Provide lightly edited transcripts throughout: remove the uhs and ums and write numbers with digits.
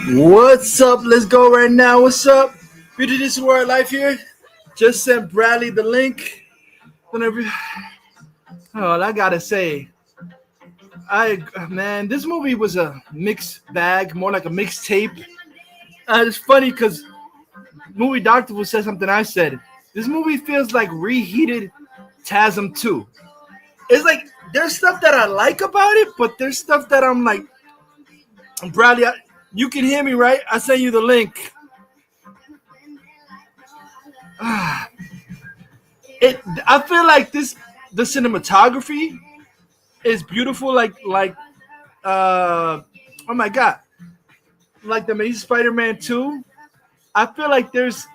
What's up? Let's go right now. What's up? Beauty, this is where I life here. Just sent Bradley the link. Whenever, oh, I gotta say, this movie was a mixed bag, more like a mixtape. It's funny because movie doctor will say something I said. This movie feels like reheated TASM 2. It's like there's stuff that I like about it, but there's stuff that I'm like, Bradley, you can hear me, right? I sent you the link. I feel like the cinematography is beautiful, oh my god, like the Amazing Spider-Man 2. I feel like there's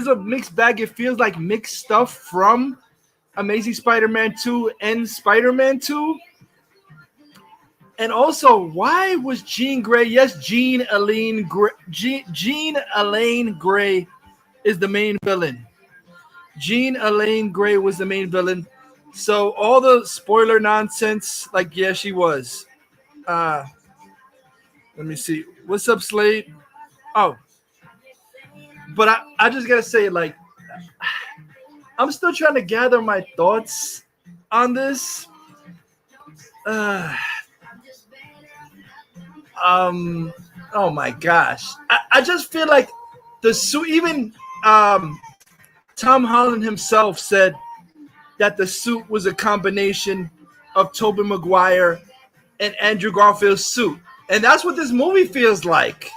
a mixed bag. It feels like mixed stuff from Amazing Spider-Man 2 and Spider-Man 2. And also, why was Jean Grey? Yes, Jean Elaine Grey is the main villain. Jean Elaine Grey was the main villain. So all the spoiler nonsense, yeah, she was. Let me see. What's up, Slade? Oh. But I just gotta say, I'm still trying to gather my thoughts on this. Oh my gosh. I just feel like the suit, even Tom Holland himself said that the suit was a combination of Tobey Maguire and Andrew Garfield's suit. And that's what this movie feels like.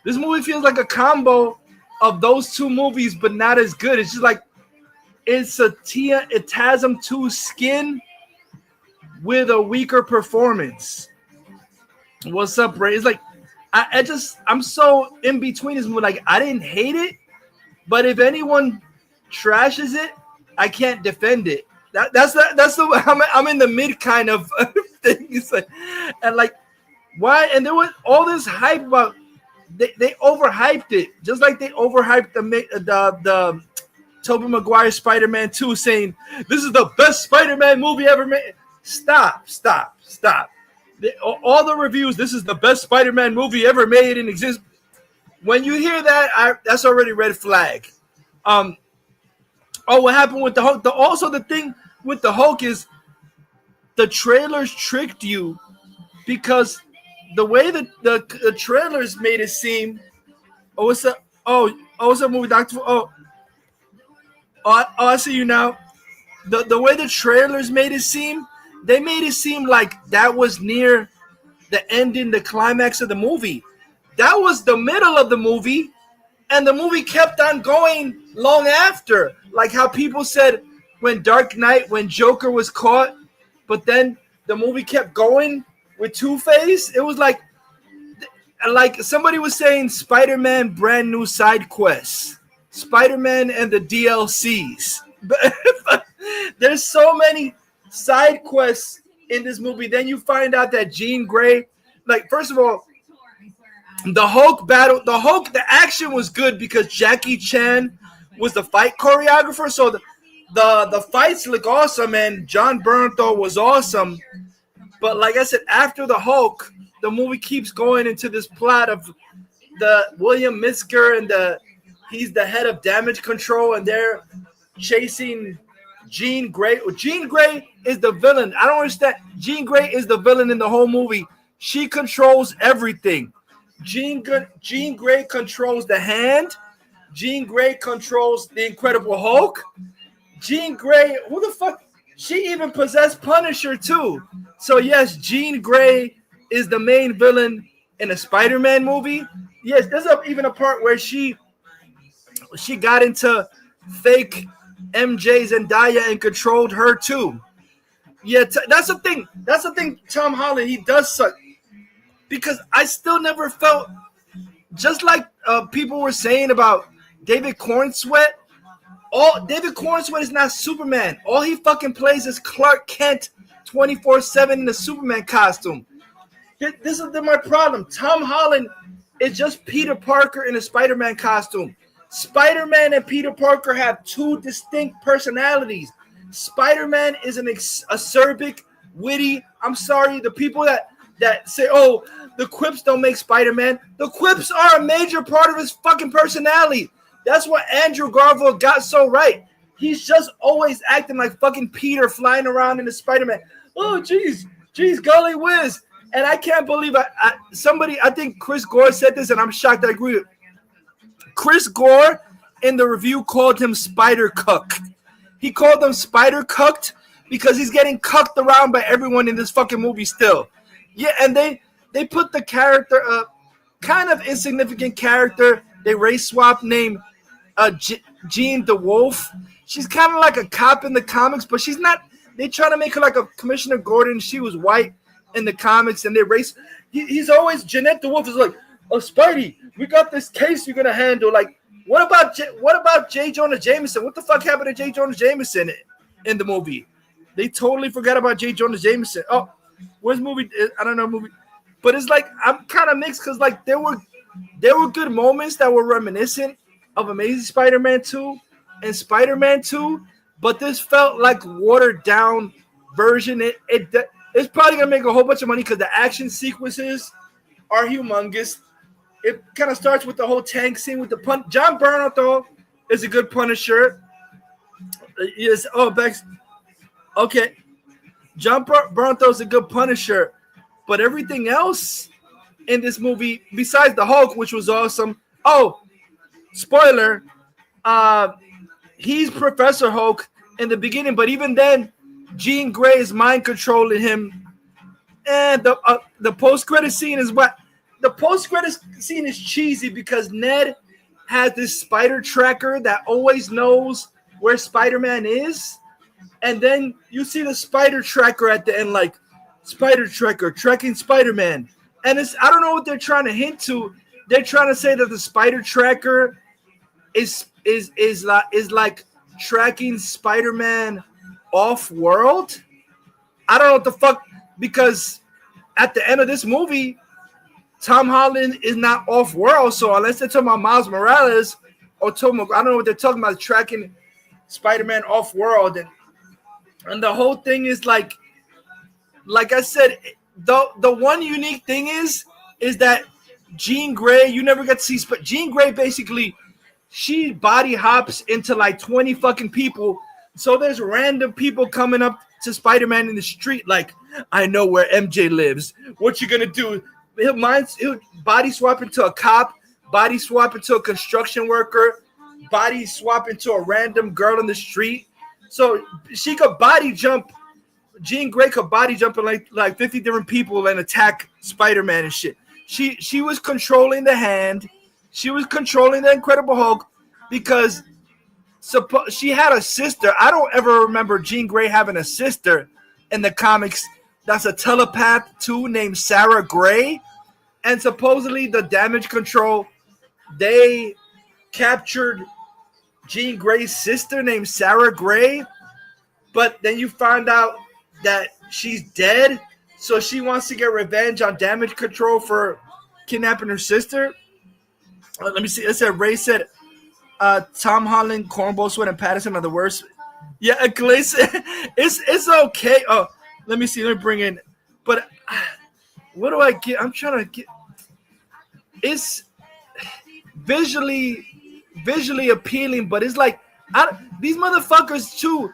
This movie feels like a combo of those two movies, but not as good. It's just like it's a TASM 2 skin with a weaker performance. What's up, Ray? It's like I'm so in between this movie. Like, I didn't hate it, but if anyone trashes it, I can't defend it. That's the I'm in the mid kind of thing. And why? And there was all this hype about they overhyped it, just like they overhyped the Tobey Maguire Spider-Man 2, saying this is the best Spider-Man movie ever made. Stop. All the reviews, this is the best Spider-Man movie ever made in existence. When you hear that, that's already red flag. What happened with the Hulk? Also, the thing with the Hulk is the trailers tricked you, because the way that the trailers made it seem. Oh, what's up? What's up, movie doctor? I see you now. The way the trailers made it seem. They made it seem like that was near the ending, the climax of the movie. That was the middle of the movie, and the movie kept on going long after. Like how people said when Dark Knight, when Joker was caught, but then the movie kept going with Two-Face. It was like somebody was saying Spider-Man brand new side quests, Spider-Man and the DLCs. There's so many side quests in this movie. Then you find out that Jean Grey, first of all, the Hulk battle, the action was good because Jackie Chan was the fight choreographer. So the fights look awesome, and John Bernthal was awesome. But like I said, after the Hulk, the movie keeps going into this plot of the William Misker, and he's the head of damage control, and they're chasing Jean Grey. Jean Grey is the villain. I don't understand. Jean Grey is the villain in the whole movie. She controls everything. Jean Grey controls the Hand. Jean Grey controls the Incredible Hulk. Jean Grey, who the fuck? She even possessed Punisher too. So yes, Jean Grey is the main villain in a Spider-Man movie. Yes, there's even a part where she got into fake MJ Zendaya and controlled her too. Yeah, that's the thing. That's the thing. Tom Holland, he does suck, because I still never felt, just like people were saying about David Cornsweet. David Cornsweet is not Superman. All he fucking plays is Clark Kent 24/7 in the Superman costume. This is my problem. Tom Holland is just Peter Parker in a Spider-Man costume. Spider-Man and Peter Parker have two distinct personalities. Spider-Man is an acerbic, witty. I'm sorry, the people that say, "Oh, the quips don't make Spider-Man. The quips are a major part of his fucking personality. That's what Andrew Garfield got so right. He's just always acting like fucking Peter flying around in the Spider-Man. Oh, jeez, golly whiz. And I can't believe I think Chris Gore said this, and I'm shocked I agree with Chris Gore in the review called him Spider Cuck. He called him Spider Cucked because he's getting cucked around by everyone in this fucking movie still. Yeah, and they put the character, kind of insignificant character, they race swap named Jean DeWolf. She's kind of like a cop in the comics, but she's not. They try to make her like a Commissioner Gordon. She was white in the comics, and they race. He's always Jeanette DeWolf is like, oh Spidey, we got this case you're gonna handle. Like, what about J. Jonah Jameson? What the fuck happened to J. Jonah Jameson in the movie? They totally forgot about J. Jonah Jameson. Oh, where's movie? I don't know movie, but it's like I'm kind of mixed because like there were good moments that were reminiscent of Amazing Spider-Man 2 and Spider-Man 2, but this felt like watered down version. It's probably gonna make a whole bunch of money because the action sequences are humongous. It kind of starts with the whole tank scene with the pun. John Bernthal is a good Punisher. Yes. Oh, Bex. Okay. John Bernthal is a good Punisher, but everything else in this movie, besides the Hulk, which was awesome. Oh, spoiler. He's Professor Hulk in the beginning, but even then, Jean Grey is mind controlling him. And the post-credit scene is what. The post-credit scene is cheesy because Ned has this spider tracker that always knows where Spider-Man is. And then you see the spider tracker at the end, like, spider tracker tracking Spider-Man. And I don't know what they're trying to hint to. They're trying to say that the spider tracker is like tracking Spider-Man off-world. I don't know what the fuck, because at the end of this movie, Tom Holland is not off-world, so unless they're talking about Miles Morales or Tom, I don't know what they're talking about, tracking Spider-Man off-world, and the whole thing is like I said, the one unique thing is that Jean Grey, you never get to see, but Jean Grey basically, she body hops into like 20 fucking people, so there's random people coming up to Spider-Man in the street like, I know where MJ lives. What you gonna do? He'll body swap into a cop, body swap into a construction worker, body swap into a random girl in the street. So she could body jump. Jean Grey could body jump in like 50 different people and attack Spider-Man and shit. She was controlling the hand. She was controlling the Incredible Hulk because she had a sister. I don't ever remember Jean Grey having a sister in the comics that's a telepath too, named Sarah Gray. And supposedly the Damage Control, they captured Jean Grey's sister named Sarah Gray, but then you find out that she's dead, so she wants to get revenge on Damage Control for kidnapping her sister. Let me see. It said Ray said Tom Holland, Cornball Sweat, and Patterson are the worst. Yeah, Glaze, it's okay. Oh, let me see. Let me bring in. But what do I get? I'm trying to get. It's visually appealing, but it's like these motherfuckers too.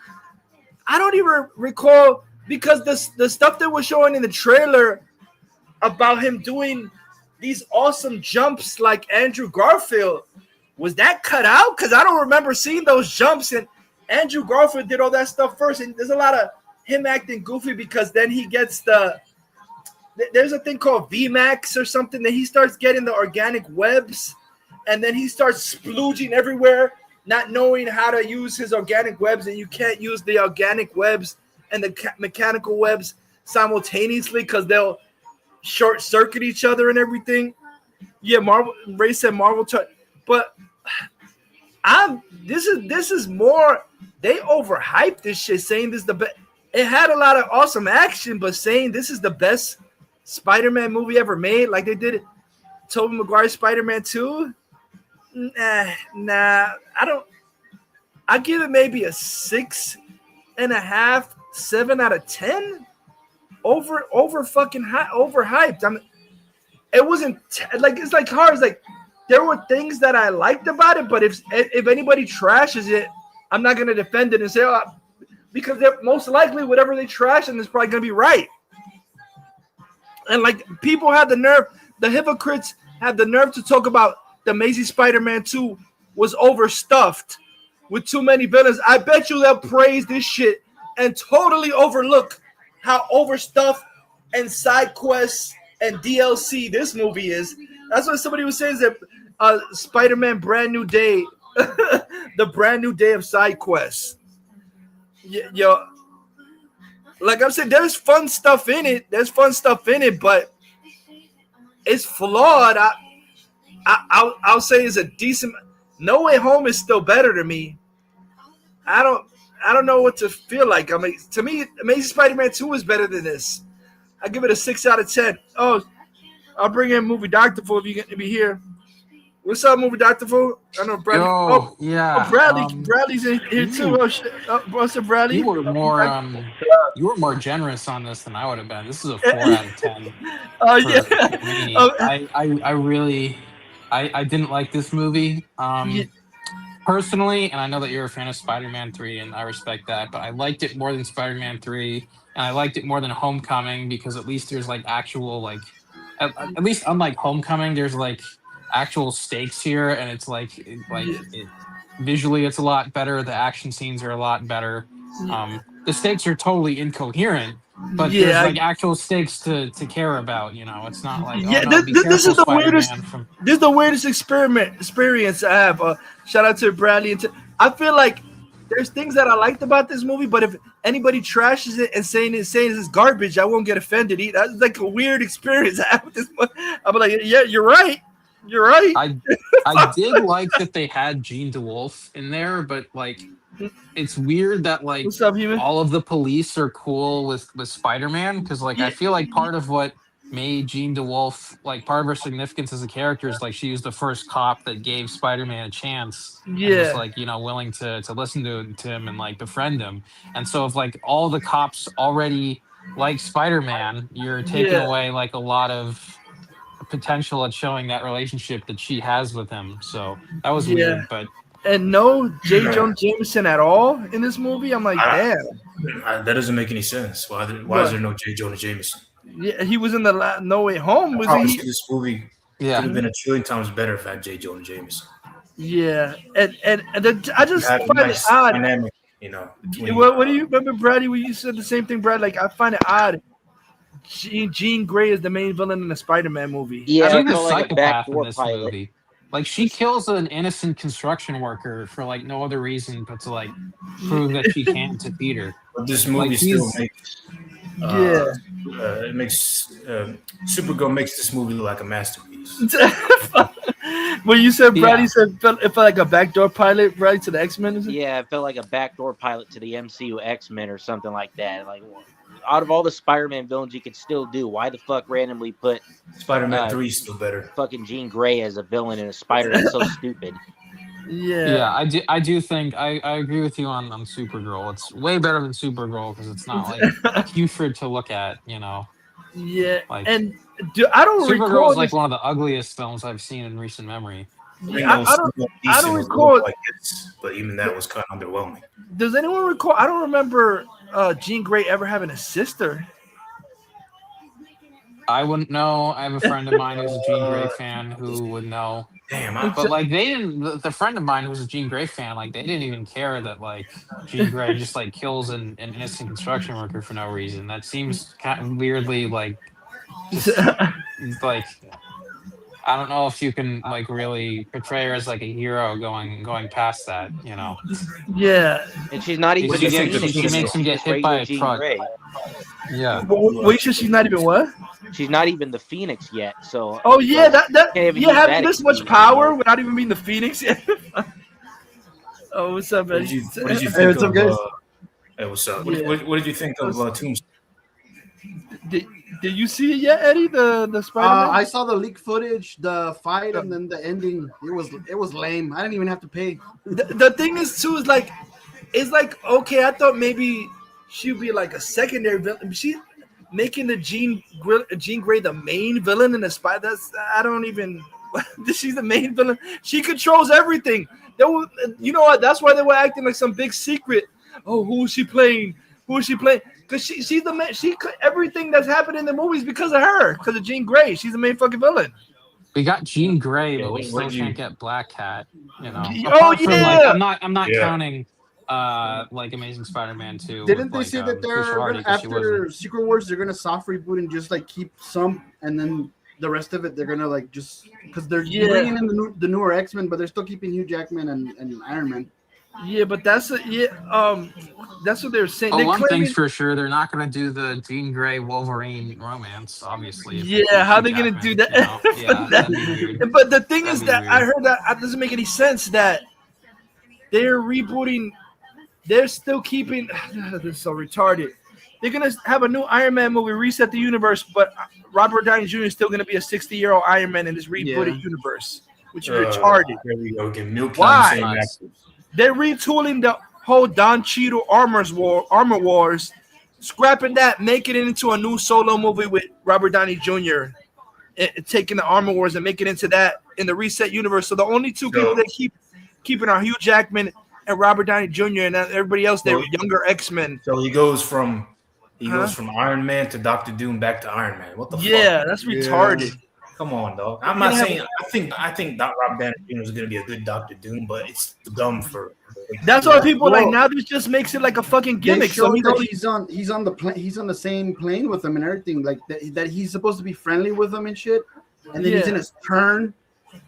I don't even recall, because the stuff that was showing in the trailer about him doing these awesome jumps like Andrew Garfield, was that cut out? Because I don't remember seeing those jumps, and Andrew Garfield did all that stuff first, and there's a lot of him acting goofy because then he gets there's a thing called VMAX or something that he starts getting the organic webs, and then he starts splooging everywhere, not knowing how to use his organic webs, and you can't use the organic webs and the mechanical webs simultaneously because they'll short circuit each other and everything. Yeah, Ray said Marvel touch, but this is more, they overhyped this shit, saying this is the best. It had a lot of awesome action, but saying this is the best Spider-Man movie ever made, like they did Tobey Maguire's Spider-Man 2. Nah, I don't. I give it maybe a 6.5, 7 out of 10. Over fucking high, overhyped. it wasn't like it's like cars. Like there were things that I liked about it, but if anybody trashes it, I'm not gonna defend it and say, oh, because they're most likely whatever they trash and is probably gonna be right. And like people had the nerve, the hypocrites had the nerve to talk about the Amazing Spider-Man 2 was overstuffed with too many villains. I bet you they'll praise this shit and totally overlook how overstuffed and side quests and DLC this movie is. That's what somebody was saying, is that Spider-Man Brand New Day, the brand new day of side quests. Yo, like I'm saying, there's fun stuff in it. But it's flawed. I'll say it's a decent. No Way Home is still better to me. I don't know what to feel like. I mean, to me, Amazing Spider-Man 2 is better than this. I give it a 6 out of 10. Oh, I'll bring in Movie Doctor Fool if you get to be here. What's up, Movie Doctor Fool? I know Bradley. Yeah. Bradley's in here too. Oh shit! What's up, Bradley? You were more generous on this than I would have been. This is a 4 out of 10. Oh yeah. I didn't like this movie. Personally, and I know that you're a fan of Spider-Man 3, and I respect that, but I liked it more than Spider-Man 3, and I liked it more than Homecoming because at least there's like actual like, at least unlike Homecoming, there's like actual stakes here, and it's visually it's a lot better. The action scenes are a lot better. The stakes are totally incoherent, but there's like actual stakes to care about. You know, it's not like this is the weirdest. This is the weirdest experience I have. Shout out to Bradley. I feel like there's things that I liked about this movie, but if anybody trashes it and saying it's garbage, I won't get offended. That's like a weird experience I have with this one. I'm like, yeah, you're right. You're right. I did like that they had Jean DeWolf in there, but like it's weird that like what's up, human? All of the police are cool with Spider-Man because like I feel like part of what made Jean DeWolf like part of her significance as a character is like she was the first cop that gave Spider-Man a chance. Yeah. And was like, you know, willing to listen to him and like befriend him. And so if like all the cops already like Spider-Man, you're taking away like a lot of potential at showing that relationship that she has with him. So that was weird, but and no J. Jonah Jameson at all in this movie. I'm like, damn. That doesn't make any sense. Why is there no J. Jonah Jameson? Yeah, he was in the No Way Home. Was he? This movie could have been a trillion times better if I had J. Jonah Jameson. Yeah, and I just find it odd. Dynamic, you know. What do you remember, Bradley? When you said the same thing, Brad? Like I find it odd. Jean Grey is the main villain in the Spider-Man movie. Yeah, she's a psychopath in this movie. Like she kills an innocent construction worker for like no other reason but to like prove that she can't defeat her. But this movie still makes it makes Supergirl makes this movie look like a masterpiece. When you said Bradley said it felt like a backdoor pilot, Bradley, to the X-Men. Yeah, it felt like a backdoor pilot to the MCU X-Men or something like that. Like out of all the Spider-Man villains you could still do, why the fuck randomly put Spider-Man 3 is still better? Fucking Jean Grey as a villain in a Spider-Man. That's so stupid. Yeah, I do think I agree with you on Supergirl. It's way better than Supergirl because it's not like Buford to look at, you know. Yeah, like, and I don't recall. Supergirl is like one of the ugliest films I've seen in recent memory. Yeah, I don't recall. Like this, but even that was kind of underwhelming. Does anyone recall? I don't remember Jean Grey ever having a sister. I wouldn't know. I have a friend of mine who's a Jean Grey fan who would know. Damn, but like they didn't. The friend of mine who's a Jean Grey fan, like they didn't even care that like Jean Grey just like kills an innocent construction worker for no reason. That seems kind of weirdly like, just, like I don't know if you can like really portray her as like a hero going past that, you know. Yeah, and she's not even. She makes him get hit by a truck. Grey. Yeah. Wait, she's not even what? She's not even the Phoenix yet. So. Oh yeah, having this much power without even being the Phoenix yet. Oh, what's up, man? What did you think of? Guys? Hey, what's up? What did you think of Tombstone? Did you see it yet, Eddie? The Spider-Man? I saw the leaked footage, the fight, and then the ending. It was lame. I didn't even have to pay. The thing is too is like, okay, I thought maybe she'd be like a secondary villain. making the Jean Grey the main villain in the spy. I don't even. She's the main villain. She controls everything. You know what? That's why they were acting like some big secret. Oh, who is she playing? Who is she playing? Because she's the man. Everything that's happened in the movies because of her. Because of Jean Grey. She's the main fucking villain. We got Jean Grey, but we still can't get Black Cat. You know. Oh yeah. From, I'm not counting like Amazing Spider-Man 2. Didn't they like, say that they're after Secret Wars they're gonna soft reboot and just like keep some and then the rest of it they're gonna like just because they're bringing in the newer X-Men, but they're still keeping Hugh Jackman and Iron Man. Yeah, but that's what they're saying. One thing's for sure, they're not going to do the Jean Grey Wolverine romance, obviously. Yeah, how are they going to do that? You know? Yeah, that'd be weird. But the thing is that I heard that doesn't make any sense that they're rebooting. They're still keeping. This is so retarded. They're going to have a new Iron Man movie, reset the universe, but Robert Downey Jr. is still going to be a 60-year-old Iron Man in this rebooted universe, which is retarded. There we go. Why? They're retooling the whole Don Cheadle Armor Wars, scrapping that, making it into a new solo movie with Robert Downey Jr. Taking the Armor Wars and making it into that in the reset universe. So the only two people that keeping are Hugh Jackman and Robert Downey Jr. and everybody else, they're younger X-Men. So he goes from Iron Man to Doctor Doom back to Iron Man. What the fuck? Yeah, that's retarded. Come on, dog. I'm not saying I think Robert Downey Jr. is gonna be a good Doctor Doom, but it's dumb for. That's why people like now. This just makes it like a fucking gimmick. So he's on the plane. He's on the same plane with them and everything. Like that he's supposed to be friendly with them and shit. And then he's in his turn,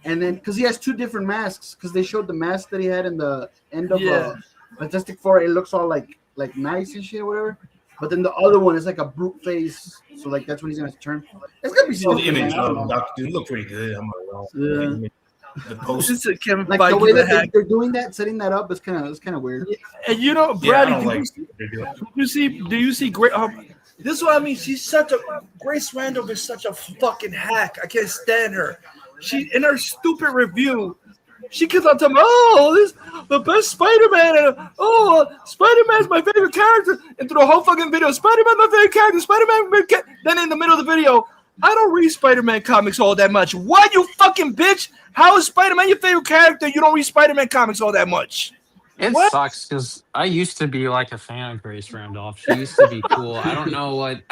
and then because he has two different masks. Because they showed the mask that he had in the end of Fantastic Four. It looks all like nice and shit, or whatever. But then the other one is like a brute face, so like that's when he's gonna turn. It's gonna be the image of Doctor Doom look pretty good. I'm not wrong. Yeah. The post, like the way that they're doing that, setting that up is kind of weird. And you know, Brady, do you see great? This is what I mean. Grace Randolph is such a fucking hack. I can't stand her. She in her stupid review. She keeps on telling me, this the best Spider-Man. Spider-Man's my favorite character. And through the whole fucking video, Spider-Man's my favorite character. Then in the middle of the video, I don't read Spider-Man comics all that much. What, you fucking bitch? How is Spider-Man your favorite character? You don't read Spider-Man comics all that much. It sucks because I used to be like a fan of Grace Randolph. She used to be cool. I don't know what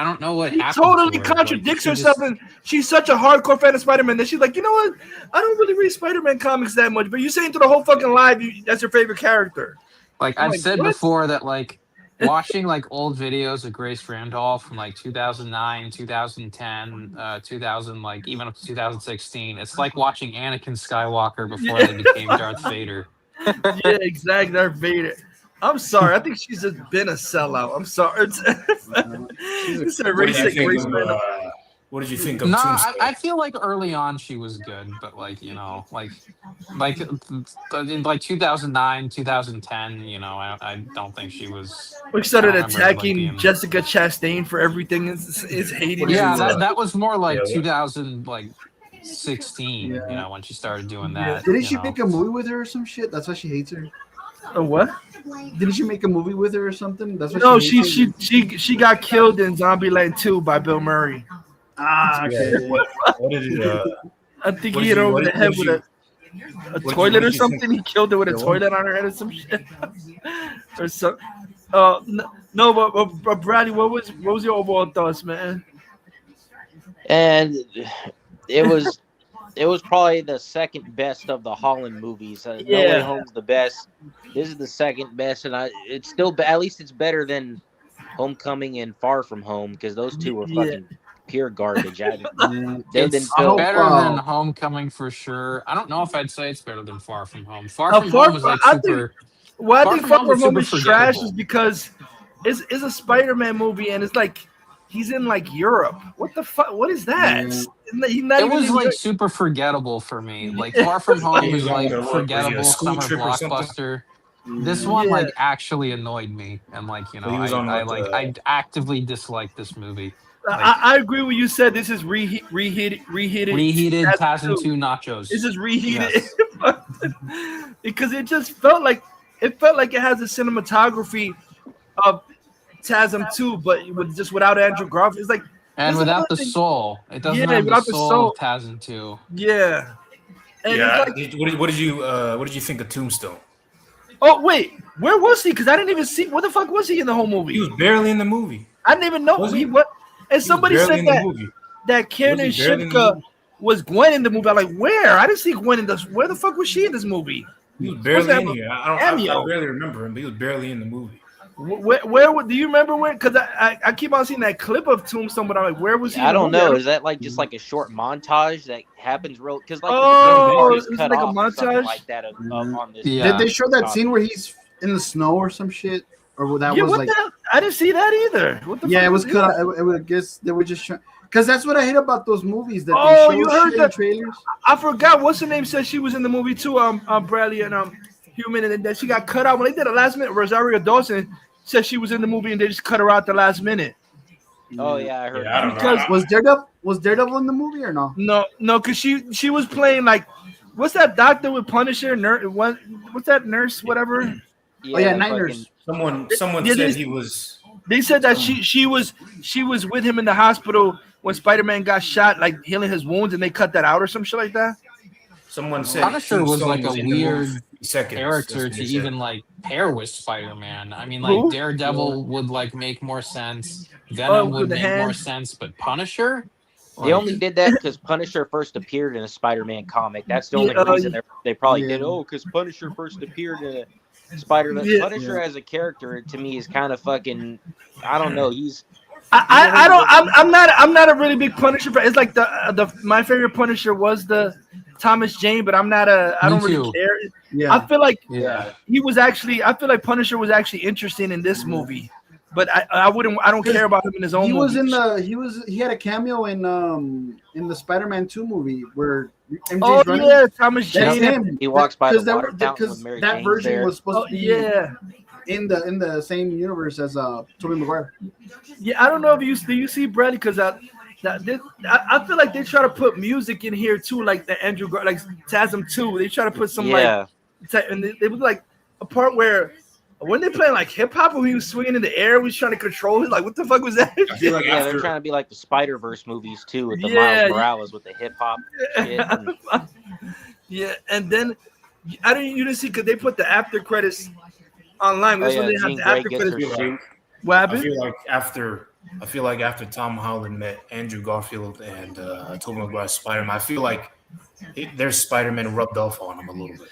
She happened. Totally contradicts herself, and she's such a hardcore fan of Spider-Man that she's like, you know what? I don't really read Spider-Man comics that much, but you're saying through the whole fucking live that's your favorite character. Like I've said before that like watching like old videos of Grace Randolph from like 2009, 2010, 2000, like even up to 2016. It's like watching Anakin Skywalker before they became Darth Vader. Yeah, exactly. Darth Vader. I'm sorry. I think she's just been a sellout. I'm sorry. What did you think of? No, I feel like early on she was good, but like in like 2009, 2010, I don't think she was. We started attacking Jessica Chastain for everything. Is hating. Yeah, that was more like 2016. When she started doing that. Didn't she make a movie with her or some shit? That's why she hates her. What? Didn't she make a movie with her or something? That's why no, she got killed in Zombieland 2 by Bill Murray. Okay. What did it? I think he hit her over the head with a toilet or something. He killed her with a toilet on her head or some shit. Or so. No, but Bradley, what was your overall thoughts, man? And it was probably the second best of the Holland movies. No Way Home's the best. This is the second best, and it's still at least it's better than Homecoming and Far From Home because those two were fucking pure garbage. It's better than Homecoming for sure. I don't know if I'd say it's better than Far From Home. Far From Home was like super. I think Far From Home is trash is because it's a Spider-Man movie and it's like he's in like Europe. What the fuck? What is that? It was like super forgettable for me. Like Far From Home was like forgettable summer blockbuster. This one like actually annoyed me, and like I actively disliked this movie. Like, I agree with you said. This is reheated Tazan 2 nachos. This is reheated because it just felt like it has the cinematography of Tasm 2, but without Andrew Garfield. It's like And This is without another the thing. soul, it doesn't Yeah, have the without the soul soul. of TASM 2. Yeah, and it's Yeah. like, What did you think of Tombstone? oh wait, where was he? Because I didn't even see. What the fuck was he in the whole He movie? was barely in the movie. I didn't even know Was he he? what. And He was somebody barely said in the movie. that Was Karen he barely in the Shipka movie? was Gwen in the movie. I'm like, where? I didn't see Gwen in this. Where the fuck was she in this movie? He was What's barely that in here. I cameo? barely remember him, but he was barely in the movie. Do you remember where? Because I keep on seeing that clip of Tombstone, but I'm like, where was he? I In the don't movie? know. Is that like just like a short montage that happens real? Because like the beginning Oh, part is it's cut like a off or something montage. like that on this. Yeah. Did they show that topic. scene where he's in the snow or some shit? Or that Yeah, was what like, the hell? I didn't see that either. What the yeah, fuck it was that? cut. I would guess they were just showing, because that's what I hate about those movies that Oh, they you show heard shit in that? trailers. I forgot what's her name said she was in the movie too. Bradley and Human, and that she got cut out when they did it last minute. Rosario Dawson said she was in the movie and they just cut her out the last minute. Oh yeah, I heard. Yeah, I don't Because know. Was Daredevil in the movie or no? no, because she was playing like, what's that doctor with Punisher? What's that nurse? Whatever. Oh yeah, the Night fucking- Nurse. Someone Yeah, said they- he was. They said that she was with him in the hospital when Spider-Man got shot, like healing his wounds, and they cut that out or some shit like that. Someone said Punisher was Tombstone like a in the movie weird for 50 seconds. character That's to what they even said. like pair with Spider-Man. I mean, like Who? Daredevil would like make more sense. Venom with would the make more hand. sense, but Punisher, They only did that because Punisher first appeared in a Spider-Man comic. That's the only Yeah, reason they probably yeah. did. Oh, because Punisher first appeared in a Spider-Man. Yeah. Punisher as a character to me is kind of fucking. I don't know. He's I don't. I'm not a really big Punisher fan. It's like the my favorite Punisher was the Thomas Jane, but I'm not a. I Me don't really too. care. Yeah. I feel like yeah. he was actually. I feel like Punisher was actually interesting in this movie, but I wouldn't. I don't care about him in his own. He was movie. in the he had a cameo in the Spider-Man 2 movie where MJ's Oh running. yeah, Thomas That's Jane. him. He walks by the Because water fountain with Mary that Jane's version there. was supposed Oh to be yeah, in the same universe as Tobey Maguire. yeah. I don't know if you see Bradley because I feel like they try to put music in here too, like the like TASM 2. They try to put some Yeah, and they was like a part where when they playing like hip hop when he was swinging in the air, we was trying to control it. Like what the fuck was that? I feel like yeah. They're after trying to be like the Spider-Verse movies too, with the Yeah, Miles Morales with the hip hop shit. And Yeah, and then you didn't see because they put the after credits online. Oh, This yeah, one they have Jean the Grey after gets her credits. suit. What I happened? feel like after Tom Holland met Andrew Garfield and Tobey Maguire's Spider-Man, I feel like their Spider-Man rubbed off on him a little bit.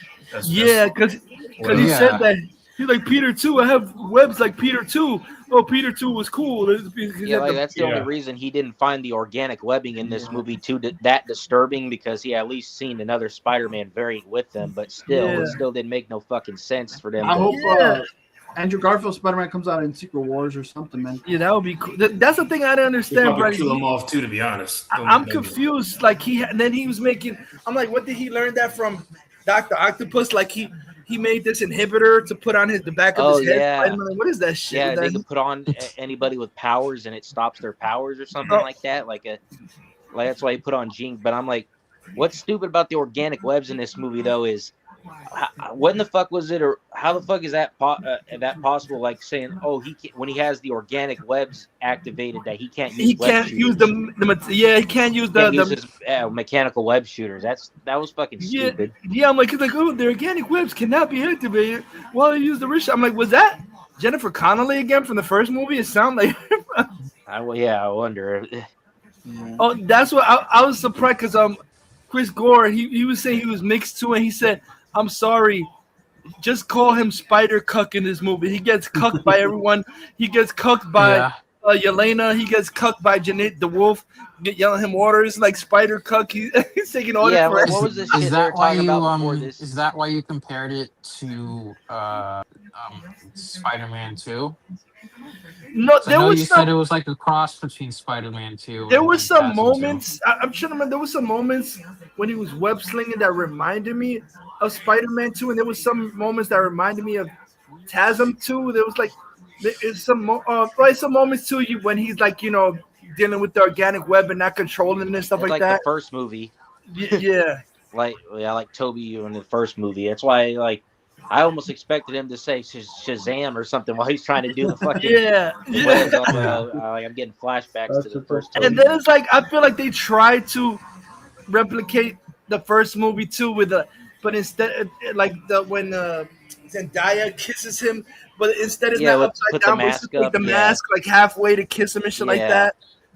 Yeah, because he Yeah. said that he's like Peter too. I have webs like Peter too. Oh, Peter too was cool. Yeah, like that's the only Yeah. reason he didn't find the organic webbing in this movie too that disturbing because he at least seen another Spider-Man variant with them, but still, Yeah. it still didn't make no fucking sense for them. I to- hope Yeah. Andrew Garfield Spider-Man comes out in Secret Wars or something, man. Yeah, that would be cool. That's the thing I didn't They understand, probably Brady. kill him off too, to be honest. I'm confused. Like and then he was making. I'm like, what did he learn that from Dr. Octopus? Like he made this inhibitor to put on the back of Oh, his head. yeah. I'm like, what is that shit? Yeah, they That- could put on anybody with powers and it stops their powers or something Oh. like that. Like that's why he put on Jean. But I'm like, what's stupid about the organic webs in this movie though is, what in the fuck was it, or how the fuck is that that possible? Like saying, oh, when he has the organic webs activated, that he can't use. he can't use he can't use Can't use the his, mechanical web shooters. That was fucking stupid. Yeah, I'm like, it's like, oh, the organic webs cannot be activated while you use the wrist. I'm like, was that Jennifer Connelly again from the first movie? It sounded like. I wonder. Oh, that's what I was surprised because Chris Gore he was saying he was mixed too, and he said, I'm sorry, just call him Spider Cuck in this movie. He gets cucked by everyone. He gets cucked by Yelena. He gets cucked by Janet the Wolf. Yelling him orders like Spider Cuck. He's taking orders Yeah, for what everyone. was this shit Is they were that why talking you about before this? is that why you compared it to Spider-Man 2? No, I there know was you some. said it was like a cross between Spider-Man 2. There and was some TASM 2. moments. I'm trying to remember. There was some moments when he was web slinging that reminded me of Spider-Man 2, and there was some moments that reminded me of TASM 2. There was like some moments too when he's like dealing with the organic web and not controlling it and stuff It's like like that. the first movie. Yeah, Like Toby in the first movie. That's why I almost expected him to say Shazam or something while he's trying to do the fucking Yeah. webs on I'm getting flashbacks to the first And Toby. then it's like I feel like they tried to replicate the first movie too with but instead like when Zendaya kisses him, but instead it's not upside put the down, but it's mask just, like, up, the mask like halfway to kiss him and shit like Yeah. that.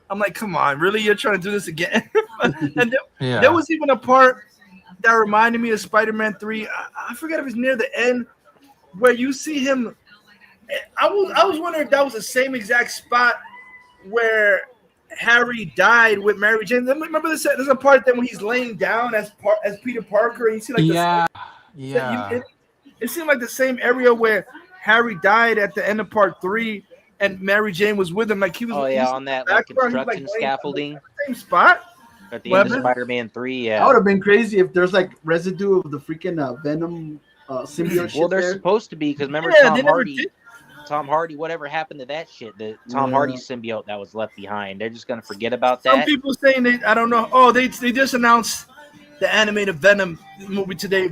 I'm like, come on, really? You're trying to do this again? And Yeah. there was even a part that reminded me of Spider-Man 3. I forget if it's near the end where you see him. I was wondering if that was the same exact spot where Harry died with Mary Jane. Remember this? There's a part then when he's laying down as Peter Parker, and you see like it seemed like the same area where Harry died at the end of part 3, and Mary Jane was with him. Like he was. On that like construction scaffolding. Same spot. At the end of Spider-Man 3, That would have been crazy if there's like residue of the freaking Venom symbiote shit. Well, there's there. supposed to be because remember Tom Hardy, whatever happened to that shit? The Tom Hardy symbiote that was left behind. They're just gonna forget about that. Some people saying I don't know. Oh, they just announced the animated Venom movie today,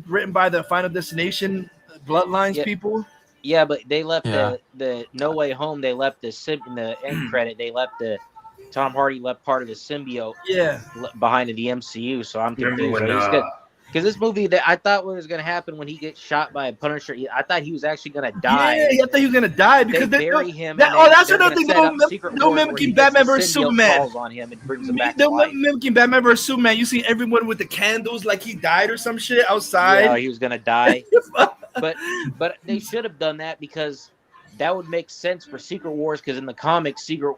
written by the Final Destination Bloodlines people. Yeah, but they left the No Way Home. They left in the end credit. They left Tom Hardy left part of the symbiote behind in the MCU. So I'm confused. Because this movie that I thought was going to happen when he gets shot by a Punisher, I thought he was actually going to die. Yeah, I thought he was going to die because they bury him. That's another thing. No mimicking Batman versus Superman. On him and brings him back no mimicking Batman versus Superman. You see everyone with the candles like he died or some shit outside. Yeah, he was going to die. but they should have done that because that would make sense for Secret Wars because in the comics, Secret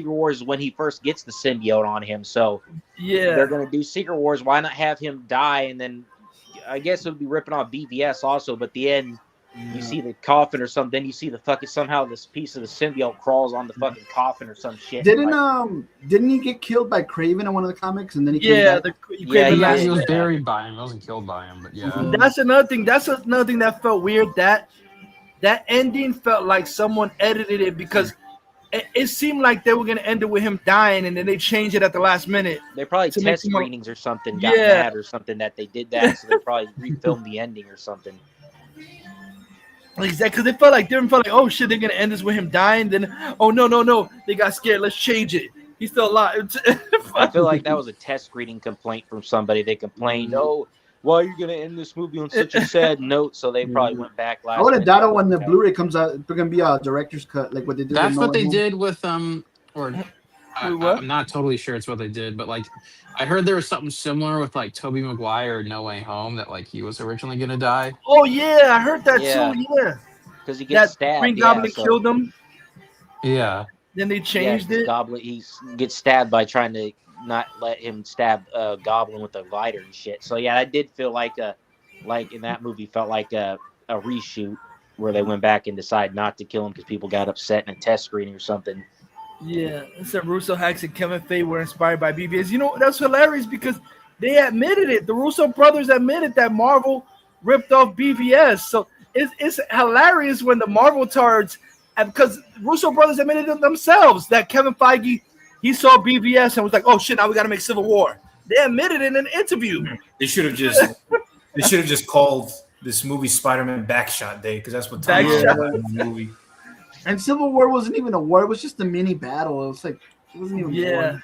Wars is when he first gets the symbiote on him. So they're going to do Secret Wars. Why not have him die? And then I guess it would be ripping off BVS also. But the end, you see the coffin or something. Then you see the fucking somehow this piece of the symbiote crawls on the fucking coffin or some shit. Didn't he get killed by Craven in one of the comics? And then he he was buried by him. He wasn't killed by him. But that's another thing. That's another thing that felt weird. That ending felt like someone edited it because it seemed like they were going to end it with him dying, and then they changed it at the last minute. They probably test screenings or something got mad or something that they did that, so they probably refilmed the ending or something. Exactly, because they felt like oh shit, they're going to end this with him dying. Then oh no, they got scared. Let's change it. He's still alive. I feel like that was a test screening complaint from somebody. They complained, no. Why are you going to end this movie on such a sad note? So they probably went back last. I would have doubted when the Blu-ray comes out, it's going to be a director's cut, like what they did. That's what they did with I'm not totally sure it's what they did, but like I heard there was something similar with like Tobey Maguire No Way Home that like he was originally going to die. Oh yeah, I heard that too. Yeah, because he gets stabbed. Green Goblin killed him. Yeah. Then they changed it. Goblin, he gets stabbed by trying to not let him stab Goblin with a lighter and shit. So yeah, I did feel like in that movie felt like a reshoot where they went back and decided not to kill him because people got upset in a test screening or something. Yeah, said Russo, Hacks, and Kevin Feige were inspired by BBS. You know, that's hilarious because they admitted it. The Russo brothers admitted that Marvel ripped off BVS. So it's hilarious when the Marvel tards, because Russo brothers admitted it themselves that Kevin Feige, he saw BVS and was like, "Oh shit, now we got to make Civil War." They admitted it in an interview. They should have just called this movie Spider-Man Backshot Day because that's what Tom Holland in the movie. And Civil War wasn't even a war; it was just a mini battle. It was like it wasn't even. War.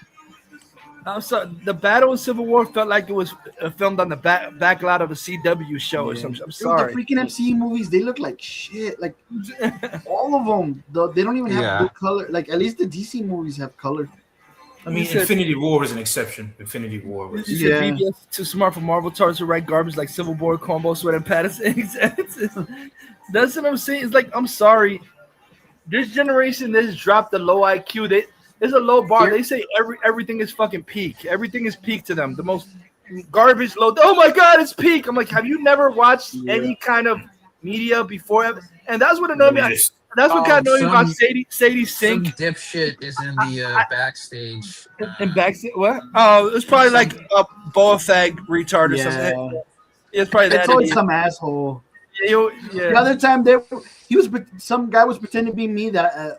I'm sorry. The battle in Civil War felt like it was filmed on the back lot of a CW show or something. I'm sorry. The freaking MCU movies, they look like shit. Like all of them, they don't even have good color. Like at least the DC movies have color. I mean, Infinity War was an exception. Infinity War was. BBS too smart for Marvel tards to write garbage like Civil War, Combo, Sweat, and Patterson. That's what I'm saying. It's like, I'm sorry. This generation, they just dropped the low IQ. There's a low bar. They say everything is fucking peak. Everything is peak to them. The most garbage low. Oh my God, it's peak. I'm like, have you never watched any kind of media before? And that's what annoyed me. That's what kind of annoyed me about Sadie Sink. Some dipshit is in the backstage. In backstage? What? Oh, it was probably like a Boafag retard or something. It's probably that. It's always some asshole. The other time some guy was pretending to be me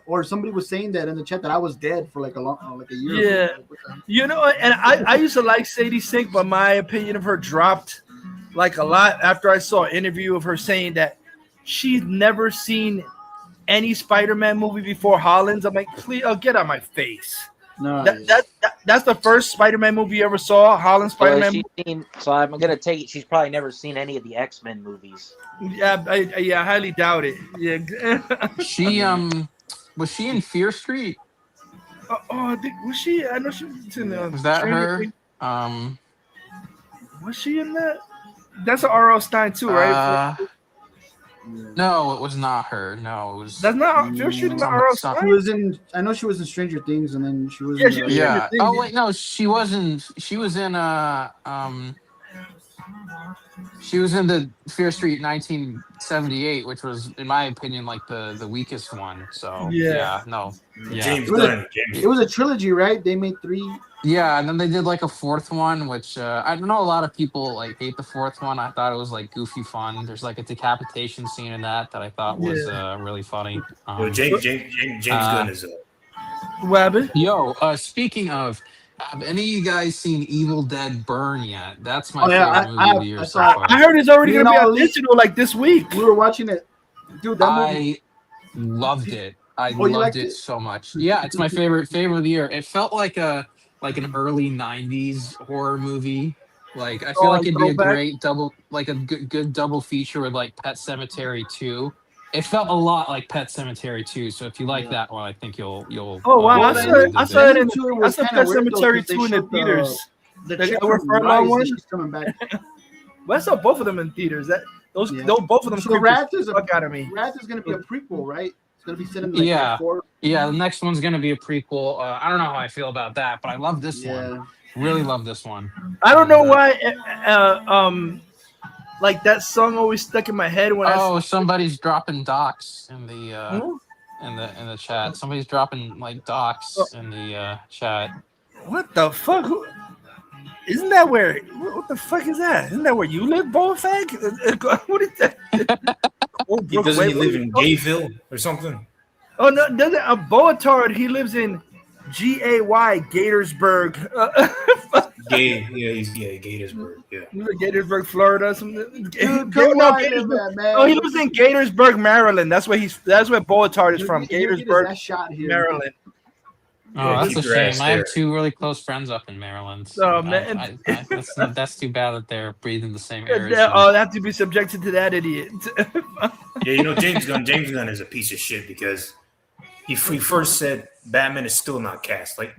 or somebody was saying that in the chat that I was dead for like a year. Yeah, you know, and I used to like Sadie Sink, but my opinion of her dropped like a lot after I saw an interview of her saying that she's never seen any Spider-Man movie before Holland's. I'm like, please, get out of my face. No, That's the first Spider-Man movie you ever saw, Holland Spider-Man. So I'm gonna take it. She's probably never seen any of the X-Men movies. Yeah, I highly doubt it. Yeah. She was she in Fear Street? I think, was she? I know she was in the. Was that her? Was she in that? That's an R.L. Stein too, right? No, it was not her. No, it was. That's not. Fear Street in the R.L. Stop. Stein. She was in. I know she was in Stranger Things, and then she was. Yeah, in, she was Yeah. Things. Oh wait, no, she wasn't. She was in She was in the Fear Street 1978, which was, in my opinion, like the weakest one. So no. Yeah. James Gunn. It was a trilogy, right? They made 3. Yeah, and then they did like a 4th one, which I don't know. A lot of people like hate the 4th one. I thought it was like goofy fun. There's like a decapitation scene in that I thought was really funny. Well, James Gunn is What happened? Yo, speaking of, have any of you guys seen Evil Dead Burn yet? That's my Oh, yeah, favorite movie of the year so saw it. far. I heard it's already You gonna be know, on digital like this week. We were watching it, dude. That movie. I loved it. I you loved liked it it? so much. Yeah, it's my favorite of the year. It felt like an early '90s horror movie. Like I feel like it'd be a great double, like a good double feature with like Pet Sematary 2. It felt a lot like Pet Sematary 2. So if you like that one, I think you'll. Oh wow! I saw it in. I was saw kinda Pet weird, though, Cemetery 'cause they 2 in the showed theaters. The Like, chick I were from for a long Rise, one? she's coming back. Well, I saw both of them in theaters. Those both of them. So creeped Wrath the is fuck out of me. Wrath is gonna be a prequel, right? It's gonna be set in like Yeah. 4. Yeah, the next one's gonna be a prequel. I don't know how I feel about that, but I love this one. Really love this one. I don't know why. Like that song always stuck in my head when Somebody's dropping docs in the in the chat. Somebody's dropping like docs in the chat. What the fuck? Isn't that where? What the fuck is that? Isn't that where you live, Bowfag? What is that? Doesn't he live in Gayville or something? Oh no, doesn't a Boatard? He lives in Gay Gatorsburg. He's gay. Gatorsburg. Yeah. Gatorsburg, Florida. Dude, come on, Gatorsburg, man. Oh, he lives in Gatorsburg, Maryland. That's where Boatard is from. You're gonna get his Gatorsburg, ass shot here. Maryland. Oh, that's keep a your shame. ass I have there. 2 really close friends up in Maryland. Oh, man. That's too bad that they're breathing the same air. as They have to be subjected to that idiot. Yeah, James Gunn is a piece of shit because he first said Batman is still not cast. Like,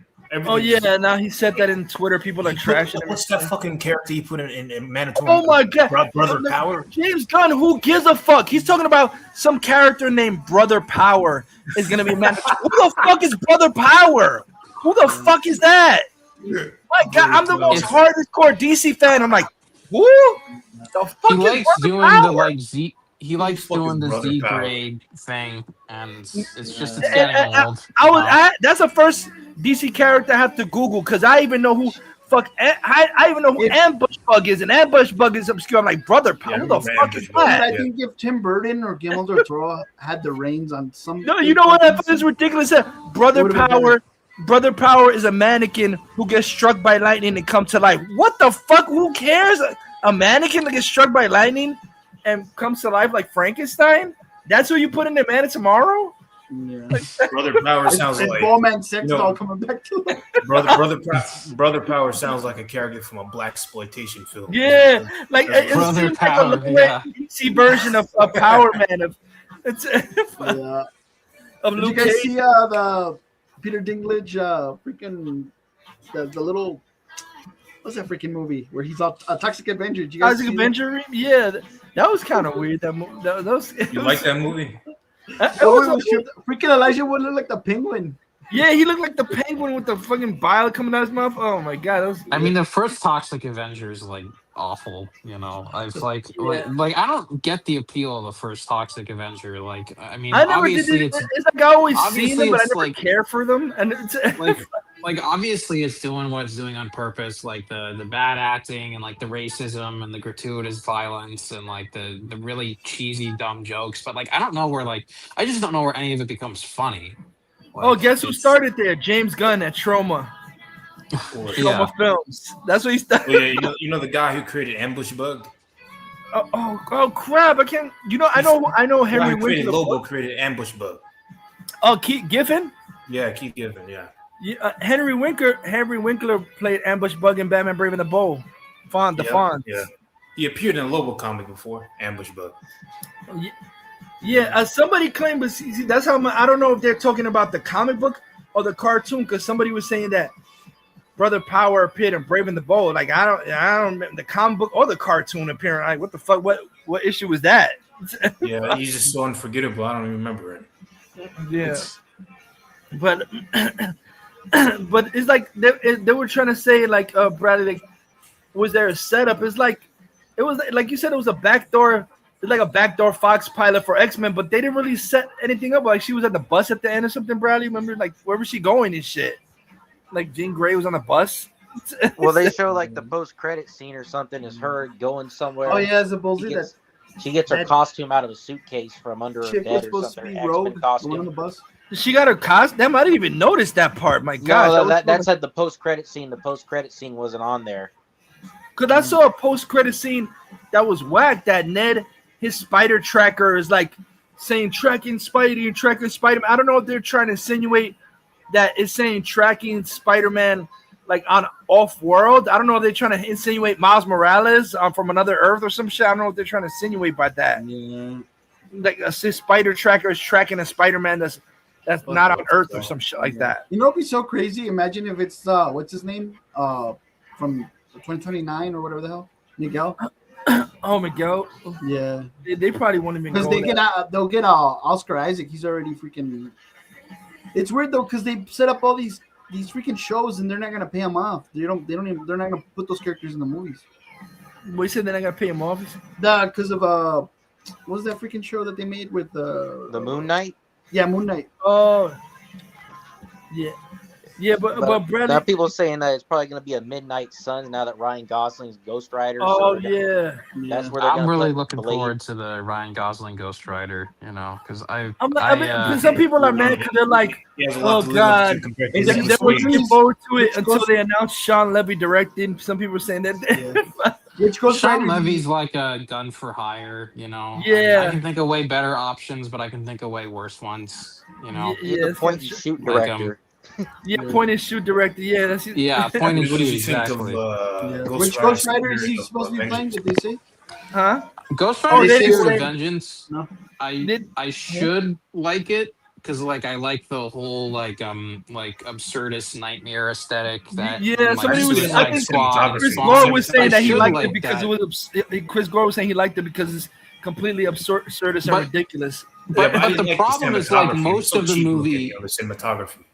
oh yeah, now he said that in Twitter. People are trashing him. What's that fucking character he put in Manitoba? Oh my god, Brother Power. James Gunn, who gives a fuck? He's talking about some character named Brother Power is gonna be man. Who the fuck is Brother Power? Who the fuck is that? My god, I'm the most hardcore DC fan. I'm like, who? The fuck he is likes Brother doing Power? the like Z. He likes doing the Brother Z Power. grade thing, and it's getting old. That's the first DC character I have to Google because I even know who I even know who Ambush Bug is, and Ambush Bug is obscure. I'm like, Brother Power, who the fuck is that? I think if Tim Burton or Guillermo del Toro had the reins on some, No, you know what? That is ridiculous. Brother Power is a mannequin who gets struck by lightning and come to life. What the fuck? Who cares? A mannequin that gets struck by lightning and comes to life like Frankenstein? That's who you put in the Man of Tomorrow? Yeah. Brother Power sounds It's like Bowman Sex Doll coming back to life. Brother Power sounds like a character from a black exploitation film. Yeah, like it Brother seems Power, like a yeah. DC version of Power Man of Did Luke you guys Cage. see the Peter Dinklage freaking the little what's that freaking movie where he's all a Toxic Avenger? Did you guys Toxic see Avenger? Yeah, that was kind of weird. That was. You like that movie? Freaking Elijah Wood looked like the Penguin. Yeah, he looked like the Penguin with the fucking bile coming out of his mouth. Oh my god, that was. I mean, the first Toxic Avenger is like awful. You know, it's like I don't get the appeal of the first Toxic Avenger. Like, I mean, I never obviously did. it's It's like I always seen obviously them, but I it's never like- care for them. And it's like obviously it's doing what it's doing on purpose, like the bad acting and like the racism and the gratuitous violence and like the really cheesy dumb jokes. But like I just don't know where any of it becomes funny. Like, guess who started there? James Gunn at Troma. Yeah. Troma Films. That's what he started. Oh, yeah, you know the guy who created Ambush Bug? Oh crap! I can't. I know Henry created Winkler. Lobo created Ambush Bug. Oh, Keith Giffen. Yeah, Keith Giffen. Yeah. Yeah, Henry Winkler played Ambush Bug in Batman: Brave and the Bold. The Fonz. Yeah. He appeared in a Lobo comic before, Ambush Bug. Yeah, somebody claimed, but see, that's how I don't know if they're talking about the comic book or the cartoon, because somebody was saying that Brother Power appeared in Brave and the Bold. Like I don't remember the comic book or the cartoon appearing. Like what the fuck? What issue was that? Yeah, he's just so unforgettable. I don't even remember it. Yeah, but but it's like they were trying to say like Bradley, like, was there a setup? It's like it was like you said, it was a backdoor. It's like a backdoor Fox pilot for X-Men, but they didn't really set anything up. Like she was at the bus at the end or something, Bradley. Remember, like where was she going and shit? Like Jean Grey was on the bus. Well, they show like the post-credit scene or something is her going somewhere. Oh yeah, supposedly she gets her costume out of a suitcase from under her bed or something. X-Men costume. On the bus. She got her costume. Damn, I didn't even notice that part. My God, no, that's at the post-credit scene. The post-credit scene wasn't on there. Because I saw a post-credit scene that was whack. That Ned, his spider tracker is like saying tracking Spidey and tracking Spider-Man. I don't know if they're trying to insinuate that it's saying tracking Spider-Man like on off-world. I don't know if they're trying to insinuate Miles Morales from another Earth or some shit. I don't know if they're trying to insinuate by that. Like a spider tracker is tracking a Spider-Man that's not on Earth or some shit like that. You know what'd be so crazy? Imagine if it's what's his name? From 2029 or whatever the hell. Miguel. Oh, Miguel. Yeah. They probably won't even because they'll get Oscar Isaac. He's already freaking. It's weird though because they set up all these freaking shows and they're not gonna pay him off. They're not gonna put those characters in the movies. What you said they're not gonna pay him off? Because of what was that freaking show that they made with the Moon Knight? Yeah, Moon Knight. Oh, yeah, but Bradley, there are people saying that it's probably going to be a Midnight Suns now that Ryan Gosling's Ghost Rider. Oh, so yeah. That's where I'm really llooking forward to the Ryan Gosling Ghost Rider, because some people are mad because they're like, oh, God. They were looking forward to it until they announced Sean Levy directing. Some people were saying that. Which Sean Levy's like a gun for hire, Yeah. I can think of way better options, but I can think of way worse ones, He's a point and shoot director. Point and shoot director. Yeah, that's point and shoot. Exactly. Which Ghost Rider is he supposed to be playing? Did they say? Huh? Ghost Rider Secret of Vengeance. No. I should like it because I like the whole absurdist nightmare aesthetic. Somebody was. I think Chris Gore was saying that he liked it because it was. Chris Gore was saying he liked it because it's completely absurdist and ridiculous. But the problem is most of the movie. The cinematography.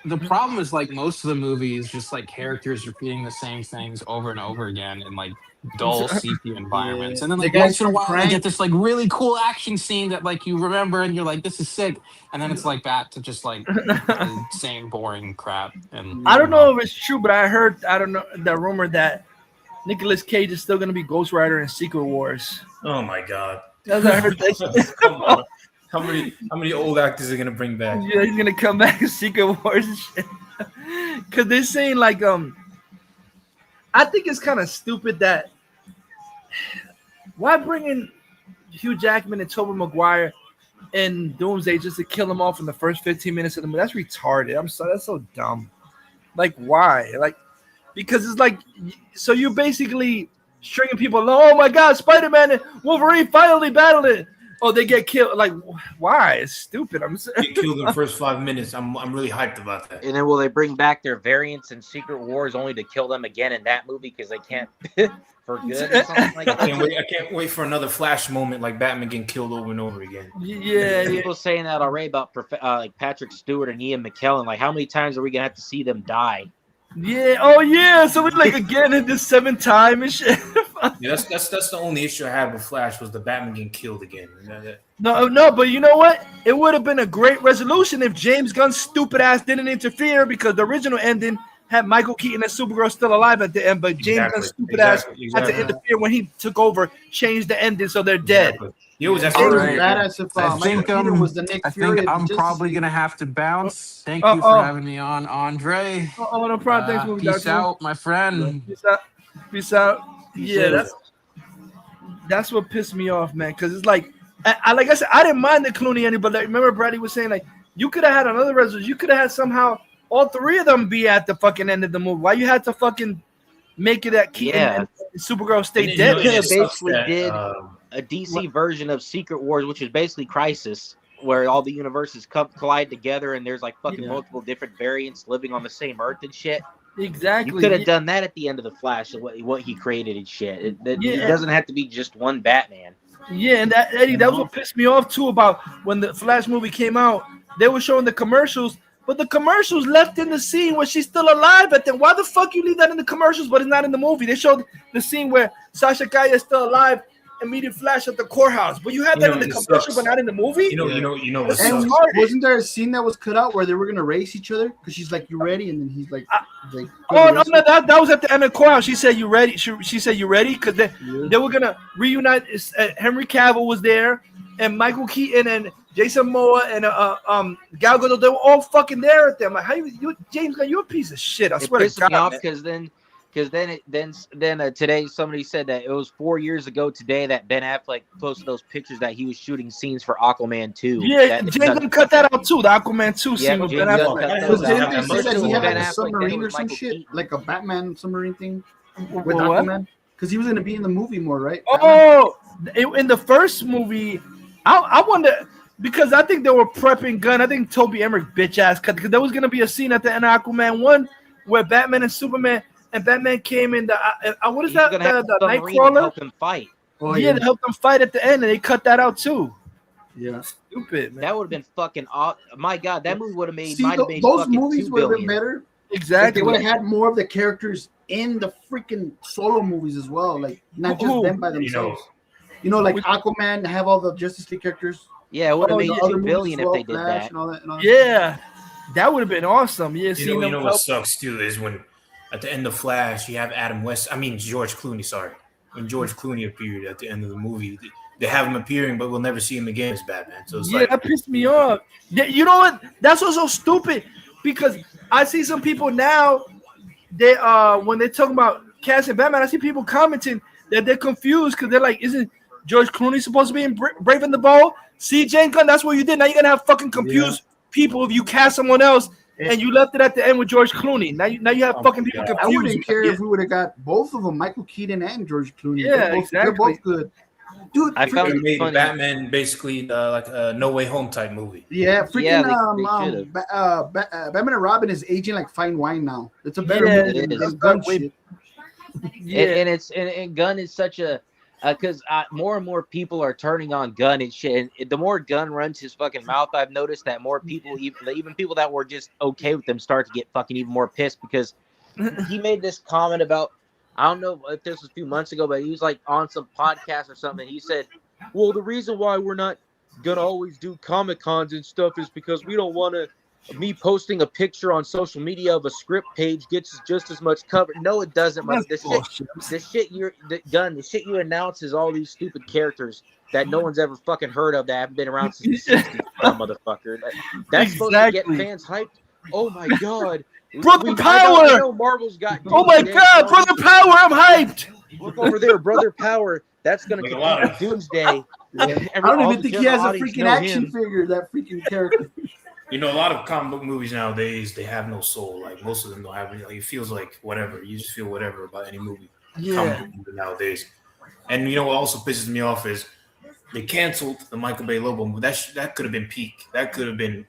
The problem is most of the movie is just characters repeating the same things over and over again in dull sepia environments, and then once in a while you get this really cool action scene that you remember and you're like, this is sick, and then it's back to just the same boring crap. And I don't know if it's true, but I heard the rumor that Nicolas Cage is still going to be Ghost Rider in Secret Wars. Oh my God! That's what I heard. Come on. How many old actors are gonna bring back? Yeah, he's gonna come back in Secret Wars and shit. Cause they're saying I think it's kind of stupid that why bring in Hugh Jackman and Tobey Maguire in Doomsday just to kill them off in the first 15 minutes of the movie? That's retarded. I'm sorry, that's so dumb. Why? Because it's so you're basically stringing people along. Oh my God, Spider-Man and Wolverine finally battling. Oh, they get killed. Why? It's stupid. Get killed in the first 5 minutes. I'm really hyped about that. And then will they bring back their variants in Secret Wars only to kill them again in that movie because they can't for good or something like that? I can't wait for another Flash moment like Batman getting killed over and over again. Yeah. People saying that already about Patrick Stewart and Ian McKellen. How many times are we gonna have to see them die? Yeah. Oh yeah. So it's again in this 7th time and shit. Yeah, that's the only issue I had with Flash was the Batman getting killed again. No, but you know what? It would have been a great resolution if James Gunn's stupid ass didn't interfere, because the original ending had Michael Keaton and Supergirl still alive at the end, but James Gunn's stupid ass had to interfere when he took over, changed the ending so they're dead. Badass if Michael Keaton was the Nick Fury. I think I'm probably gonna have to bounce. Thank you for having me on, Andre. No problem. Thanks, peace out, my friend. Peace out. Yeah, That's what pissed me off, man. Because it's like, like I said, I didn't mind the Clooney ending, but like, remember Bradley was saying like, you could have had another resolution. You could have had somehow all three of them be at the fucking end of the movie. Why you had to fucking make it that Keaton and Supergirl stay dead? You could have basically did a DC version of Secret Wars, which is basically Crisis, where all the universes collide together and there's like fucking multiple different variants living on the same Earth and shit. Exactly. You could have done that at the end of the Flash, what he created and shit. It doesn't have to be just one Batman. Yeah, and that Eddie, that was what pissed me off too about when the Flash movie came out. They were showing the commercials, but the commercials left in the scene where she's still alive. But then why the fuck you leave that in the commercials, but it's not in the movie? They showed the scene where Sasha Calle is still alive and meeting Flash at the courthouse, but you had that in the commercial, but not in the movie. You know. And wasn't there a scene that was cut out where they were gonna race each other? Because she's like, "You ready?" And then he's like, "Oh no, that was at the end of the courthouse." She said, "You ready?" She said, "You ready?" Because they were gonna reunite. Henry Cavill was there, and Michael Keaton and Jason Momoa and Gal Gadot. They were all fucking there at them. Like, how you James Gunn? You're a piece of shit. I swear to God. Because then today somebody said that it was 4 years ago today that Ben Affleck posted those pictures that he was shooting scenes for Aquaman 2. Yeah, James Gunn cut that out too. The Aquaman 2 scene with Ben Affleck. Didn't they say that he had like a submarine or some shit, like a Batman submarine thing with Aquaman? Because he was gonna be in the movie more, right? Oh, in the first movie, I wonder because I think they were prepping Gunn. I think Toby Emmerich bitch ass cut because there was gonna be a scene at the end of Aquaman 1 where Batman and Superman. And Batman came in the what is that? The Nightcrawler. Help him fight. Oh, yeah, to help them fight at the end, and they cut that out too. Yeah, stupid. Man. That would have been fucking awesome. My God, that movie would have made. Those movies would have been better. Exactly. They would have had more of the characters in the freaking solo movies as well, like not just them by themselves. You know, like Aquaman have all the Justice League characters. Yeah, it would have made $2 billion if they did that. And all that. Yeah, that would have been awesome. Yeah, you know what sucks too is when. At the end of Flash, you have George Clooney, sorry. When George Clooney appeared at the end of the movie, they have him appearing, but we'll never see him again as Batman. So it's that pissed me off. You know what? That's also stupid because I see some people now, they when they talk about casting Batman, I see people commenting that they're confused because they're like, isn't George Clooney supposed to be in Brave and the Bold? See, James Gunn, that's what you did. Now you're going to have fucking confused people if you cast someone else. And you left it at the end with George Clooney. Now you have fucking people confused. I wouldn't care if we would have got both of them, Michael Keaton and George Clooney. Yeah, They're both good. Dude, I found it made Batman basically like a No Way Home type movie. Yeah, freaking Batman and Robin is aging like fine wine now. It's a better movie than Gunn shit. Yeah, and Gunn is such a because more and more people are turning on Gunn and shit. And the more Gunn runs his fucking mouth, I've noticed that more people, even people that were just okay with him, start to get fucking even more pissed because he made this comment about, I don't know if this was a few months ago, but he was like on some podcast or something. He said, well, the reason why we're not going to always do Comic-Cons and stuff is because we don't want to, me posting a picture on social media of a script page gets just as much cover. No, it doesn't. The shit you announce is all these stupid characters that no one's ever fucking heard of that haven't been around since the 60s, motherfucker. That's supposed to get fans hyped. Oh my God. Brother Power! Marvel's got. Oh my God, Brother Power, I'm hyped. Look over there, Brother Power. That's going to come Doomsday. I don't even think he has a freaking action figure, that freaking character. You know, a lot of comic book movies nowadays, they have no soul. Like, most of them don't have any. Like, it feels like whatever. You just feel whatever about any movie. Comic book movie nowadays. And, you know, what also pisses me off is they canceled the Michael Bay Lobo movie. That could have been peak. That could have been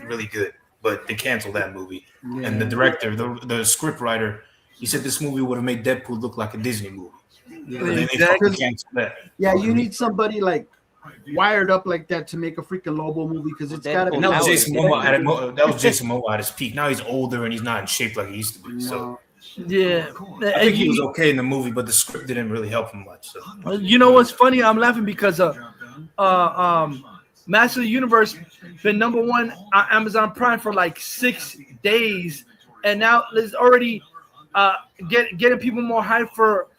really good. But they canceled that movie. Yeah. And the director, the script writer, he said this movie would have made Deadpool look like a Disney movie. Yeah, exactly. Yeah, you need somebody like wired up like that to make a freaking Lobo movie because it's got to be. That was Jason Momoa at his peak. Now he's older and he's not in shape like he used to be. So yeah, I think he was okay in the movie, but the script didn't really help him much. So. You know what's funny? I'm laughing because Master of the Universe been #1 on Amazon Prime for like 6 days, and now it's already getting people more hyped for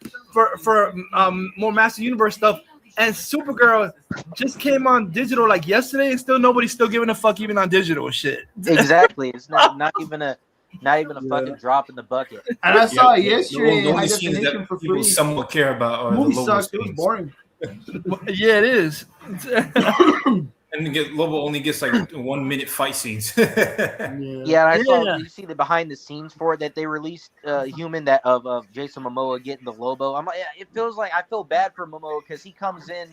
more Master Universe stuff. And Supergirl just came on digital like yesterday, and nobody's still giving a fuck even on digital shit. Exactly, it's not even a fucking drop in the bucket. And I saw it yesterday. The only scenes that people somewhat care about are the movie Lobo sucked. scenes. It was boring. Yeah, it is. And Lobo only gets like 1 minute fight scenes. Yeah, and I saw. You see the behind the scenes for it that they released. Human that of Jason Momoa getting the Lobo. I'm like, it feels like I feel bad for Momoa because he comes in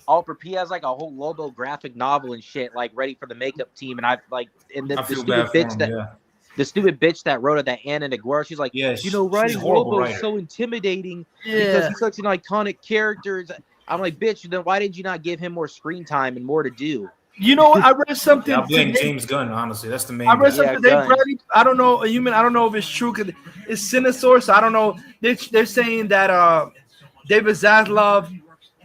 all prepared. He has like a whole Lobo graphic novel and shit, like ready for the makeup team. And I like, and the stupid bitch the stupid bitch that wrote it, that Anna Naguera, she's like, writing Lobo is so intimidating because he's such an iconic character. I'm like, bitch, then why did you not give him more screen time and more to do? You know, I read something. I blame James Gunn, honestly. That's the main. I read something today, Brady. I don't know, I don't know if it's true because it's Cinesource. I don't know. They're saying that David Zaslav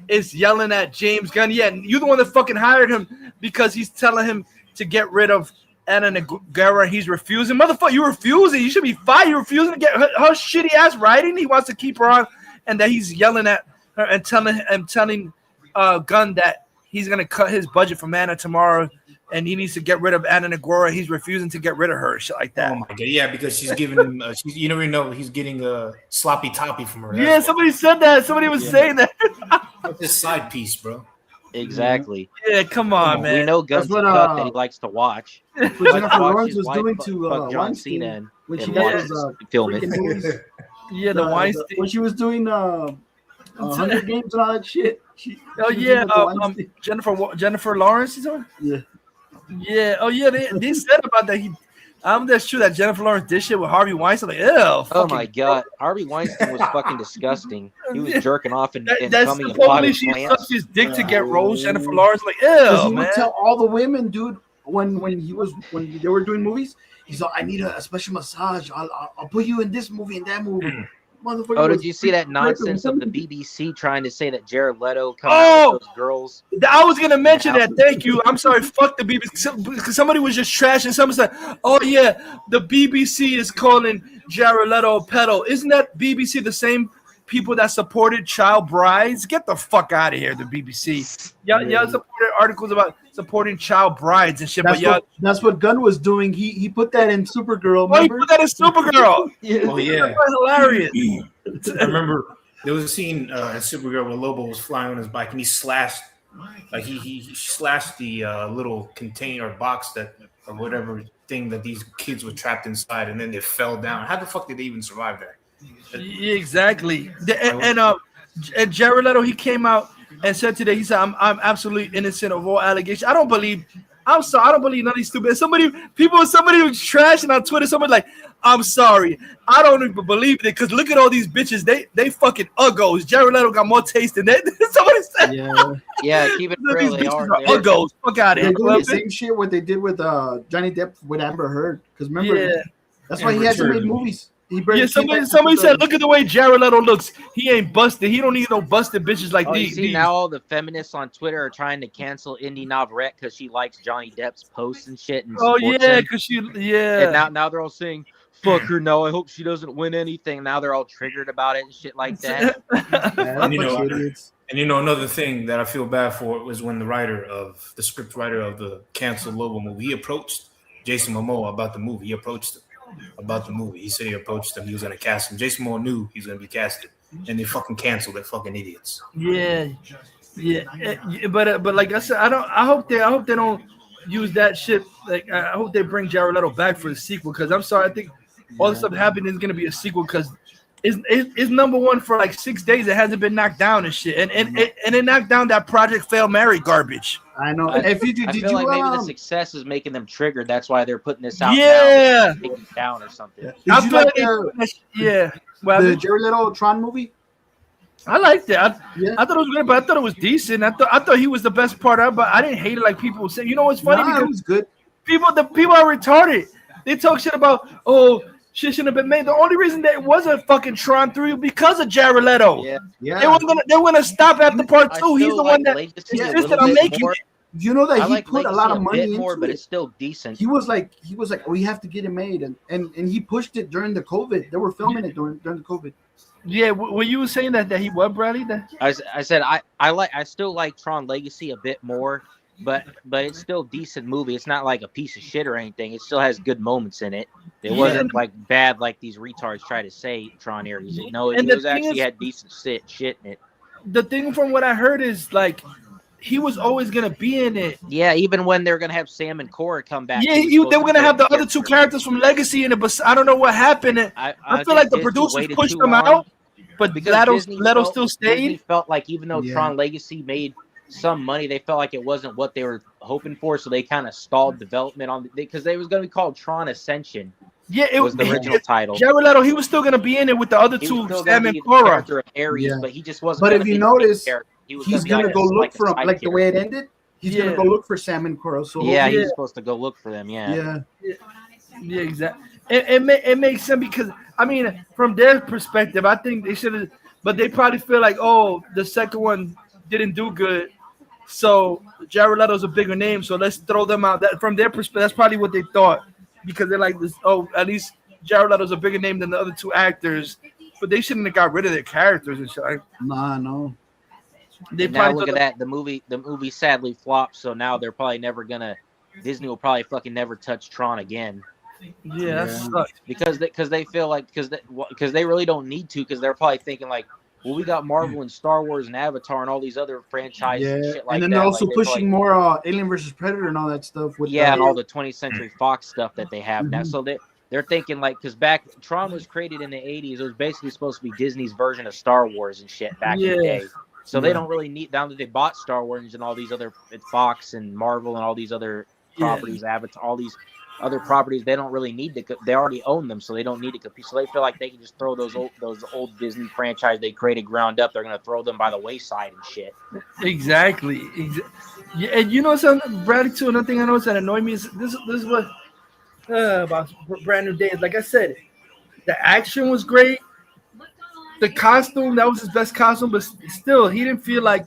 is yelling at James Gunn. Yeah, you're the one that fucking hired him because he's telling him to get rid of Anna Naguera. He's refusing. Motherfucker, you're refusing. You should be fired. You're refusing to get her shitty ass writing. He wants to keep her on, and that he's yelling at her and telling Gunn that he's gonna cut his budget from Anna tomorrow, and he needs to get rid of Anna Naguera. He's refusing to get rid of her, shit like that. Oh my god, yeah, because she's giving him. You never know he's getting a sloppy toppy from her. Yeah, somebody said that. Somebody was saying that. It's a side piece, bro. Exactly. Yeah, come on, man. We know Gunn's a cut that he likes to watch. Jennifer Lawrence was doing to John Cena when she was filming. Yeah, the Weinstein. When she was doing Hunger Games and all that shit. Jennifer Lawrence is on. Yeah. Yeah. Oh yeah. They said about that. That's true that Jennifer Lawrence did shit with Harvey Weinstein. Like, ew. Oh my god, Harvey Weinstein was fucking disgusting. He was jerking off and that's coming in supposedly she sucked his dick to get roles. Jennifer Lawrence, like, ew, he would tell all the women, dude, when they were doing movies, he's like, I need a special massage. I'll put you in this movie and that movie. Oh, did you see that nonsense of the BBC trying to say that Jared Leto coming out with those girls? I was gonna mention that. Thank you. I'm sorry. Fuck the BBC because somebody was just trashing. Someone said, "Oh yeah, the BBC is calling Jared Leto a pedo." Isn't that BBC the same people that supported child brides? Get the fuck out of here, the BBC. Y'all supported articles about supporting child brides and shit. That's what Gunn was doing. He put that in Supergirl. Oh, he put that in Supergirl. Oh yeah, that was hilarious. I remember there was a scene in Supergirl where Lobo was flying on his bike and he slashed, he slashed the little container box or whatever thing that these kids were trapped inside, and then they fell down. How the fuck did they even survive that? Exactly. And Jared Leto, he came out and said today, he said, I'm absolutely innocent of all allegations. I'm sorry, I don't believe none of these stupid. Somebody was trashing on Twitter. Somebody like, I'm sorry, I don't even believe it because look at all these bitches. They fucking uggos. Jared Leto got more taste than that. Somebody said, yeah, keep it real. These bitches are uggos. Fuck out of here. They're doing the same shit what they did with Johnny Depp with Amber Heard. Because remember, that's why he hasn't made movies. Somebody said, look at the way Jared Leto looks. He ain't busted. He don't need no busted bitches like these. See, now all the feminists on Twitter are trying to cancel Indy Navarrete because she likes Johnny Depp's posts and shit. And because And now they're all saying, fuck her now. I hope she doesn't win anything. Now they're all triggered about it and shit like that. And another thing that I feel bad for was when the script writer of the canceled Lobo movie, he approached Jason Momoa about the movie. He approached him about the movie. He said he approached him. He was going to cast him. Jason Momoa knew he was going to be casted, and they fucking canceled. They're fucking idiots. Yeah. But like I said, I hope they don't use that shit. Like I hope they bring Jared Leto back for the sequel because I'm sorry, I think all the stuff happening is going to be a sequel because it's number one for like 6 days. It hasn't been knocked down and shit, and it knocked down that Project Fail Mary garbage. I know. I feel like maybe the success is making them triggered. That's why they're putting this out. Yeah, now, taking it down or something. Yeah. Did you like the Jared Leto Tron movie? I liked it. I thought it was good, but I thought it was decent. I thought he was the best part of it, but I didn't hate it like people say. You know what's funny? Because it was good. People are retarded. They talk shit about shit shouldn't have been made. The only reason that it wasn't fucking Tron 3 because of Jared Leto. Yeah. They were gonna stop after part 2. He's the one that insisted on making it. You know that he put a lot of money into it, but it. It's still decent. He was like, we have to get it made, and he pushed it during the COVID. They were filming it during the COVID. Yeah, were you saying that he was Bradley? I said I still like Tron Legacy a bit more, but it's still a decent movie. It's not like a piece of shit or anything. It still has good moments in it. It wasn't like bad like these retards try to say Tron Ares. No, it was actually had decent shit in it. the thing from what I heard is like he was always gonna be in it. Yeah, even when they're gonna have Sam and Cora come back. Yeah, they were gonna have the other two characters from Legacy in it, but I don't know what happened. I feel like the producers pushed them out, but Leto still stayed. Disney felt like even though Tron Legacy made some money, they felt like it wasn't what they were hoping for, so they kind of stalled development on because they was gonna be called Tron Ascension. Yeah, it was the original title. Jared Leto, he was still gonna be in it with the other two, Sam and Cora. But he just wasn't. But if you notice, he's gonna go look for him, like the way it ended. He's gonna go look for Sam and Cora. So he's supposed to go look for them. Yeah, exactly. It makes sense because I mean, from their perspective, I think they should have, but they probably feel like, oh, the second one didn't do good, so Jared Leto's a bigger name, so let's throw them out. That from their perspective, that's probably what they thought. Because they're like this, oh, at least Jared Leto's a bigger name than the other two actors, but they shouldn't have got rid of their characters and shit. Nah, no. They now look at that. The movie sadly flopped, so now they're probably never gonna. Disney will probably fucking never touch Tron again. Yeah, that sucks. Because they feel like because they really don't need to because they're probably thinking like, well, we got Marvel and Star Wars and Avatar and all these other franchises and shit like that. And then they're also pushing more Alien versus Predator and all that stuff. With and all the 20th Century Fox stuff that they have now. So they're thinking like, because back Tron was created in the 80s. It was basically supposed to be Disney's version of Star Wars and shit back in the day. So they don't really need, now that they bought Star Wars and all these other Fox and Marvel and all these other properties, Avatar, all these other properties, they don't really need to. They already own them, so they don't need to compete. So they feel like they can just throw those old Disney franchise they created ground up. They're gonna throw them by the wayside and shit. Exactly. Yeah, and you know something, Bradley, too. Another thing I noticed that annoyed me is this is what about Brand New Days. Like I said, the action was great. The costume, that was his best costume, but still, he didn't feel like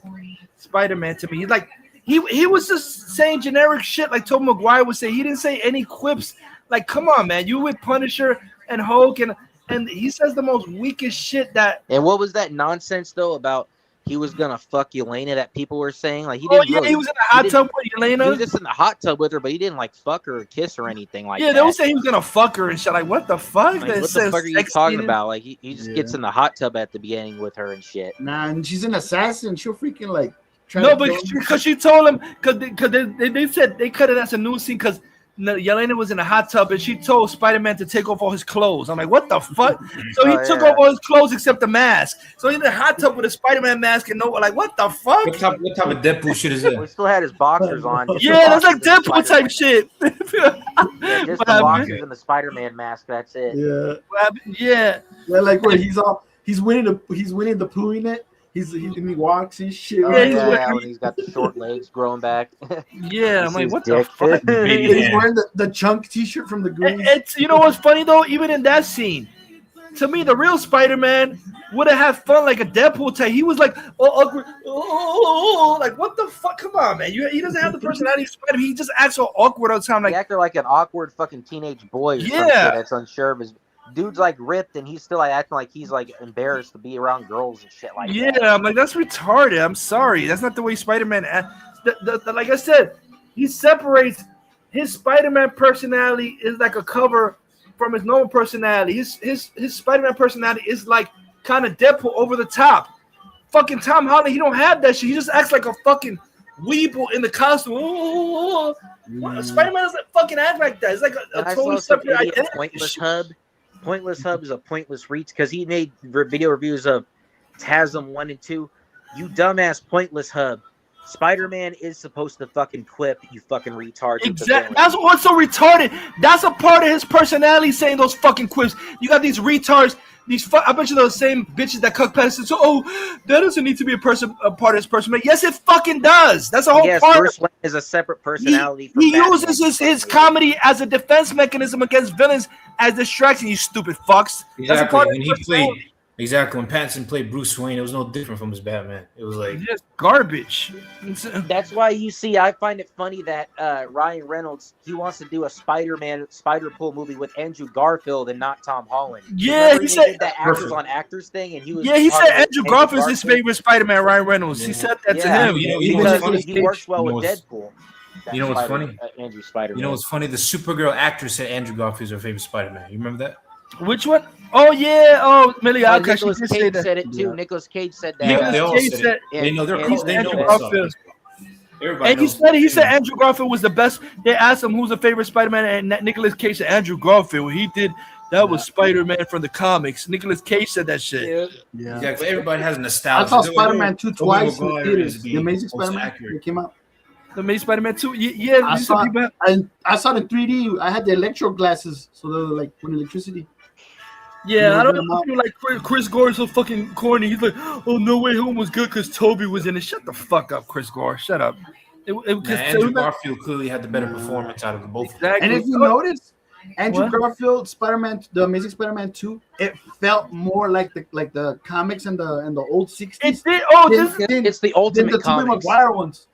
Spider-Man to me. He's like. He was just saying generic shit like Tobey Maguire would say. He didn't say any quips. Like, come on, man. You with Punisher and Hulk, and he says the most weakest shit that. And what was that nonsense, though, about he was going to fuck Yelena that people were saying? Like, he didn't he was in the hot tub with Yelena. He was just in the hot tub with her, but he didn't, like, fuck her or kiss or anything like that. Yeah, they were saying he was going to fuck her and shit. Like, what the fuck? Like, what the fuck are you talking about? Like, he just gets in the hot tub at the beginning with her and shit. Nah, and she's an assassin. She'll freaking, like... No, but because she told him, because they said they cut it as a new scene because Yelena was in a hot tub and she told Spider-Man to take off all his clothes. I'm like, what the fuck? So he took off all his clothes except the mask. So he's in a hot tub with a Spider-Man mask and like, what the fuck? What type of Deadpool shit is that? He still had his boxers on. Yeah, that's like Deadpool type shit. Just the boxers and the Spider-Man mask. That's it. Yeah. Yeah, like where he's winning the poo in it. He walks and shit. When he's got the short legs growing back. Yeah, I'm like, what the fuck? He's wearing the chunk T-shirt from the Goonies. It's you know what's funny though? Even in that scene, to me, the real Spider-Man would have had fun like a Deadpool type. He was like, awkward, like what the fuck? Come on, man. He doesn't have the personality of Spider-Man. He just acts so awkward all the time. Like he acted like an awkward fucking teenage boy. Or something that's unsure of his. Dude's like ripped and he's still like acting like he's like embarrassed to be around girls and shit like that. Yeah, I'm like, that's retarded. I'm sorry. That's not the way Spider-Man acts. Like I said, he separates his Spider-Man personality is like a cover from his normal personality. His Spider-Man personality is like kind of Deadpool over the top. Fucking Tom Holland, he don't have that shit. He just acts like a fucking weeble in the costume. Spider-Man doesn't fucking act like that. It's like a totally separate identity. Pointless Hub is a pointless reach because he made video reviews of TASM 1 and 2. You dumbass Pointless Hub. Spider-Man is supposed to fucking quip, you fucking retard. Exactly. That's what's so retarded. That's a part of his personality saying those fucking quips. You got these retards. I bet you they're the same bitches that cook Patterson. So, that doesn't need to be a part of his personality. Yes, it fucking does. That's a whole part. Bruce Wayne is a separate personality. He uses his comedy as a defense mechanism against villains as distraction. You stupid fucks. Exactly. That's a part of his personality. Exactly. When Pattinson played Bruce Wayne, it was no different from his Batman. It was like just garbage. That's why you see, I find it funny that Ryan Reynolds, he wants to do a Spider-Man, Spider-Pool movie with Andrew Garfield and not Tom Holland. Yeah, he said that actors on actors thing, and he was. Yeah, he said Andrew Garfield is his favorite Spider-Man. Ryan Reynolds. He said that to him. He works well with Deadpool. You know what's funny? Andrew Spider-Man. You know what's funny? The Supergirl actress said Andrew Garfield is her favorite Spider-Man. You remember that? Which one? Oh yeah. Oh, Millie Alcott. She Nicolas did say Cage that. said it too. Yeah. Nicolas Cage said that. Yeah, they all Cage said said, it. They know they're and- they Andrew know what's up. Garfield. Everybody And he knows. said Andrew Garfield was the best. They asked him who's the favorite Spider-Man, and Nicolas Cage said Andrew Garfield. He did that was Spider-Man from the comics. Nicolas Cage said that shit. Yeah. Exactly. Everybody has I nostalgia. saw They're like, Spider-Man 2 Tobey twice in Maguire theaters. is The Amazing most Spider-Man accurate. that came out. The Amazing Spider-Man 2. Yeah, I you saw, said people. I saw it in 3D. I had the electro glasses, so they were like when electricity. Yeah, I don't know Them out. if you like Chris Gore is so fucking corny. He's like, oh, No Way Home was good because Toby was in it. Shut the fuck up, Chris Gore. Shut up. Andrew Garfield clearly had the better performance out of the both. Exactly. And if you notice, Andrew What? Garfield, Spider-Man, the Amazing Spider-Man 2, it felt more like the comics and the old 60s. It did. Oh, than- this than- It's the than ultimate the Tobey comics. Maguire ones.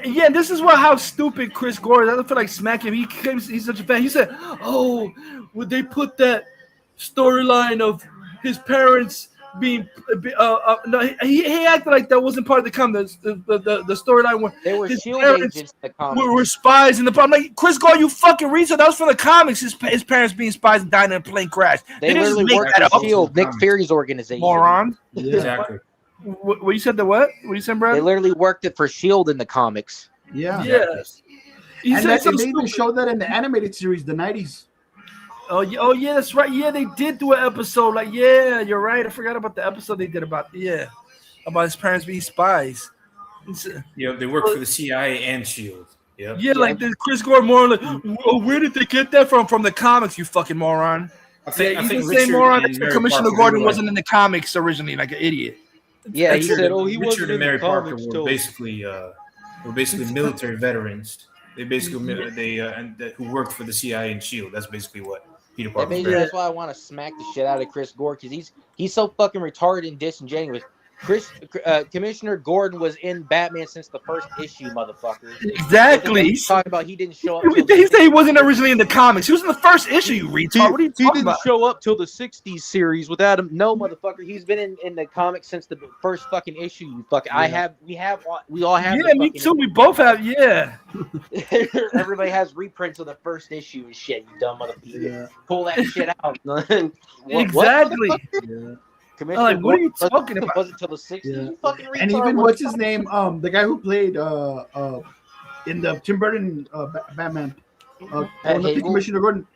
yeah, this is how stupid Chris Gore is. I don't feel like smacking him. He's such a fan. He said, "Oh, would they put that storyline of his parents being no?" He acted like that wasn't part of the comics. The storyline where They were his shield parents agents in the comics. were spies in the. I'm like, Chris Gore, you fucking reason. That was from the comics. His parents being spies and dying in a plane crash. They didn't just literally make worked that for up, Shield, Nick Fury's organization. moron. Exactly. What you said? The what? What you said, bro? They literally worked it for Shield in the comics. Yeah. Yes. He And said that, something they even stupid. showed that in the animated series, the 90s. Oh yeah, that's right. Yeah, they did do an episode. Like, yeah, you're right. I forgot about the episode they did about his parents being spies. Yeah, they work for the CIA and Shield. Yeah. Yeah, like the Chris Gore more like, oh, where did they get that from? From the comics, you fucking moron. I think You can say Richard moron. and Mary Commissioner Parker Gordon were wasn't in the comics originally, like an idiot. Yeah, he Richard, said, "Oh, he Richard wasn't and in Mary the Parker comics were till." basically military veterans. They basically who worked for the CIA and Shield. That's basically what Peter Parker. That's why I want to smack the shit out of Chris Gore, because he's so fucking retarded and disingenuous. Commissioner Gordon was in Batman since the first issue, motherfucker. Exactly. He's talking about he didn't show up. He said he wasn't originally in the comics. He was in the first issue, you retard. What are you He talking didn't about? show up till the 60s series without him. No, motherfucker. He's been in the comics since the first fucking issue. You fucking. We all have. Yeah, me too. We both have. Yeah. Everybody has reprints of the first issue and shit. You dumb motherfucker. Yeah. Pull that shit out. Exactly. Yeah. Commissioner Like, what are you Gordon talking about? Wasn't till the 60s. Yeah. You fucking retard. And even What what's the his fuck? name? The guy who played in the Tim Burton Batman, Pat Hagel? Commissioner Gordon,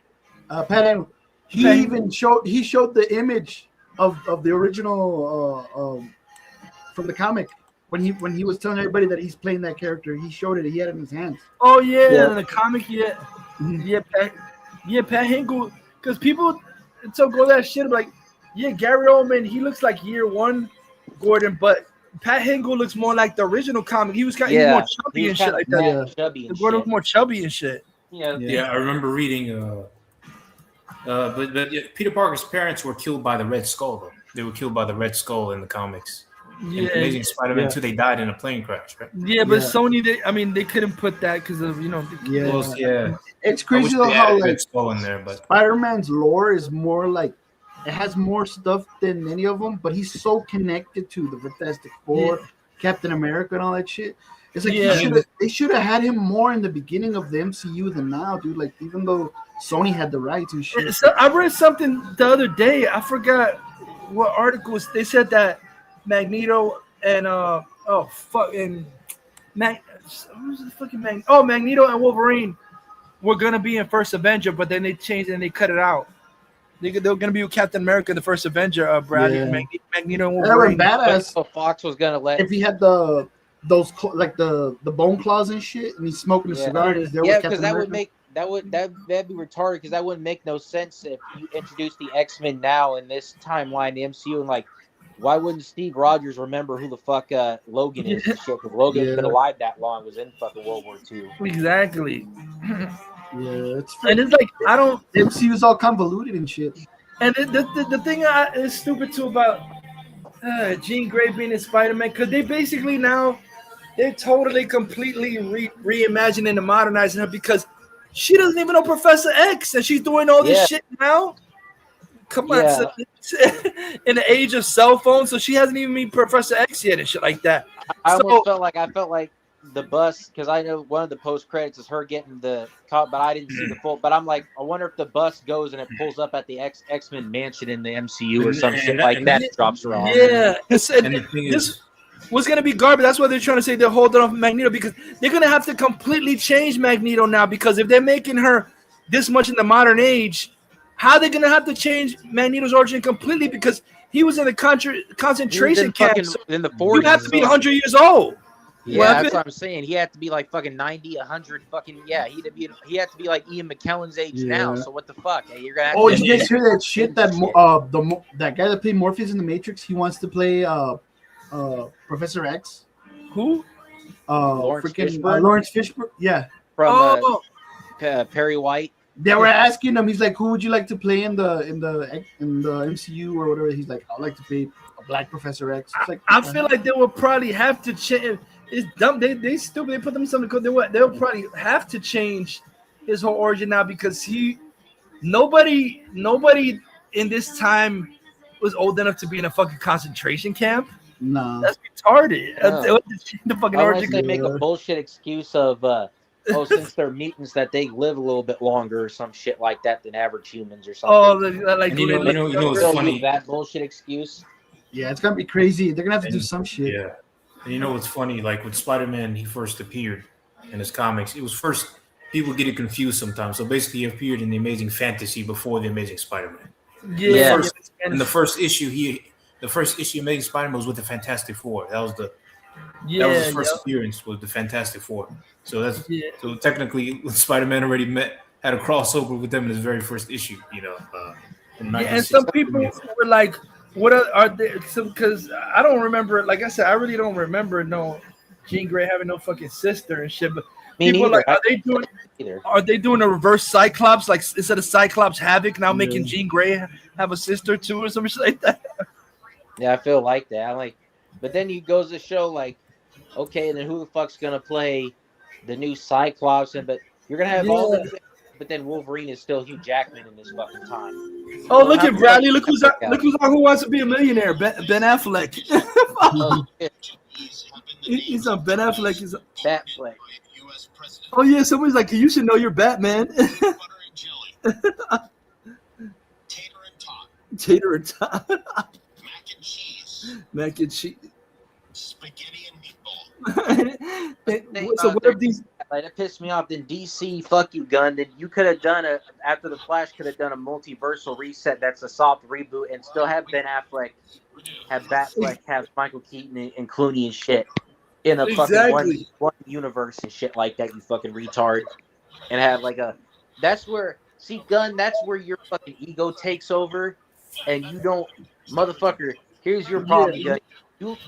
Pat Hagel. He showed the image of the original from the comic when he was telling everybody that he's playing that character. He showed it. He had it in his hands. Oh yeah, Yeah. in the comic, Pat Hinkle, because people so go that shit like, yeah, Gary Oldman, he looks like year one Gordon, but Pat Hinkle looks more like the original comic. He was kind of more chubby and shit like that. Chubby and Gordon shit. was more chubby and shit. Yeah, I remember reading. But Peter Parker's parents were killed by the Red Skull. Though they were killed by the Red Skull in the comics. In Yeah, Amazing Spider-Man 2, they died in a plane crash, right? yeah, but Yeah. Sony, they couldn't put that because of Yeah. Well, yeah. It's I crazy wish though they how added like Red Skull in there, but Spider-Man's lore is more like it has more stuff than any of them, but he's so connected to the Fantastic Four, Captain America, and all that shit. It's like they should have had him more in the beginning of the MCU than now, dude. Like even though Sony had the rights and shit. So I read something the other day. I forgot what articles they said that Magneto and Magneto and Wolverine were gonna be in First Avenger, but then they changed and they cut it out. They're gonna be with Captain America in the First Avenger. Bradley Magneto and That would Wolverine. badass So Fox was gonna let. if he had the bone claws and shit, and he's smoking a cigar. And he's there with because Captain that would America. that'd be retarded, because that wouldn't make no sense if you introduce the X-Men now in this timeline, the MCU, and like, why wouldn't Steve Rogers remember who the fuck Logan is and shit? Because Logan's been alive that long, was in fucking World War II. Exactly. Yeah, And it's like I don't. MCU's all convoluted and shit. And the thing is stupid too about Jean Grey being in Spider-Man, because they basically now they're totally completely reimagining and modernizing her, because she doesn't even know Professor X and she's doing all this shit now. Come on, in the age of cell phones, so she hasn't even met Professor X yet and shit like that. I almost felt like the bus, because I know one of the post credits is her getting the cut, but I didn't see the full. But I'm like, I wonder if the bus goes and it pulls up at the X-Men mansion in the MCU or some shit like that. Drops her off. Yeah, and the thing this is, was gonna be garbage. That's why they're trying to say they're holding off Magneto, because they're gonna have to completely change Magneto now. Because if they're making her this much in the modern age, how are they gonna have to change Magneto's origin completely? Because he was in the concentration camp. So in the 40s. you have to be 100 years old. Yeah, Well, that's what I'm saying. He had to be like fucking 90, 100, fucking he had to be like Ian McKellen's age now. So what the fuck? Hey, you're gonna have did you guys hear that shit? That that guy that played Morpheus in the Matrix, he wants to play Professor X. Who? Lawrence Fishburne. Yeah. From Perry White. They were asking him. He's like, "Who would you like to play in the MCU or whatever?" He's like, "I'd like to play a black Professor X." It's like, I feel like they will probably have to change. It's dumb. They stupid. They put them something because they'll probably have to change his whole origin now, because nobody in this time was old enough to be in a fucking concentration camp. No, that's retarded. No. The fucking Unless origin. they make a bullshit excuse of since they're mutants that they live a little bit longer or some shit like that than average humans or something. Oh, like you know what's funny? That bullshit excuse. Yeah, it's gonna be crazy. They're gonna have to do some shit. Yeah, and you know what's funny? Like with Spider-Man, he first appeared in his comics. It was first. People get it confused sometimes. So basically, he appeared in the Amazing Fantasy before the Amazing Spider-Man. Yeah. In the first issue, Amazing Spider-Man was with the Fantastic Four. That was his first appearance with the Fantastic Four. So so technically, Spider-Man already had a crossover with them in his very first issue. And some people were like, "What are they?" Because I don't remember. Like I said, I really don't remember Jean Grey having no fucking sister and shit. But people are like, are they doing a reverse Cyclops? Like instead of Cyclops Havoc, now making Jean Grey have a sister too, or something like that? Yeah, I feel like that. But then he goes to show like, okay, then who the fuck's gonna play the new Cyclops? But you're gonna have all the. But then Wolverine is still Hugh Jackman in this fucking time. Oh, look at Bradley! Look who's on Who Wants to Be a Millionaire? Ben Affleck. He's on Ben Affleck. He's on Batfleck. Oh yeah, somebody's like, you should know your Batman. Tater and tot. Mac and cheese. Spaghetti and meatball. So what are these? Like, it pissed me off. Then DC, fuck you, Gunn. Then you could have done after the Flash could have done a multiversal reset. That's a soft reboot, and still have Ben Affleck, have Batfleck, have Michael Keaton and Clooney and shit in a fucking one universe and shit like that. You fucking retard, and have that's where Gunn. That's where your fucking ego takes over, and you don't, motherfucker. Here's your problem, Gunn. You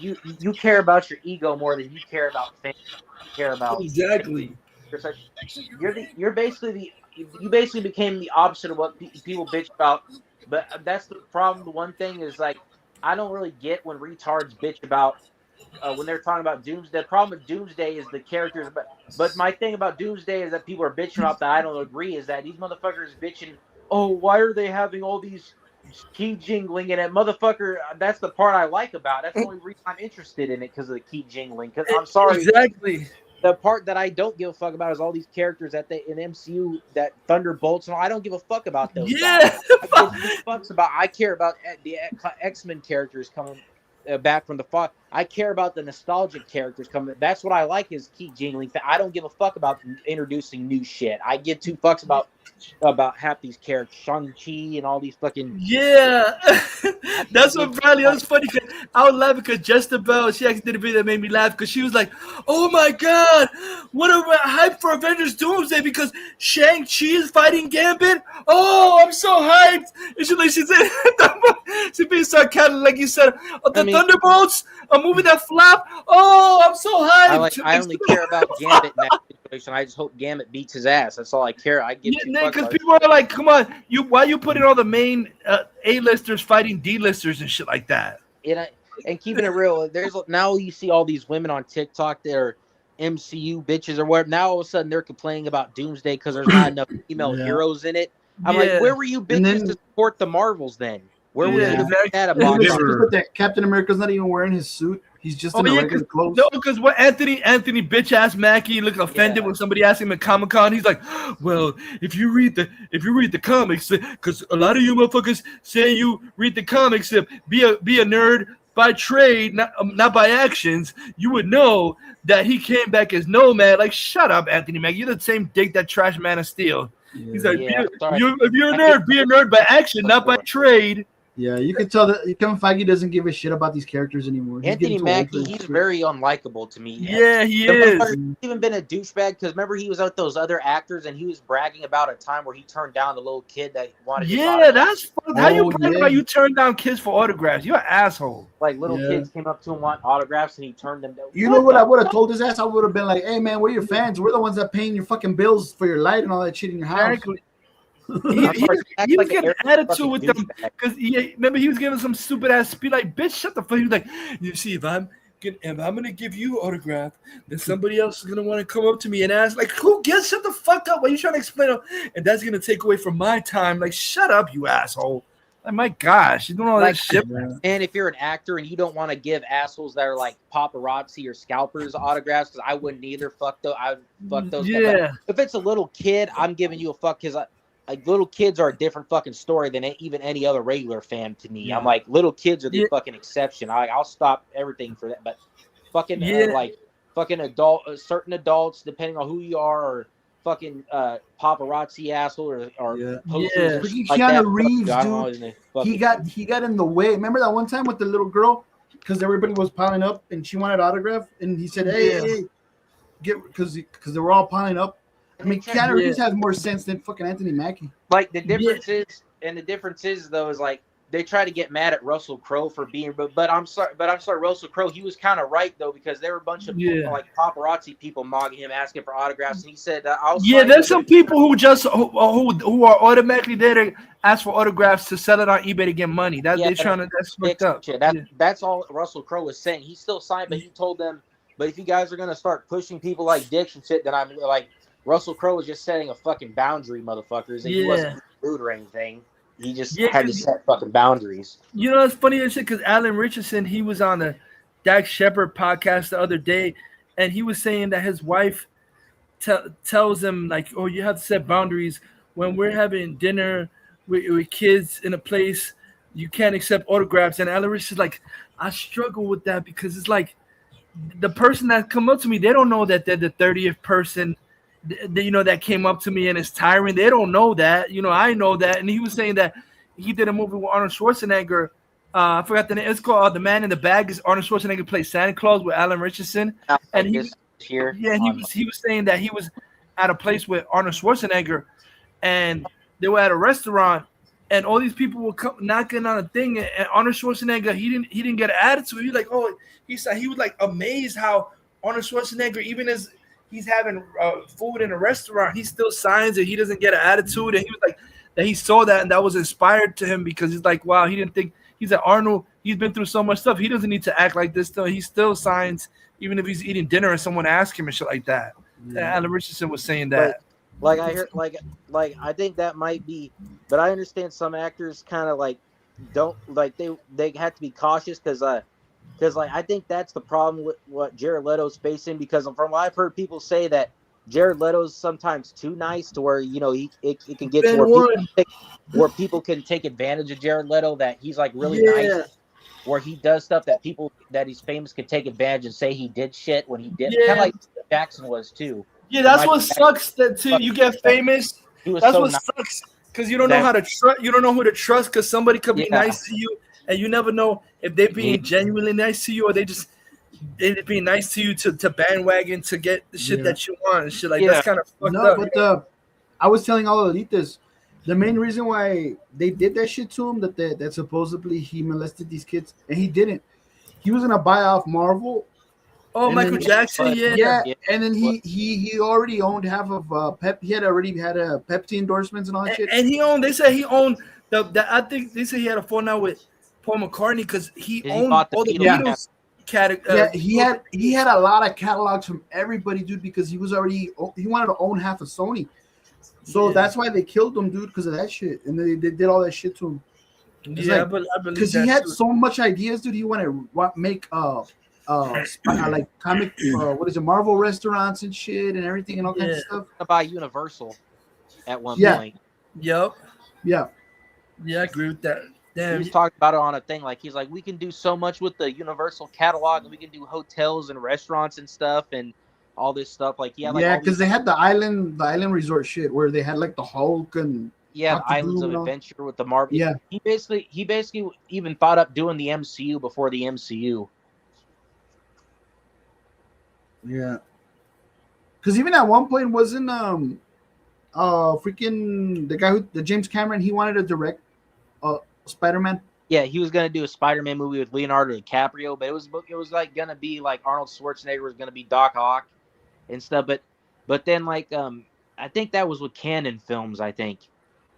care about your ego more than you care about fame. Care about exactly. You basically became the opposite of what people bitch about. But that's the problem. The one thing is I don't really get when retards bitch about when they're talking about Doomsday. The problem with Doomsday is the characters. But my thing about Doomsday is that people are bitching about that I don't agree is that these motherfuckers bitching. Oh, why are they having all these key jingling in it, motherfucker? That's the part I like about it. That's the only reason I'm interested in it, because of the key jingling. Because I'm sorry, exactly. The part that I don't give a fuck about is all these characters that in MCU, that Thunderbolts and all. I don't give a fuck about those. Yeah, I care about the X-Men characters coming back from the fall. I care about the nostalgic characters coming. That's what I like is key jingling. I don't give a fuck about introducing new shit. I give two fucks about half these characters, Shang-Chi and all these fucking. Yeah, that's what Bradley. That was funny. I was laughing because Jezebel, she actually did a video that made me laugh because she was like, "Oh my god, what a hype for Avengers Doomsday because Shang-Chi is fighting Gambit. Oh, I'm so hyped." And she said, "She being sarcastic, like you said. Thunderbolts, a movie that flopped. Oh, I'm so hyped." I only care about Gambit in that situation. I just hope Gambit beats his ass. That's all I care. I give because people are like, "Come on, why you putting all the main A-listers fighting D-listers and shit like that?" And keeping it real, now you see all these women on TikTok that are MCU bitches or whatever. Now all of a sudden they're complaining about Doomsday because there's not enough female heroes in it. I'm like, where were you bitches to support the Marvels then? Where were you that about? That Captain America's not even wearing his suit. He's just in a regular clothes. No, because what Anthony bitch ass Mackie looked offended when somebody asked him at Comic-Con. He's like, well, if you read the comics, because a lot of you motherfuckers say you read the comics, be a nerd by trade, not by actions, you would know that he came back as Nomad. Like, shut up, Anthony Mackie. You're the same dick that trashed Man of Steel. Yeah. He's like, if you're a nerd, be a nerd by action, not by trade. Yeah, you can tell that Kevin Feige doesn't give a shit about these characters anymore. Anthony Mackie, he's very unlikable to me. Yeah, he is. He's even been a douchebag because remember he was out with those other actors and he was bragging about a time where he turned down the little kid that wanted. Yeah, that's fun. How you brag about you turned down kids for autographs? You're an asshole. Like little kids came up to him want autographs and he turned them down. You know what I would have told his ass? I would have been like, "Hey man, we're your fans. We're the ones that paying your fucking bills for your light and all that shit in your house." Exactly. He was getting an attitude with them because remember he was giving some stupid ass speech like, "Bitch, shut the fuck." He was like, "You see, if I'm gonna give you autograph, then somebody else is gonna want to come up to me and ask, like, who gets shut the fuck up? What are you trying to explain? And that's gonna take away from my time. Like, shut up, you asshole." Like, my gosh, you doing all that shit. And if you're an actor and you don't want to give assholes that are like paparazzi or scalpers autographs, because I wouldn't either. Fuck those. Yeah. If it's a little kid, I'm giving you a fuck because like little kids are a different fucking story than even any other regular fan to me. I'm like, little kids are the fucking exception. I'll stop everything for that. But fucking like fucking certain adults, depending on who you are, or fucking paparazzi asshole or posters. Like Keanu Reeves, dude. He got in the way. Remember that one time with the little girl because everybody was piling up and she wanted autograph and he said, "Hey, get," because they were all piling up. I mean, Keanu Reeves has more sense than fucking Anthony Mackie. Like the difference is though is like they try to get mad at Russell Crowe for being, but I'm sorry, Russell Crowe, he was kind of right though because there were a bunch of people, like paparazzi people mogging him, asking for autographs, and he said, there's some people who who are automatically there to ask for autographs to sell it on eBay to get money. That's fucked up. That's all Russell Crowe was saying. He still signed, but he told them, but if you guys are gonna start pushing people like dicks and shit, then I'm like. Russell Crowe was just setting a fucking boundary, motherfuckers. And he wasn't rude or anything. He just had to set fucking boundaries. You know, it's funny as shit because Alan Richardson, he was on the Dak Shepard podcast the other day, and he was saying that his wife tells him, like, "Oh, you have to set boundaries. When we're having dinner with kids in a place, you can't accept autographs." And Alan Richardson's like, I struggle with that because it's like the person that come up to me, they don't know that they're the 30th person that came up to me and is tiring. They don't know that. I know that. And he was saying that he did a movie with Arnold Schwarzenegger. I forgot the name. It's called The Man in the Bag. Is Arnold Schwarzenegger plays Santa Claus with Alan Richardson. And he was saying that he was at a place with Arnold Schwarzenegger, and they were at a restaurant, and all these people were knocking on a thing, and Arnold Schwarzenegger he didn't get an attitude. He was like, he was like amazed how Arnold Schwarzenegger, even as he's having food in a restaurant, he still signs it. He doesn't get an attitude. And he was like that he saw that and that was inspired to him because he's like, wow, he didn't think. He's like, Arnold, he's been through so much stuff. He doesn't need to act like this though. He still signs even if he's eating dinner and someone asks him and shit like that. Yeah. Alan Richardson was saying that. Like I heard, like I think that might be, but I understand some actors kind of like don't like they have to be cautious because like I think that's the problem with what Jared Leto's facing, because from what I've heard people say that Jared Leto's sometimes too nice to where it can get to where people can take advantage of Jared Leto, that he's like really nice, where he does stuff that people that he's famous can take advantage and say he did shit when he did, kind of like Jackson was too. Yeah, that's what sucks. That too, you get famous. That's what sucks because you don't know how to trust. You don't know who to trust because somebody could be nice to you, and you never know if they're being genuinely nice to you or they're being nice to you to bandwagon to get the shit that you want and shit like that's kind of fucked up. But I was telling all of Elitas, the main reason why they did that shit to him, that supposedly he molested these kids, and he didn't. He was gonna buy off Marvel. Oh, Michael Jackson, and then he already owned half of Pep. He had already had a Pepsi endorsements and all that shit. And he owned. They said he owned I think they said he had a phone now with Paul McCartney because he owned all the Beatles. He had a lot of catalogs from everybody, dude, because he wanted to own half of Sony. So that's why they killed him, dude, because of that shit. And they did all that shit to him. Because he had so much ideas, dude. He wanted to make like comic, what is it, Marvel restaurants and shit and everything and all kinds of stuff. By Universal at one Yeah. point. Yep. Yeah. Yeah, I agree with that. He Damn. was talking about it on a thing. Like, he's like, we can do so much with the Universal catalog, and we can do hotels and restaurants and stuff and all this stuff. Like, yeah, like because they had the island resort shit where they had like the Hulk and the Dr. Islands Doom of and all. Adventure with the Marvel. Yeah. He basically even thought up doing the MCU before the MCU. Yeah. Because even at one point wasn't freaking the James Cameron, he wanted to direct Spider-Man. Yeah, he was gonna do a Spider-Man movie with Leonardo DiCaprio, but it was like gonna be like Arnold Schwarzenegger was gonna be Doc Ock and stuff. But then like I think that was with Canon Films, I think,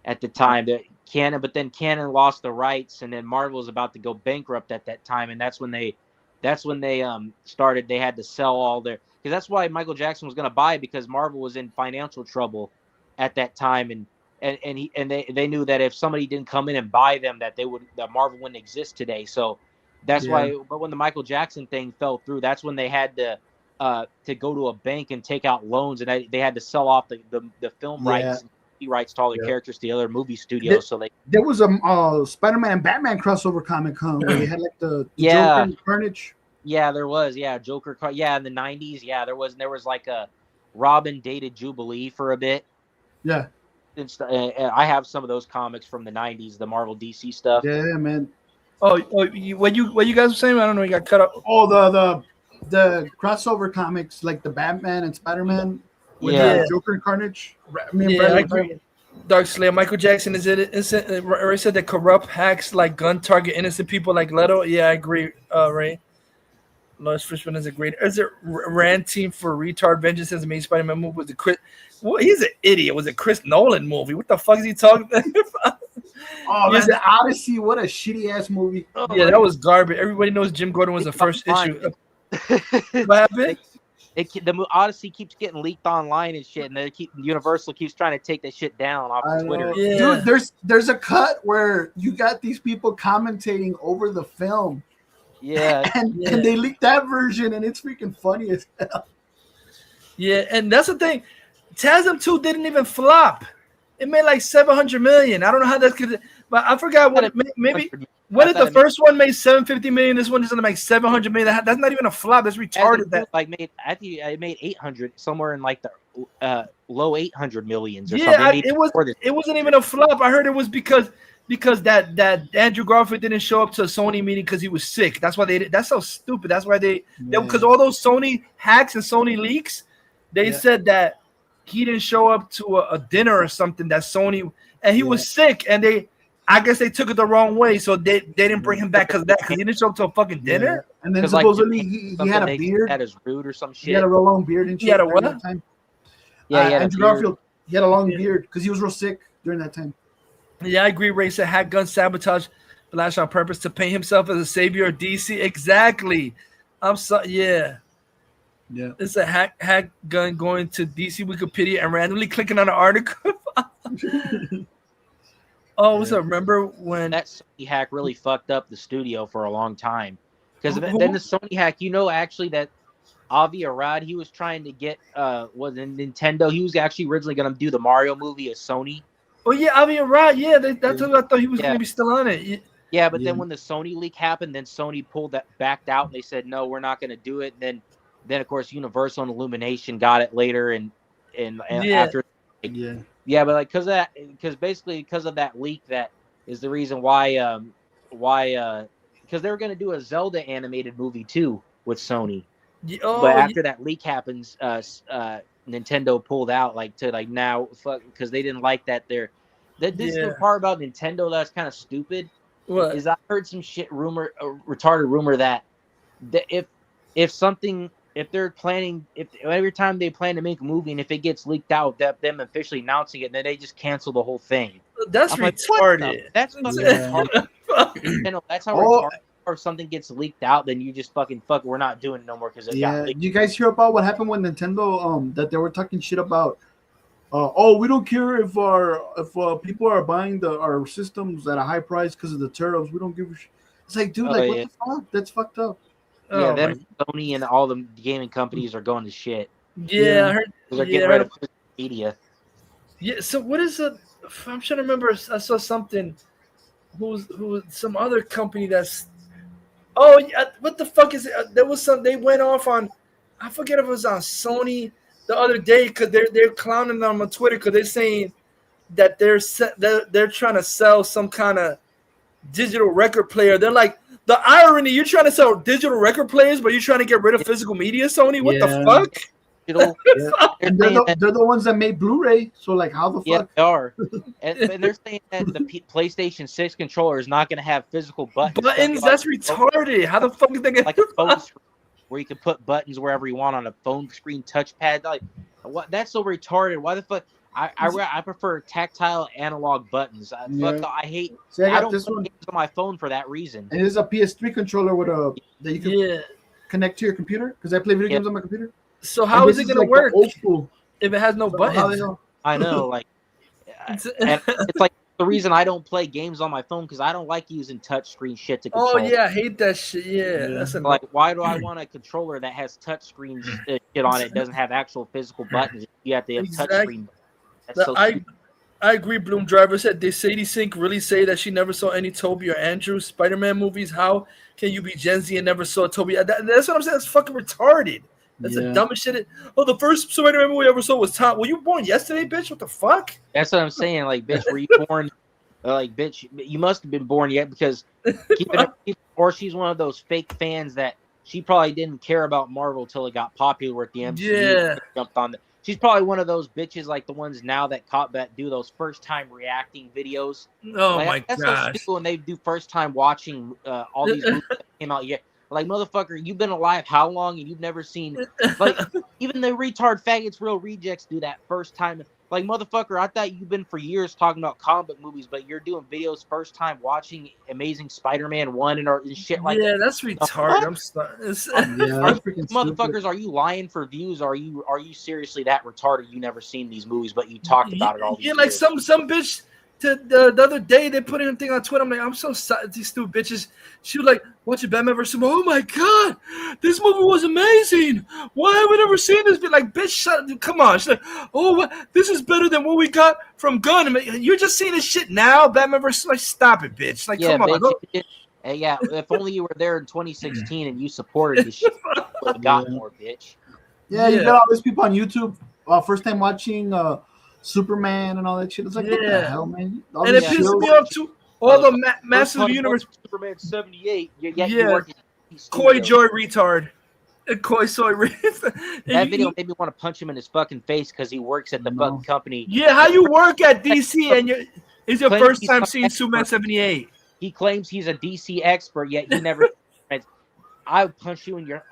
at the time. That Canon, but then Canon lost the rights, and then Marvel was about to go bankrupt at that time, and that's when they started. They had to sell all their, because that's why Michael Jackson was gonna buy it, because Marvel was in financial trouble at that time, and they knew that if somebody didn't come in and buy them, that Marvel wouldn't exist today. So that's why. But when the Michael Jackson thing fell through, that's when they had to go to a bank and take out loans, and they had to sell off the film rights, rights to all the characters to the other movie studios. So there was a Spider-Man and Batman crossover comic where they had like the Joker and Carnage. Yeah, there was. Yeah, Joker. Yeah, in the 90s. Yeah, there was like a Robin dated Jubilee for a bit. Yeah. I have some of those comics from the 90s, the Marvel DC stuff. Yeah, man. What you guys were saying? I don't know. You got cut up. Oh, the crossover comics, like the Batman and Spider-Man with the Joker and Carnage. I agree. Dark Slayer, Michael Jackson is it innocent? Ray said that corrupt hacks like gun target innocent people like Leto. Yeah, I agree, Ray. Lawrence Fishburne is a great. Is it Rand team for retard vengeance as the main Spider-Man movie? Was it Chris? Well, he's an idiot. Was it Chris Nolan movie? What the fuck is he talking about? Oh, man, the Odyssey. What a shitty ass movie. Yeah, that was garbage. Everybody knows Jim Gordon was the first issue. What happened? The Odyssey keeps getting leaked online and shit, and Universal keeps trying to take that shit down off of Twitter. Yeah. Dude, there's a cut where you got these people commentating over the film. Yeah. And they leaked that version, and it's freaking funny as hell. Yeah, and that's the thing. TASM 2 didn't even flop. It made like 700 million. I don't know how that's good, but I forgot what it made. Maybe what did the first one make 750 million? This one is gonna make 700 million. That's not even a flop. That's retarded. It made 800, somewhere in like the low 800 millions or something. Yeah, it wasn't even a flop. I heard it was because that Andrew Garfield didn't show up to a Sony meeting because he was sick. That's why that's so stupid. That's why because all those Sony hacks and Sony leaks, they said that he didn't show up to a dinner or something that Sony, and he was sick, and I guess they took it the wrong way, so they didn't bring him back because he didn't show up to a fucking dinner. And then supposedly he had a beard. Had his root or some shit. He had a real long beard and shit. He had a what? Andrew Garfield. He had a long beard because he was real sick during that time. Yeah, I agree. Ray said hack gun sabotage Flash on purpose to paint himself as a savior of DC. Exactly. Yeah. It's a hack gun going to DC Wikipedia and randomly clicking on an article. What's up? Remember when that Sony hack really fucked up the studio for a long time? Because then the Sony hack, actually that Avi Arad, he was trying to get was in Nintendo. He was actually originally going to do the Mario movie as Sony. Oh yeah, Avi Arad. Yeah, that's what I thought he was going to be still on it. Yeah, but then when the Sony leak happened, then Sony backed out and they said no, we're not going to do it. And then of course Universal and Illumination got it later, and after. Yeah, but like because of that leak, that is the reason why because they were going to do a Zelda animated movie too with Sony. But after that leak happens, Nintendo pulled out now because they didn't like that. This is the part about Nintendo that's kind of stupid. What? Is I heard some retarded rumor that if they're planning, if every time they plan to make a movie and if it gets leaked out, that them officially announcing it, then they just cancel the whole thing. That's retarded. That's fucking retarded. That's how retarded. Or if something gets leaked out, then you just fuck. We're not doing it no more because it got leaked. You guys hear about what happened with Nintendo? That they were talking shit about. We don't care if people are buying our systems at a high price because of the tariffs. We don't give a shit. It's like, dude, what the fuck? That's fucked up. Yeah, Oh my. them Sony and all the gaming companies are going to shit. Yeah, I heard. They're Yeah, getting rid of physical media. yeah. So what is it? I'm trying to remember. I saw something. Who's some other company that's. Oh yeah, what the fuck is it? There was some. They went off on. I forget if it was on Sony the other day because they're clowning them on Twitter because they're saying that they're trying to sell some kind of digital record player. They're like the irony. You're trying to sell digital record players, but you're trying to get rid of physical media. Sony, what the Yeah. fuck? Digital. And they're the ones that made Blu-ray. So like, how the Yeah, fuck? they are. And they're saying that the PlayStation 6 controller is not going to have physical buttons. Buttons? That's retarded. How the fuck is that? Like a phone screen where you can put buttons wherever you want on a phone screen touchpad. Like, what? That's so retarded. Why the fuck? I prefer tactile analog buttons. I hate. See, I got don't this play one, games on my phone for that reason. and it's a PS3 controller with a that you can Yeah. connect to your computer because I play video games on my computer. So And how this is it gonna like the work old school. if it has no So how they buttons? know? I know, like, and it's like the reason I don't play games on my phone because I don't like using touchscreen shit to control. Oh yeah, I hate that shit. Yeah, that's Like, why do I want a controller that has touchscreen shit on it? Doesn't have actual physical buttons. You have to have Exactly. touchscreen. That's so I stupid. I agree. Bloom Driver said, did Sadie Sink really say that she never saw any Toby or Andrew Spider-Man movies? How can you be Gen Z and never saw Toby? That's what I'm saying. That's fucking retarded. That's the dumbest shit. Oh, the first Spider-Man movie I ever saw was Tom. Were you born yesterday, bitch? What the fuck? That's what I'm saying. Like, bitch, were you born? Like, bitch, you must have been born yet because or she's one of those fake fans that she probably didn't care about Marvel till it got popular at the MCU. Yeah. Jumped on. She's probably one of those bitches like the ones now that do those first time reacting videos. Oh Like, my that's gosh. so stupid when they do first time watching all these movies that came out yet. Like, motherfucker, you've been alive how long and you've never seen, like, even the retard faggots, real rejects do that first time. Like, motherfucker, I thought you've been for years talking about comic book movies, but you're doing videos first time watching Amazing Spider-Man 1 and shit like Yeah, that. that's retarded. I'm sorry. Yeah, that's freaking Motherfuckers, stupid. are you lying for views? Are you seriously that retarded? You never seen these movies, but you talked about it all these Yeah, like years. some bitch the other day they put in a thing on Twitter. I'm like, I'm so sorry, these stupid bitches. She was like, watching Batman vs Superman. Oh my god, this movie was amazing. Why have we never seen this? Like, bitch, come on. She's like, oh, this is better than what we got from Gunn. You're just seeing this shit now, Batman vs. Like, stop it, bitch. Like, Yeah, come on. bitch, yeah, if only you were there in 2016 and you supported this shit, you would have got more, bitch. Yeah, you got all these people on YouTube first time watching Superman and all that shit. It's like, what the hell, man? All And it these pisses shows- me off too. All the Masters of the Universe. Superman 78. You Yeah. work at Coy studio. Joy retard. Coy Soy retard. That video made me want to punch him in his fucking face because he works at the fucking company. Yeah, how you work at DC and it's your Claims first he's time not seeing expert. Superman 78. He claims he's a DC expert, yet he never. I would punch you in your.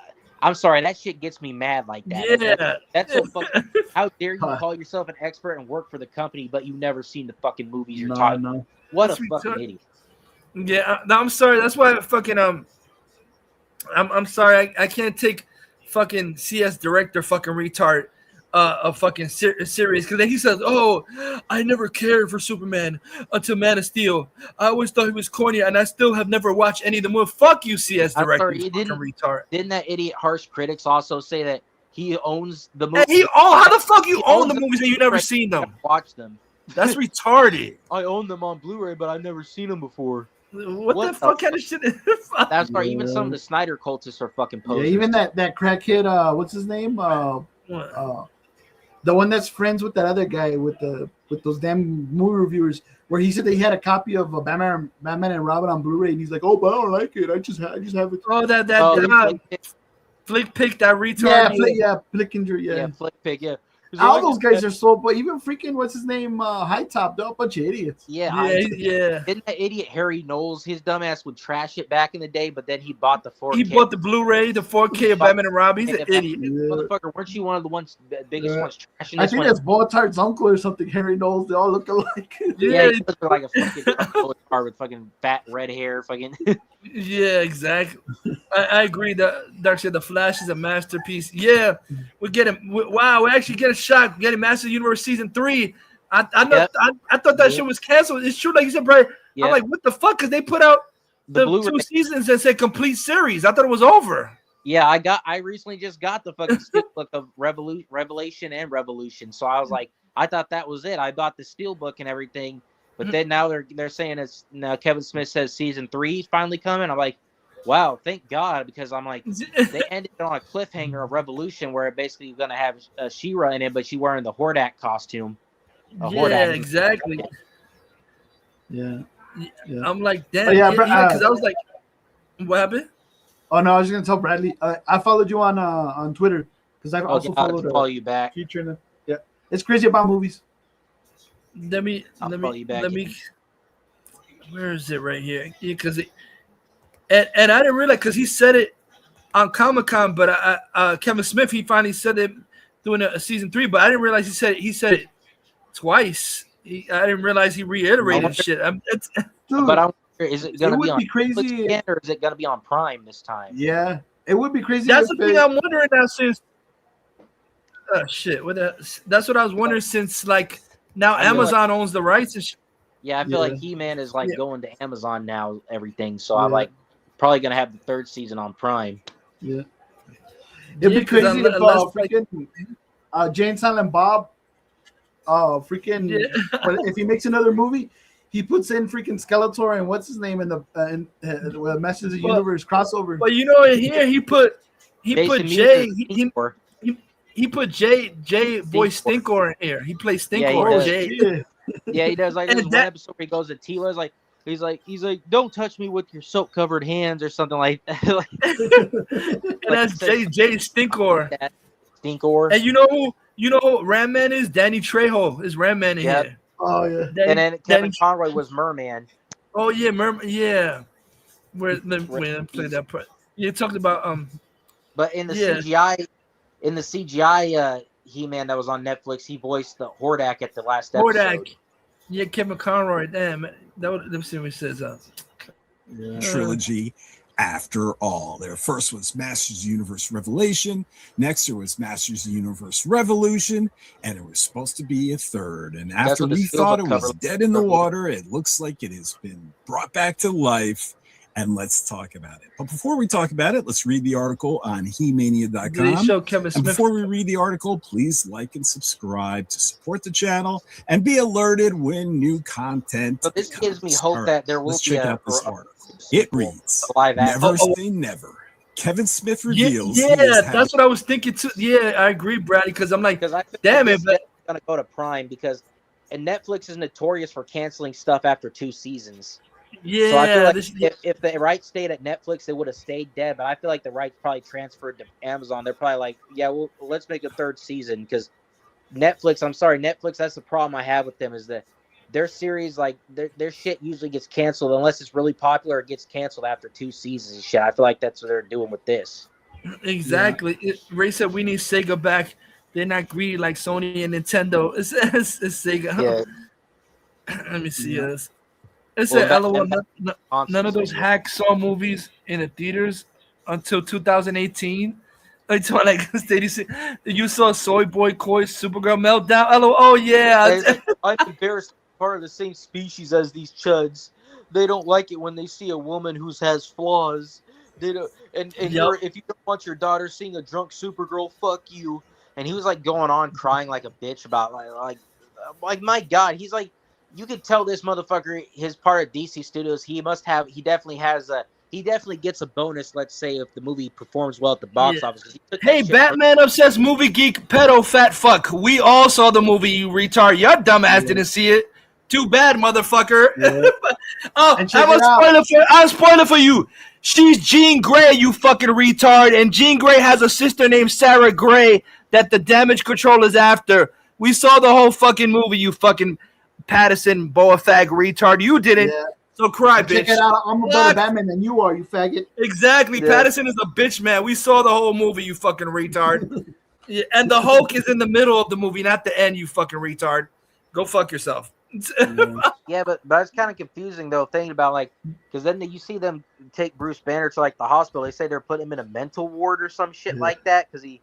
I'm sorry, that shit gets me mad like that. Yeah. That's so fucking. How dare you call yourself an expert and work for the company, but you've never seen the fucking movies you're talking about? What That's a fucking retarded. idiot. Yeah, no, I'm sorry. That's why I fucking I'm sorry. I can't take fucking CS director fucking retard a fucking serious because then he says, "Oh, I never cared for Superman until Man of Steel. I always thought he was corny, and I still have never watched any of the movies." Fuck you, CS I'm director. sorry, You he fucking retard. Didn't that idiot Harsh Critics also say that he owns the movie? And how the fuck you He own owns the movies and you never seen them? Watch them. That's retarded. I own them on Blu-ray, but I've never seen them before. What the fuck kind of shit is That's right. Even some of the Snyder cultists are fucking Yeah, posers. even that crackhead, what's his name? The one that's friends with that other guy with those damn movie reviewers, where he said that he had a copy of Batman and Robin on Blu-ray, and he's like, "Oh, but I don't like it. I just have it." Oh, that Flick pick that retard. Flickinger, Yeah, Flick Pick, yeah. All those guys are so, but even freaking what's his name, High Top, they're a bunch of idiots. Yeah. Didn't that idiot Harry Knowles, his dumbass would trash it back in the day, but then he bought the 4K. He bought the Blu-ray, the 4K of Batman and Robin. He's an idiot. Motherfucker, weren't you one of the biggest ones trashing this I think one? that's Voltart's uncle or something. Harry Knowles, they all look alike. Yeah, he looks like a fucking car with fucking fat red hair, fucking. Yeah, exactly. I agree. Dark said the Flash is a masterpiece. Yeah, we're getting. Wow, we're actually getting shocked. Getting Master Universe season 3. I thought that shit was canceled. It's true, like you said, Brian. I'm like, what the fuck? Because they put out the 2 seasons and said complete series. I thought it was over. Yeah, I recently just got the fucking steelbook of Revelation and Revolution. So I was like, I thought that was it. I bought the steelbook and everything, but then now they're saying it's now Kevin Smith says season 3 is finally coming. I'm like, wow, thank God, because I'm like, they ended it on a cliffhanger of Revolution where it basically gonna have She-Ra in it, but she wearing the Hordak costume. Yeah, exactly. Yeah. I'm like, damn. Oh, yeah, because I was like, what happened? Oh no, I was just gonna tell Bradley. I followed you on Twitter because I've also followed. Follow you back. Future. Yeah, it's crazy about movies. Let me. Where is it right here? Because and I didn't realize because he said it on Comic-Con, but Kevin Smith he finally said it doing a season 3, but I didn't realize he said it twice. I didn't realize he reiterated shit. Dude, but I wonder, is it gonna be crazy again, or is it gonna be on Prime this time? Yeah, it would be crazy. That's the thing I'm wondering now since. Shit. That's what I was wondering since like now Amazon owns the rights and shit. Yeah, I feel like He-Man is like going to Amazon now, everything. So I'm like probably gonna have the 3rd season on Prime. Yeah, it'd be crazy if freaking Jane Silent Bob, if he makes another movie, he puts in freaking Skeletor and what's his name in the Masters of the Universe crossover. But you know, in here he put Jay. He put Jay boy Stinkor in here. He plays Stinkor. Jay. Yeah, he does. Like there's one episode where he goes to Tila's like he's like, don't touch me with your soap covered hands or something like that. And that's Jay Stinkor. Stinkor. And you know who Ram Man is? Danny Trejo is Ram Man in here. Oh yeah. And then Kevin Conroy was Merman. Oh yeah, Merman. Yeah. Where play that part? You talked about But in the CGI He-Man that was on Netflix, he voiced the Hordak at the last episode. Hordak. Yeah, Kevin Conroy. Damn. Let me see what he says. Trilogy. After all, their first was Masters of the Universe Revelation. Next, there was Masters of the Universe Revolution, and it was supposed to be a 3rd. And after we thought it was dead in the water, it looks like it has been brought back to life. And let's talk about it. But before we talk about it, let's read the article on HeMania.com. And before we read the article, please like and subscribe to support the channel and be alerted when new content. But this gives me hope that there will be check out this article. It reads, never say never. Kevin Smith reveals. Yeah, that's what I was thinking too. Yeah, I agree, Bradley, because I'm like, damn it. But it's going to go to Prime because and Netflix is notorious for canceling stuff after 2 seasons. Yeah, so I feel like if the rights stayed at Netflix, it would have stayed dead. But I feel like the rights probably transferred to Amazon. They're probably like, yeah, well, let's make a 3rd season because Netflix. I'm sorry, Netflix. That's the problem I have with them is that their series, like their shit, usually gets canceled unless it's really popular. It gets canceled after 2 seasons and shit. I feel like that's what they're doing with this. Exactly. Yeah. Ray said we need Sega back. They're not greedy like Sony and Nintendo. It's Sega. Yeah. Let me see this. It said, LOL, none of those Hacksaw movies in the theaters until 2018. Like, you saw Soy Boy, Koi, Supergirl Meltdown. LOL, oh yeah. I'm embarrassed. Part of the same species as these chuds. They don't like it when they see a woman who has flaws. They don't, and if you don't want your daughter seeing a drunk Supergirl, fuck you. And he was like going on crying like a bitch about like my God, he's like. You could tell this motherfucker, his part at DC Studios, he definitely gets a bonus, let's say, if the movie performs well at the box office. Hey, Batman Obsessed Movie Geek, pedo fat fuck. We all saw the movie, you retard. Your dumbass didn't see it. Too bad, motherfucker. Yeah. I'm a spoiler for you. She's Jean Grey, you fucking retard. And Jean Grey has a sister named Sarah Grey that the Damage Control is after. We saw the whole fucking movie, you fucking Patterson, boa fag retard. You didn't. Yeah. So cry, bitch. Check it out. I'm a better Batman than you are, you faggot. Exactly. Yeah. Patterson is a bitch, man. We saw the whole movie, you fucking retard. Yeah, and the Hulk is in the middle of the movie, not the end, you fucking retard. Go fuck yourself. Yeah, but it's kind of confusing though, thinking about like, because then you see them take Bruce Banner to like the hospital. They say they're putting him in a mental ward or some shit like that because he.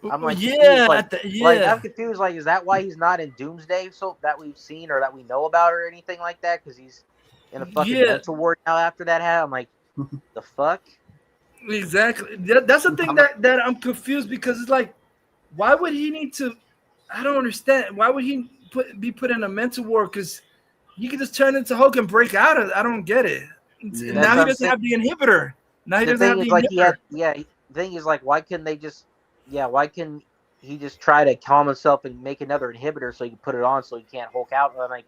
I'm like, like I'm confused. Like, is that why he's not in Doomsday? So that we've seen or that we know about or anything like that? Because he's in a fucking mental ward now after that. I'm like, the fuck? Exactly. That's the thing that I'm confused because it's like, why would he need to? I don't understand. Why would he be put in a mental ward? Because he could just turn into Hulk and break out of it. I don't get it. Yeah. Now he what I'm doesn't saying. have the inhibitor. Now he The doesn't have thing the is, like, inhibitor. the thing is, like, why couldn't they just, why couldn't he just try to calm himself and make another inhibitor so he can put it on so he can't Hulk out? I'm like,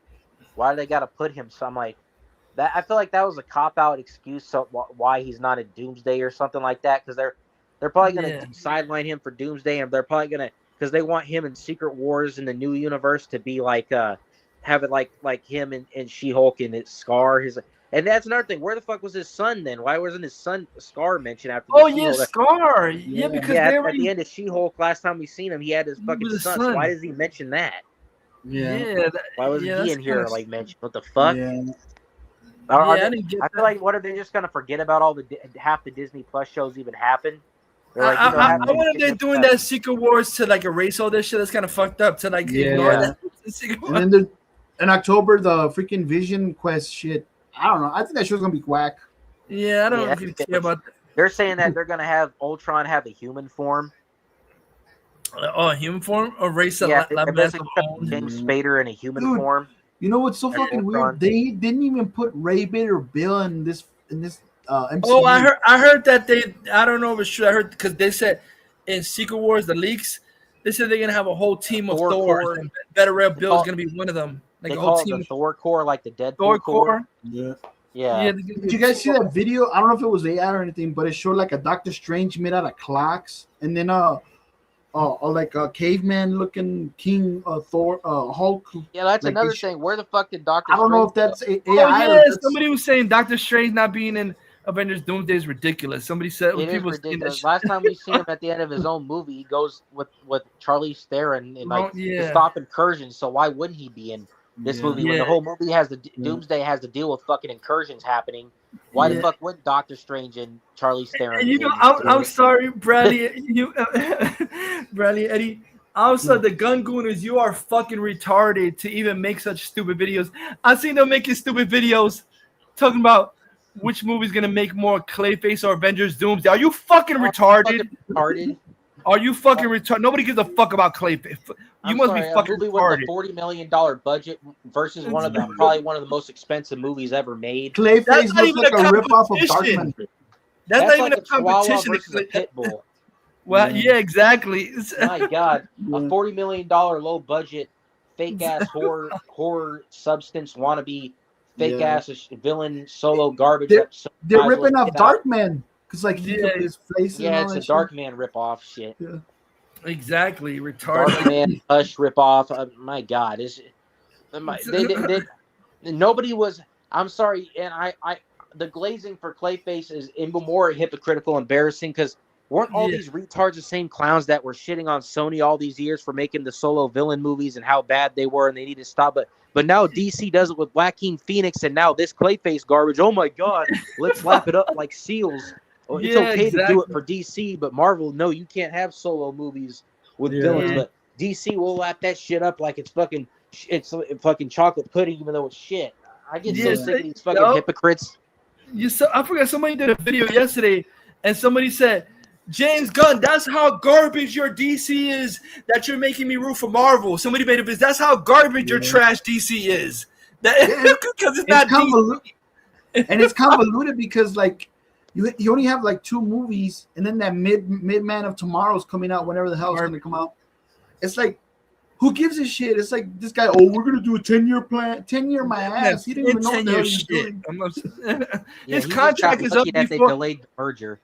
why do they got to put him? So I'm like, that I feel like that was a cop out excuse so why he's not at Doomsday or something like that, because they're probably gonna sideline him for Doomsday, and they're probably gonna, because they want him in Secret Wars in the new universe to be like have it like him and She-Hulk and his Scar. And that's another thing. Where the fuck was his son then? Why wasn't his son Scar mentioned after the She-Hulk? Scar. Yeah, because at the end of She-Hulk, last time we seen him, he had his fucking son. So why does he mention that? Why wasn't he in here like mentioned? What the fuck? I feel like, what are they just gonna forget about all the half the Disney Plus shows even happen? Like, I wonder if they're doing that Secret Wars to like erase all this shit. That's kind of fucked up to like ignore that. And then in October, the freaking Vision Quest shit. I don't know. I think that show's gonna be whack. Yeah, I don't really care about that. They're saying that they're gonna have Ultron have a human form. Human form or race? James Spader in a human form. You know what's so fucking weird? They didn't even put Ray Bill or Bill in this MCU. Oh, I heard that I don't know if it's true. I heard because they said in Secret Wars, the leaks, they said they're gonna have a whole team of Thor. And Better Red Bill is gonna be one of them. Like they a whole call team it the Thor Corps, like the Deadpool Thor Corps. Yeah. Did you guys see that video? I don't know if it was AI or anything, but it showed like a Doctor Strange made out of clocks, and then like a caveman looking King Thor Hulk. Yeah, that's like another thing. Where the fuck did Doctor? I don't know if that's AI. Yeah, somebody was saying Doctor Strange not being in Avengers Doomsday is ridiculous. Somebody said it is ridiculous. Last time we see him at the end of his own movie, he goes with Charlize Theron and like to stop incursions. So why wouldn't he be in this movie when the whole movie has Doomsday has to deal with fucking incursions happening? Why the fuck would Doctor Strange and Charlize Theron? And you know, I'm sorry, Bradley. Bradley, Eddie. Also, the Gun Gooners, you are fucking retarded to even make such stupid videos. I've seen them making stupid videos talking about which movie's gonna make more Clayface or Avengers Doomsday. Are you fucking retarded? Are you fucking retarded? Nobody gives a fuck about Clayface. You must be fucking movie retarded. With a $40 million budget versus probably one of the most expensive movies ever made. Clayface looks like a ripoff of Darkman. That's not even like a competition. Versus a pit bull. Well, yeah, exactly. My God, a $40 million low budget, fake ass horror substance wannabe, fake ass villain solo garbage. They're ripping off Darkman because like his face. Yeah, it's a Darkman ripoff shit. Yeah. Exactly, retarded. Darkman Hush ripoff. My God, nobody was. I'm sorry, and I the glazing for Clayface is even more hypocritical, embarrassing because. Weren't all these retards the same clowns that were shitting on Sony all these years for making the solo villain movies and how bad they were and they need to stop? But now DC does it with Joaquin Phoenix and now this Clayface garbage. Oh my God, let's lap it up like seals. It's okay to do it for DC, but Marvel, no, you can't have solo movies with villains. But DC will lap that shit up like it's fucking chocolate pudding, even though it's shit. I get so sick of these fucking hypocrites. I forgot somebody did a video yesterday and somebody said, James Gunn, that's how garbage your DC is that you're making me root for Marvel. Somebody made a video. That's how garbage your trash DC is. Because it's not convoluted. And it's convoluted because like you only have like 2 movies and then that mid-man of Tomorrow's coming out whenever the hell it's going to come out. It's like, who gives a shit? It's like this guy, we're going to do a 10-year plan. 10-year my ass. He didn't even know what the hell he's doing. His contract is up before. They delayed the merger.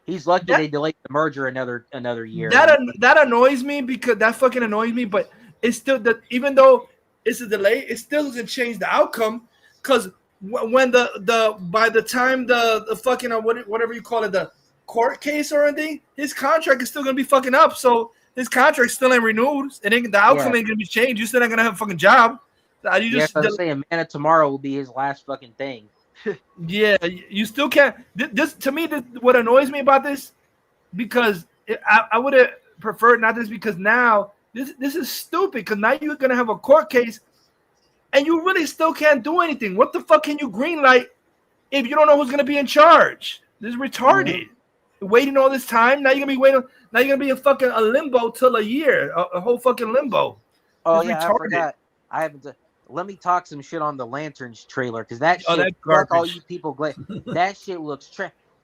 He's lucky they delayed the merger another year. That annoys me because that fucking annoys me. But it's still that even though it's a delay, it still doesn't change the outcome. Because when by the time the fucking whatever you call it, the court case or anything, his contract is still gonna be fucking up. So his contract still ain't renewed, and the outcome ain't gonna be changed. You still not gonna have a fucking job. I'm saying, Man of Tomorrow will be his last fucking thing. Yeah, you still can't. This to me, what annoys me about this, because I would have preferred not this because now this is stupid. Because now you're gonna have a court case, and you really still can't do anything. What the fuck can you greenlight if you don't know who's gonna be in charge? This is retarded. Waiting all this time. Now you're gonna be waiting. Now you're gonna be in fucking a limbo till a year. A whole fucking limbo. Oh It's yeah, retarded. I forgot. I haven't. Let me talk some shit on the Lanterns trailer because that shit. that Fuck all garbage. you people. That shit looks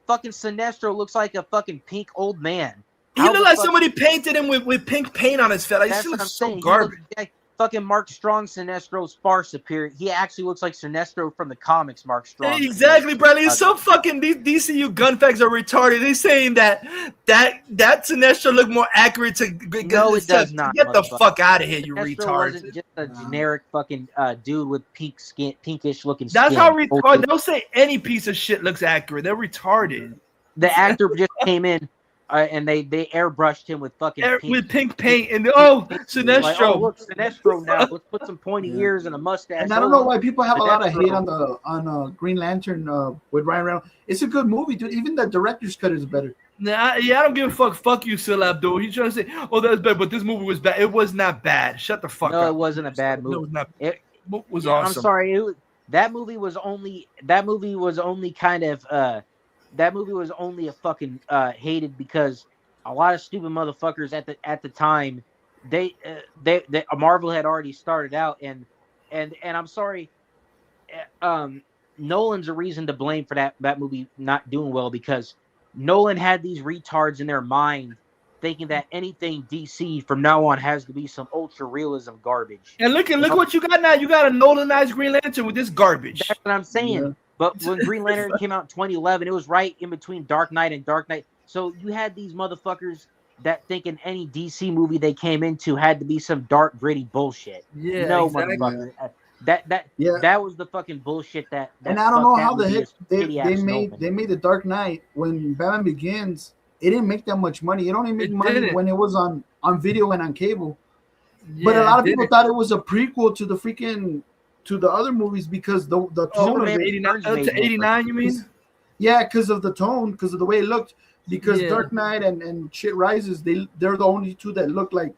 fucking Sinestro looks like a fucking pink old man. He looked like somebody painted him with pink paint on his face. Like, That's this what I'm looks so saying. garbage. He looks like fucking Mark Strong, Sinestro's far superior. He actually looks like Sinestro from the comics, Mark Strong. Exactly, Bradley. It's so fucking these DCU gun facts are retarded. They're saying that Sinestro look more accurate to No, it does not. Get the fuck out of here, you Sinestro retards. wasn't just a generic fucking dude with pink skin, pinkish looking skin. That's how retarded. They'll say any piece of shit looks accurate. They're retarded. The actor just came in. And they airbrushed him with fucking pink paint and Sinestro. Like, oh, look, Sinestro now. Let's put some pointy ears and a mustache. And I don't know why people have a lot of hate on Green Lantern with Ryan Reynolds. It's a good movie, dude. Even the director's cut is better. Nah, yeah, I don't give a fuck. Fuck you, Sil Abdul. He's trying to say, "Oh, that's bad," but this movie was bad. It was not bad. Shut the fuck up. No, it wasn't a bad movie. No, it was not. It was awesome. awesome. I'm sorry. That movie was only kind of that movie was only a fucking hated because a lot of stupid motherfuckers at the time they Marvel had already started out and I'm sorry, Nolan's a reason to blame for that movie not doing well because Nolan had these retards in their mind thinking that anything DC from now on has to be some ultra realism garbage. And look what you got now. You got a Nolanized Green Lantern with this garbage. That's what I'm saying. Yeah. But when Green Lantern came out in 2011, it was right in between Dark Knight and Dark Knight. So you had these motherfuckers that thinking any DC movie they came into had to be some dark, gritty bullshit. Yeah, no, exactly. Motherfucker. That was the fucking bullshit that and I don't know how the heck they made the Dark Knight when Batman Begins. It didn't make that much money. It only made money when it was on video and on cable. Yeah, but a lot of people thought it was a prequel to the other movies because the tone of it. 89, you mean? Yeah, because of the tone, because of the way it looked. Because Dark Knight and shit Rises, they're the only two that look like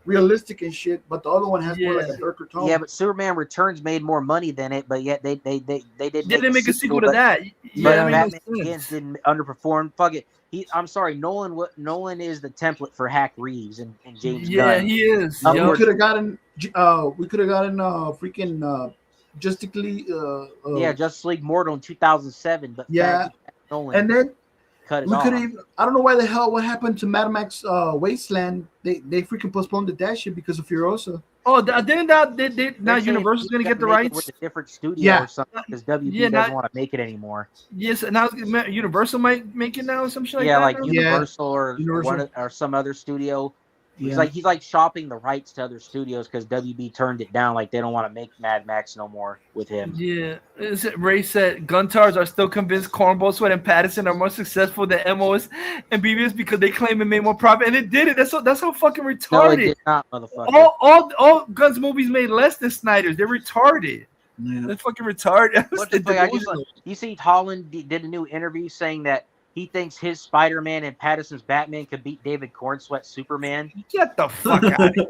realistic and shit, but the other one has more like a darker tone. Yeah, but Superman Returns made more money than it, but yet they didn't make a sequel to that. But Batman Begins didn't underperform. Fuck it. I'm sorry, Nolan is the template for Hack Reeves and James Gunn. Yeah, he is. We could have gotten freaking Justice League. Justice League Mortal in 2007, but Nolan. And then cut it off. I don't know why the hell what happened to Mad Max Wasteland. They freaking postponed that shit because of Furiosa. Oh, didn't now Universal's gonna get the rights with a different studio or something because WB doesn't want to make it anymore. Yes, now Universal might make it now or some shit like that. Yeah, like Universal or some other studio. Yeah. He's like shopping the rights to other studios because WB turned it down. Like they don't want to make Mad Max no more with him. Yeah, Ray said Guntards are still convinced Cornball Sweat and Patterson are more successful than MOS and BBS because they claim it made more profit, and it did it. That's how fucking retarded. No, it did not, motherfucker. All Guns movies made less than Snyder's. They're retarded. Yeah. They're fucking retarded. What the fuck? You see, Holland did a new interview saying that he thinks his Spider-Man and Patterson's Batman could beat David Cornsweat's Superman. Get the fuck out of here.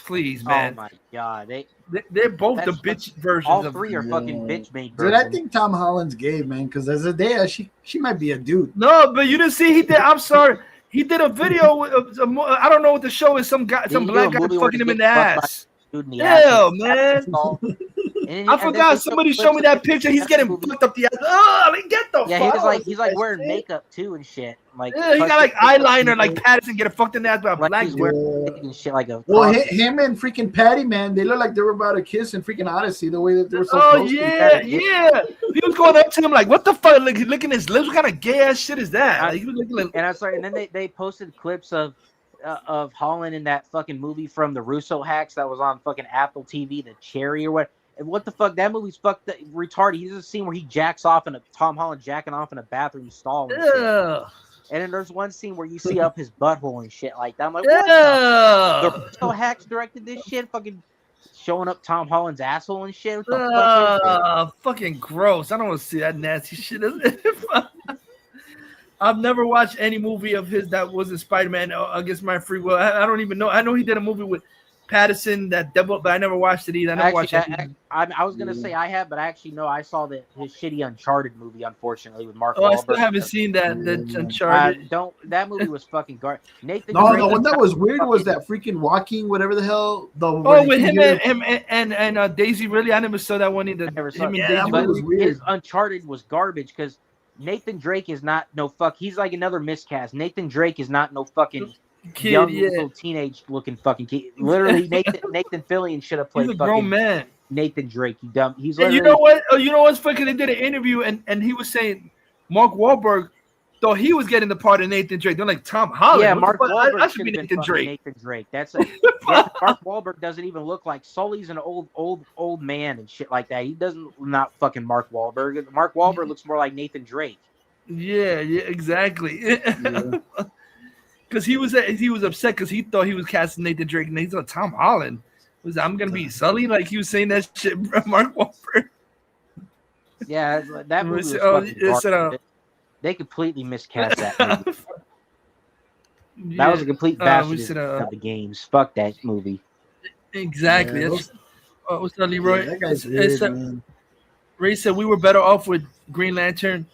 Please, man. Oh, my God. They're both the bitch versions. All three are fucking bitch-made versions. Dude, I think Tom Holland's gay, man, because as a day, she might be a dude. No, but you didn't see he did. I'm sorry. He did a video with I don't know what the show is. Some black guy fucking him in the ass. Hell, man. I forgot somebody showed me that picture. He's getting fucked up the ass. Oh, I mean, get the fuck. He's like wearing makeup too and shit. Like he got like eyeliner, like Patterson getting fucked in the ass by a black dude. And shit like a. Well, him and freaking Patty, man, they look like they were about to kiss in freaking Odyssey. The way that they were so close. Yeah. He was going up to him like, "What the fuck?" Like licking his lips. What kind of gay ass shit is that? He was looking and I'm sorry. And then they posted clips of Holland in that fucking movie from the Russo hacks that was on fucking Apple TV, The Cherry or what. And what the fuck? That movie's fucked retarded. He does a scene where he jacks off in Tom Holland jacking off in a bathroom stall. And then there's one scene where you see up his butthole and shit like that. I'm like, what the Russo hacks directed this shit? Fucking showing up Tom Holland's asshole and shit. What the fuck? Fucking gross. I don't want to see that nasty shit. I've never watched any movie of his that wasn't Spider-Man Against My Free Will. I don't even know. I know he did a movie with Patterson, that double, but I never watched it either. I never watched it. I was gonna say I have, but I actually know I saw his shitty Uncharted movie, unfortunately, with Mark Oh, Wahlberg. I still haven't seen that. The Uncharted. That movie was fucking garbage. Nathan. No, Drake the one that was weird was fucking- that freaking walking, whatever the hell. With him and Daisy. Really, I never saw that one either. I never saw Him it. and Yeah, Daisy. that was weird. His Uncharted was garbage because Nathan Drake is not no fuck. He's like another miscast. Nathan Drake is not no fucking Kid, young yeah. little teenage looking fucking kid. Literally, Nathan Fillion should have played He's a fucking grown man. Nathan Drake. You dumb. He's And literally. you know what? Oh, you know what's fucking? They did an interview and he was saying Mark Wahlberg thought he was getting the part of Nathan Drake. They're like Tom Holland. Yeah, What the Mark fuck? Wahlberg I should be should have been Nathan fucking Drake. Nathan Drake. Mark Wahlberg doesn't even look like Sully's an old man and shit like that. He doesn't not fucking Mark Wahlberg. Mark Wahlberg looks more like Nathan Drake. Yeah, exactly. Because he was upset because he thought he was casting Nathan Drake and he's on Tom Holland. I'm gonna be Sully, like he was saying that shit, Mark Wahlberg. Yeah, that movie was fucking garbage. They completely miscast that movie. That was a complete bastard of the games. Fuck that movie. Exactly. Yeah, what's that, Leroy? that guy's weird, man. Ray said we were better off with Green Lantern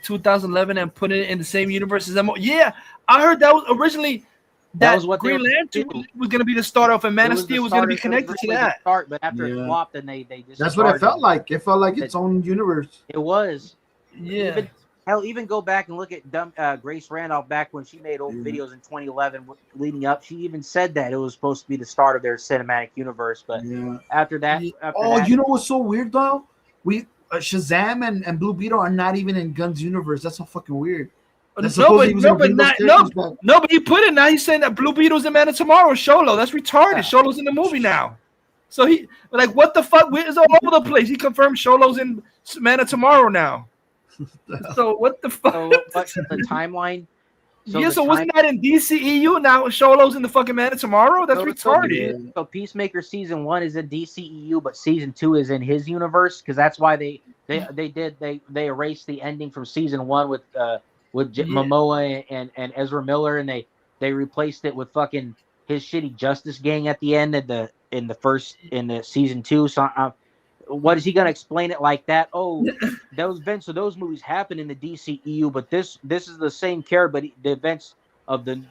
2011 and putting it in the same universe as MO. Yeah, I heard that was originally that was what Green Lantern was going to be the start off, and Man of Steel was going to be connected to that. But after it flopped, then they just that's what it felt like. It felt like its own universe. It was. Yeah. Even go back and look at Grace Randolph back when she made old videos in 2011 leading up. She even said that it was supposed to be the start of their cinematic universe. But after that, you know what's so weird though? Shazam and Blue Beetle are not even in Gunn's universe. That's so fucking weird. But he put it now. He's saying that Blue Beetle's the Man of Tomorrow. Sholo, that's retarded. Sholo's in the movie now. So he what the fuck? It's all over the place. He confirmed Sholo's in Man of Tomorrow now. So what the fuck? So the timeline. So wasn't that in DCEU? Now Sholo's in the fucking Man of Tomorrow? That's retarded. So Peacemaker season 1 is in DCEU, but season 2 is in his universe because that's why they erased the ending from season 1 with Momoa and Ezra Miller, and they replaced it with fucking his shitty Justice Gang at the end of in the season 2. So what is he gonna explain it like that? Oh, those events of those movies happen in the DCEU, but this is the same character, but the events of the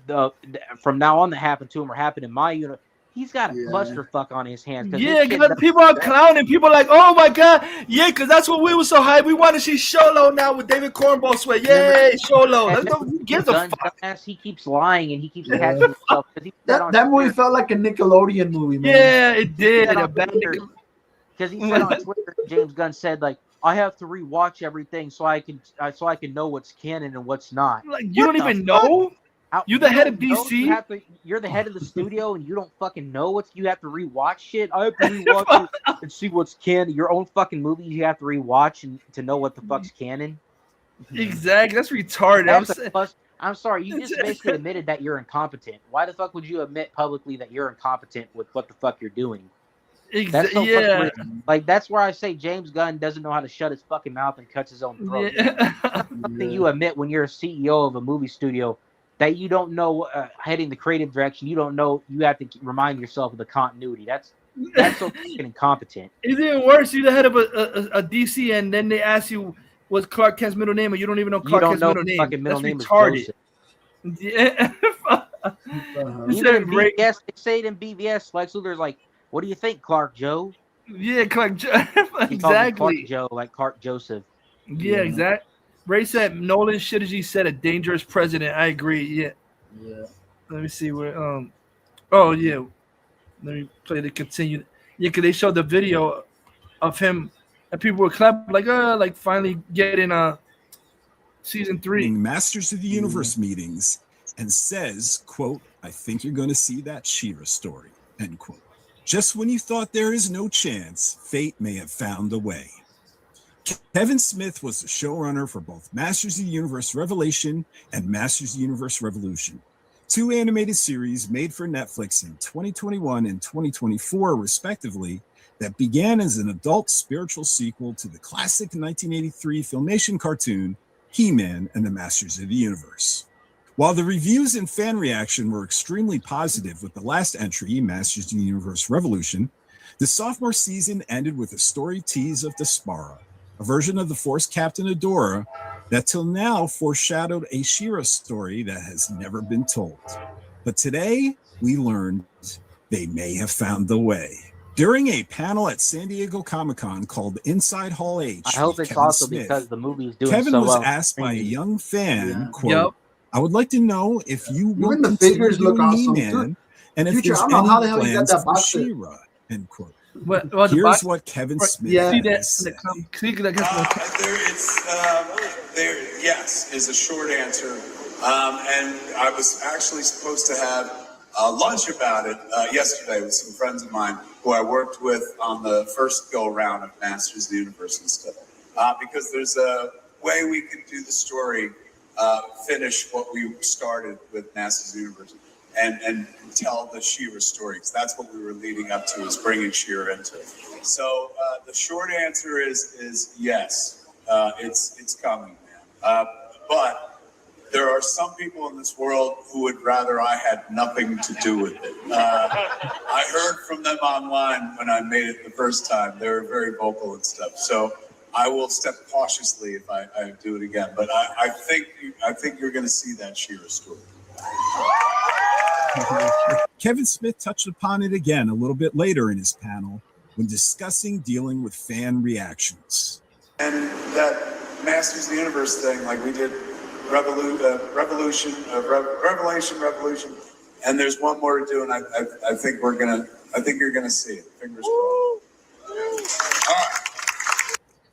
from now on that happen to him are happening in my unit. He's got a clusterfuck on his hands. Yeah, because people are clowning. People are like, oh my god, yeah, because that's what we were so hyped. We want to see Sholo now with David Cornball sweat. Yay, Sholo. Who gives a fuck? He keeps lying and he keeps catching himself. That movie felt like a Nickelodeon movie, man. Yeah, it did. Because he said on Twitter, James Gunn said, like, I have to rewatch everything so I can know what's canon and what's not. Like, you don't even know? You're the head of DC? You're the head of the studio and you don't fucking know you have to rewatch shit. I have to rewatch it and see what's canon. Your own fucking movies you have to rewatch and to know what the fuck's canon. Exactly. That's retarded. I'm sorry. You just basically admitted that you're incompetent. Why the fuck would you admit publicly that you're incompetent with what the fuck you're doing? That's that's where I say James Gunn doesn't know how to shut his fucking mouth and cuts his own throat. Something you admit when you're a CEO of a movie studio that you don't know heading the creative direction. You don't know. You have to remind yourself of the continuity. That's so fucking incompetent. It's even worse. You're the head of a DC, and then they ask you what's Clark Kent's middle name, and you don't even know Clark Kent's middle name. Fucking middle That's name retarded. Is yeah. Even in BVS, they say it in BVS. Lex Luthor's like, "What do you think, Clark Joe?" Yeah, Clark Joe. Exactly. Clark Joe, like Clark Joseph. Yeah, exactly. Ray said Nolan should have said a dangerous president. I agree. Yeah. Let me see where. Oh yeah. Let me play the continued. Yeah, because they showed the video of him, and people were clapping like finally getting season 3 Masters of the Universe meetings, and says, quote, "I think you're going to see that She-Ra story," end quote. Just when you thought there is no chance, fate may have found a way. Kevin Smith was the showrunner for both Masters of the Universe Revelation and Masters of the Universe Revolution, 2 animated series made for Netflix in 2021 and 2024, respectively, that began as an adult spiritual sequel to the classic 1983 Filmation cartoon, He-Man and the Masters of the Universe. While the reviews and fan reaction were extremely positive with the last entry, Masters of the Universe Revolution, the sophomore season ended with a story tease of Despara, a version of the Force Captain Adora that till now foreshadowed a She-Ra story that has never been told. But today, we learned they may have found the way. During a panel at San Diego Comic-Con called Inside Hall H, I hope it's Kevin also Smith, because the movie is doing Kevin so was well. asked by a young fan, quote, Yep. I would like to know if you will Even the continue figures look doing awesome. He-Man, and if Future, there's I don't know how the any hell you got plans that for box set. She-Ra, end quote. Well, the Here's box, what Kevin Smith yeah. see had to that say. Yes is a short answer. And I was actually supposed to have lunch about it yesterday with some friends of mine who I worked with on the first go round of Masters of the Universe and stuff. Because there's a way we can do the story, finish what we started with Masters of the Universe and tell the She-Ra story. Because that's what we were leading up to, is bringing She-Ra into it. So the short answer is yes, it's coming, man. But there are some people in this world who would rather I had nothing to do with it. I heard from them online when I made it the first time. They were very vocal and stuff. So I will step cautiously if I do it again. But I think you're going to see that She-Ra story. Kevin Smith touched upon it again a little bit later in his panel when discussing dealing with fan reactions. And that Masters of the Universe thing, like we did Revelation, and there's one more to do, and I think you're gonna see it. Fingers crossed.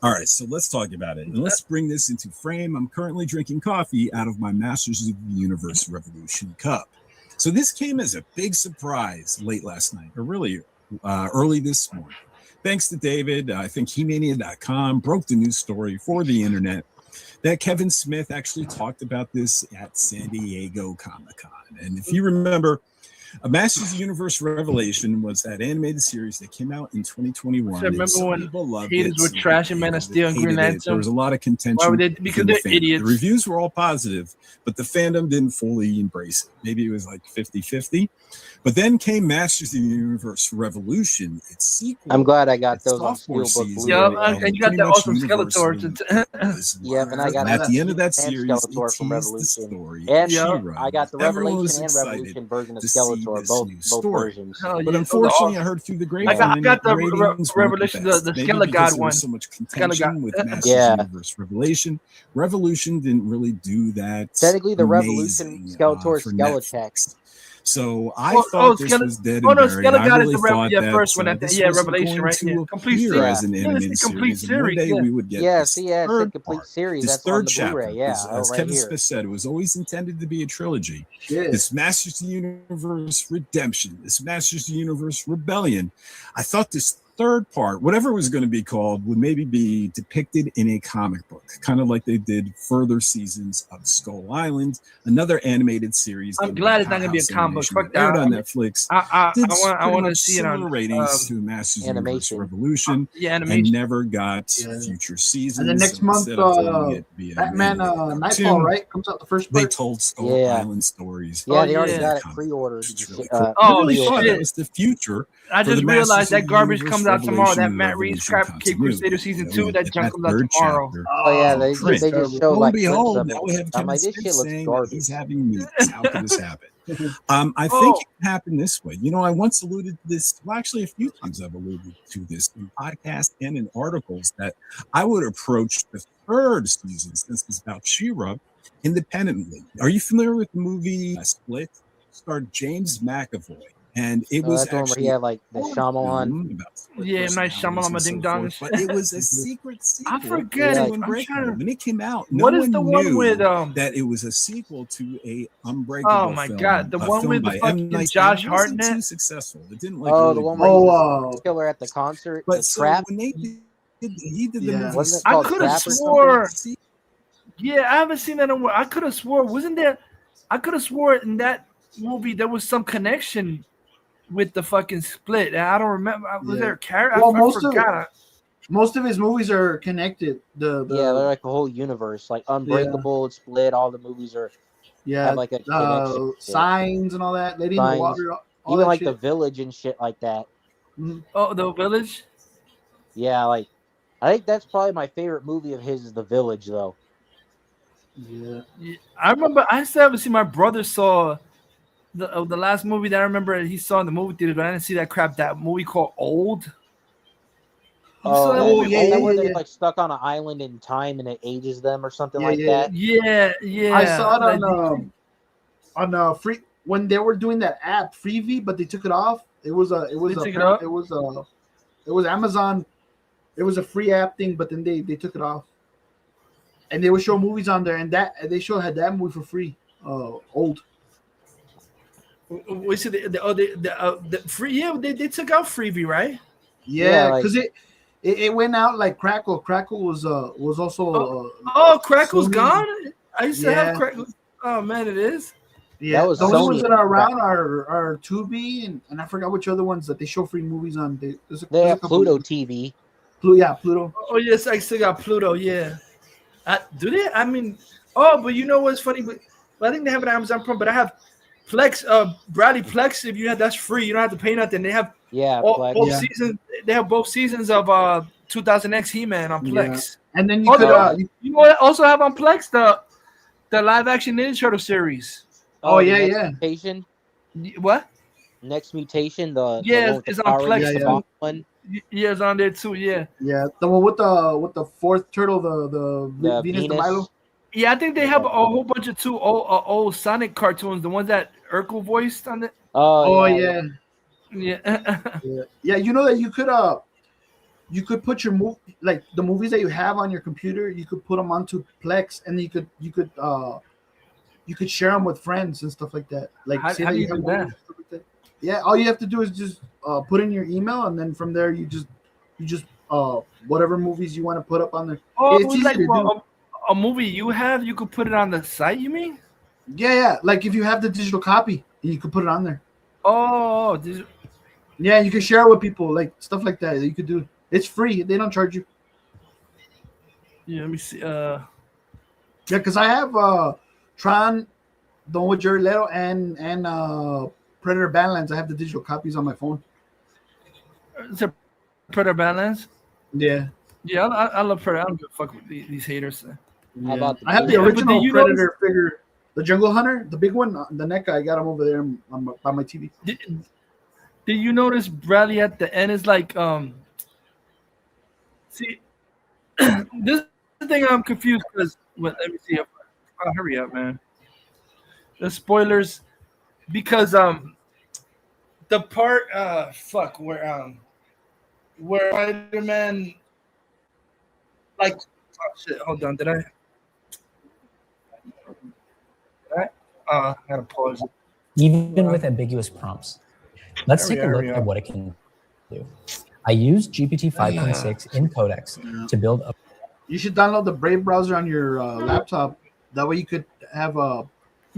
All right, so let's talk about it. And let's bring this into frame. I'm currently drinking coffee out of my Masters of the Universe Revolution cup. So this came as a big surprise late last night, or really early this morning. Thanks to David, I think HeMania.com broke the news story for the internet that Kevin Smith actually talked about this at San Diego Comic-Con. And if you remember, A Masters of the Universe Revelation was that animated series that came out in 2021. So remember when haters were trashing Man of Steel and Green Lantern? There was a lot of contention. Because they're idiots. The reviews were all positive, but the fandom didn't fully embrace it. Maybe it was like 50-50. But then came Masters of the Universe Revolution, its sequel. I'm glad I got those on sophomore Steelbook season. Blu-ray. Yeah, and you got that awesome Skeletor. Yeah, and I got at the that end of that and series, Skeletor it from teased the Revolution. story. And She-Ra. I got the Everyone was Revelation and excited Revolution version of to see Skeletor, this both new story. versions. But unfortunately, I heard through the grapevine I got the ratings weren't Revelation, best. the Maybe Skele because God there one. was so much contention with Masters Yeah. of the Universe Revelation. Revolution didn't really do that. Technically, the Revolution amazing, Skeletor for Skeletech. Netflix. So I thought this was dead Oh and no, buried. Skele I God really is the thought that first one. this Yeah, wasn't Revelation, going right? to Yeah, complete appear series. as an Yeah, it's animated a complete series. And one day series, we would get Yeah, this see, yeah, it's a third complete part, series. this That's on third the chapter. Blu-ray. Yeah, As right Kevin here. Smith said, it was always intended to be a trilogy. Shit. This Masters of the Universe Redemption, this Masters of the Universe Rebellion. I thought this third part, whatever it was going to be called, would maybe be depicted in a comic book, kind of like they did further seasons of Skull Island, another animated series. I'm glad it's not going to be a comic book. Fuck that. Aired on Netflix. I Did want pretty to much see it similar on ratings to Masters of the Universe animation. Revolution, yeah, and animation. never got Yeah. future seasons. And then next So month, instead of telling it via Batman animated Nightfall, cartoon, right? Comes out the first they part. told Skull Yeah. Island stories. Yeah, they already yeah. got it pre-ordered. Which is really Uh, cool. Oh, I really thought shit. that was the future. I for just the Masters realized of that the garbage Universe comes out tomorrow. That Revelation Matt Reeves Revolution crap Cape continuity. Crusader season Yeah, 2. we That get junk that comes out third tomorrow. chapter. Oh yeah, they print. just show Lo and like clips behold, of now it. we have I'm Kevin like, this Smith shit looks saying that garbage. he's having meetings. How could this happen? I think Oh. it can happen this way. You know, I once alluded to this. Well, actually, a few times I've alluded to this in podcasts and in articles that I would approach the third season, since it's about She-Ra, independently. Are you familiar with the movie Split? It starred James McAvoy, and it Oh, was that's the one where actually he had like the Shyamalan. film about split Yeah, nice personalities Shyamalan and so ding forth, dongs. but it was a secret sequel. I forget to it. I'm Unbreakable. trying to. When it came out, no What is one the one knew with that it was a sequel to a Unbreakable Oh my film, God, the a one film with the by M. fucking Night Josh Shyamalan. It wasn't Hartnett? too successful. It didn't like Oh, really the one blow where he up. was the killer at the concert. But The so Trap. when they did, he did the Yeah. movie. Wasn't it I called could have Trap or swore. something? Yeah, I haven't seen that in a while. I could have swore. Wasn't there? I could have swore in that movie there was some connection with the fucking Split. And I don't remember. Was Yeah. there a character? Well, I forgot. most of his movies are connected. Yeah, they're like a whole universe. Like Unbreakable, Split. All the movies are Yeah, have like a connection. signs and all that. Lady in the Signs. water. All Even that like shit. the village and shit like that. Oh, The Village. Yeah, like I think that's probably my favorite movie of his is The Village, though. Yeah. Yeah, I remember. I still haven't seen. My brother saw the last movie that I remember he saw in the movie theater, but I didn't see that crap. That movie called Old. You saw that movie? yeah, Is that yeah, where they're yeah. like stuck on an island in time and it ages them or something Yeah, like yeah, that? Yeah, yeah. I saw it Like, on free when they were doing that app Freevee, but they took it off. It was They took it off? it was Amazon. It was a free app thing, but then they took it off. And they would show movies on there, and that they had that movie for free. Old. we said the free. Yeah, they took out Freebie, right? Yeah, like- because it went out like Crackle. Crackle was also Oh, Crackle's Sony. gone. I used to Yeah. have Crackle. Oh man, it is. yeah. That was The only ones Sony. that are around are Tubi and I forgot which other ones that they show free movies on. There's They have a couple- Pluto TV. Pluto. Oh yes, I still got Pluto. Yeah. Do they? I mean, but you know what's funny? But I think they have it on Amazon Prime. But I have Plex. Bradley Plex. If you have that's free. You don't have to pay nothing. They have Yeah, both Plex. seasons. They have both seasons of 2000X He-Man on Plex. And then you Oh, could no. You know what? I also have on Plex the live action Ninja Turtle series. Oh, yeah, Next yeah. Mutation. What? Next Mutation. The Yeah, one with it's the on Power Plex. Rangers, the Yeah, Bob one. Yeah, it's on there too. Yeah. Yeah, the one with the fourth turtle, the Venus de Venus. Milo. Yeah, I think they have a whole bunch of old Sonic cartoons, the ones that Urkel voiced on it. Oh Yeah. Yeah. You know that you could put your like the movies that you have on your computer, you could put them onto Plex, and you could share them with friends and stuff like that. Like How say do that you have do movies that? and stuff like that. Yeah, all you have to do is just put in your email, and then from there you just whatever movies you want to put up on there. Oh, It's easy like to do. a movie you have, you could put it on the site. You mean? Yeah. Like if you have the digital copy, you could put it on there. Oh, Yeah, you can share it with people, like stuff like that. You could do. It's free. They don't charge you. yeah. Let me see. Yeah, because I have Tron, the one with Jared Leto, and Predator Badlands. I have the digital copies on my phone. It's a Predator Badlands. Yeah. Yeah, I love Predator. I don't give a fuck with these haters. How about the I have the Yeah, but original do you Predator figure, the Jungle Hunter, the big one, the NECA. I got him over there by my TV. Did you notice Bradley at the end is like see this is the thing I'm confused because let me see. Oh, hurry up, man. The spoilers because the part where Spider-Man like oh shit, hold on, did I gotta pause it. Even with ambiguous prompts. Let's take a look at what it can do. I use GPT 5.6 in Codex to build a. You should download the Brave browser on your laptop. That way you could have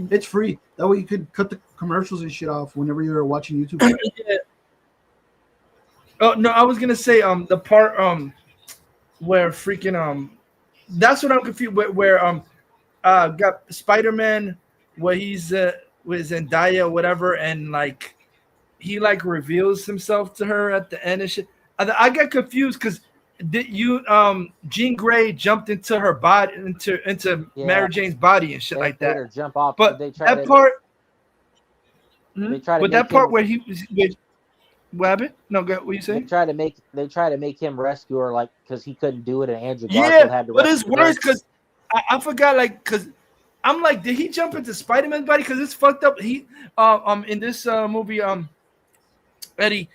it's free. That way you could cut the commercials and shit off whenever you're watching YouTube. Yeah. Oh no, I was gonna say the part where freaking that's what I'm confused where got Spider-Man where he's with Zendaya or whatever, and like he like reveals himself to her at the end and shit. I got confused because did you Jean Grey jumped into her body into Mary Jane's body and shit like that. Or jump off, But they try that part. They try to But that make part him- where he was what happened? No, go, what you They say? try to make him rescue her, like because he couldn't do it, and Andrew Yeah, Garfield had to. but it's rescue her. worse because I forgot like because I'm like, did he jump into Spider-Man's body? Because it's fucked up. He in this movie Eddie,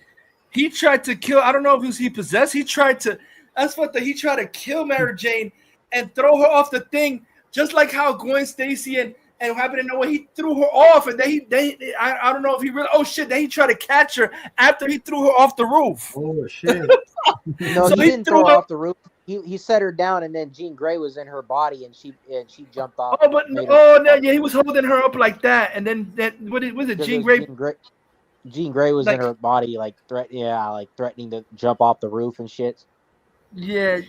he tried to kill. I don't know if it was he possessed. He tried to. That's what he tried to kill Mary Jane and throw her off the thing, just like how Gwen Stacy and happened to know when he threw her off, and then I don't know if he really. Oh shit! Then he tried to catch her after he threw her off the roof. Oh shit! No, So he he didn't threw throw her her- off the roof. He set her down, and then Jean Grey was in her body, and she jumped off. Oh, but made her- no, yeah, he was holding her up like that, and then that was it? because Jean it Grey. was Jean Grey was Like- in her body, like threatening to jump off the roof and shit. Yeah,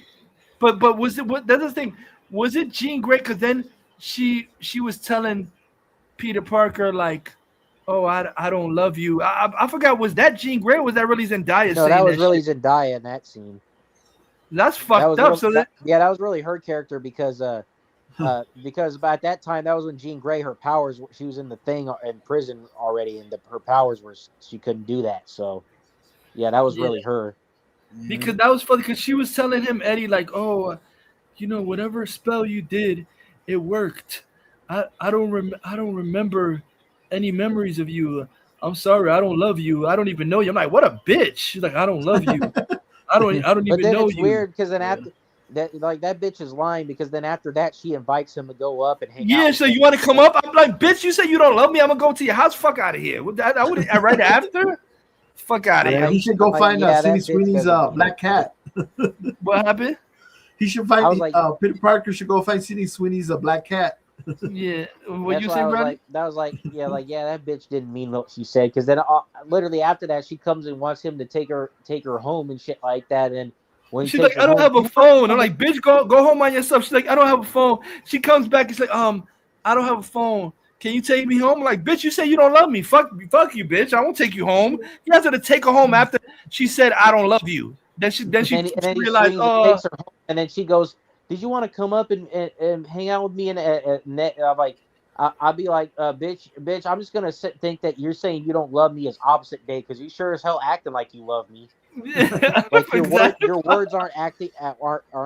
but was it what? That's the thing. Was it Jean Grey? Because then she was telling Peter Parker like, "Oh, I don't love you." I forgot. Was that Jean Grey? Or was that really Zendaya? No, saying that was really shit? Zendaya in that scene. That's fucked up. So that that was really her character because by that time that was when Jean Grey, her powers, she was in the thing in prison already, and her powers were she couldn't do that. So yeah, that was really her. Because that was funny because she was telling him, Eddie, like, "Oh, whatever spell you did, it worked. I don't remember any memories of you. I'm sorry, I don't love you. I don't even know you." I'm like, "What a bitch!" She's like, "I don't love you. I don't even know it's you." Weird because then after that, like that bitch is lying because then after that she invites him to go up and hang out. Yeah, so you want to come up? I'm like, "Bitch, you say you don't love me? I'm gonna go to your house. Fuck out of here." I would right after. Fuck out of here. He should go find Sidney Sweeney's black cat. What happened? He should find Peter Parker should go find Sidney Sweeney's black cat. Yeah, what you say, brother? That bitch didn't mean what she said because then literally after that she comes and wants him to take her home and shit like that. And when she's like, "I don't have a phone," I'm like, "Bitch, go home on yourself." She's like, "I don't have a phone." She comes back and she's like, "I don't have a phone. Can you take me home?" I'm like, "Bitch, you say you don't love me. Fuck you, bitch. I won't take you home." He has to take her home after she said, "I don't love you." Then she realized, takes her home, and then she goes, "Did you want to come up and hang out with me?" And I'm like, I'll be like, bitch, I'm just gonna think that you're saying you don't love me as opposite day because you sure as hell acting like you love me. Like your words aren't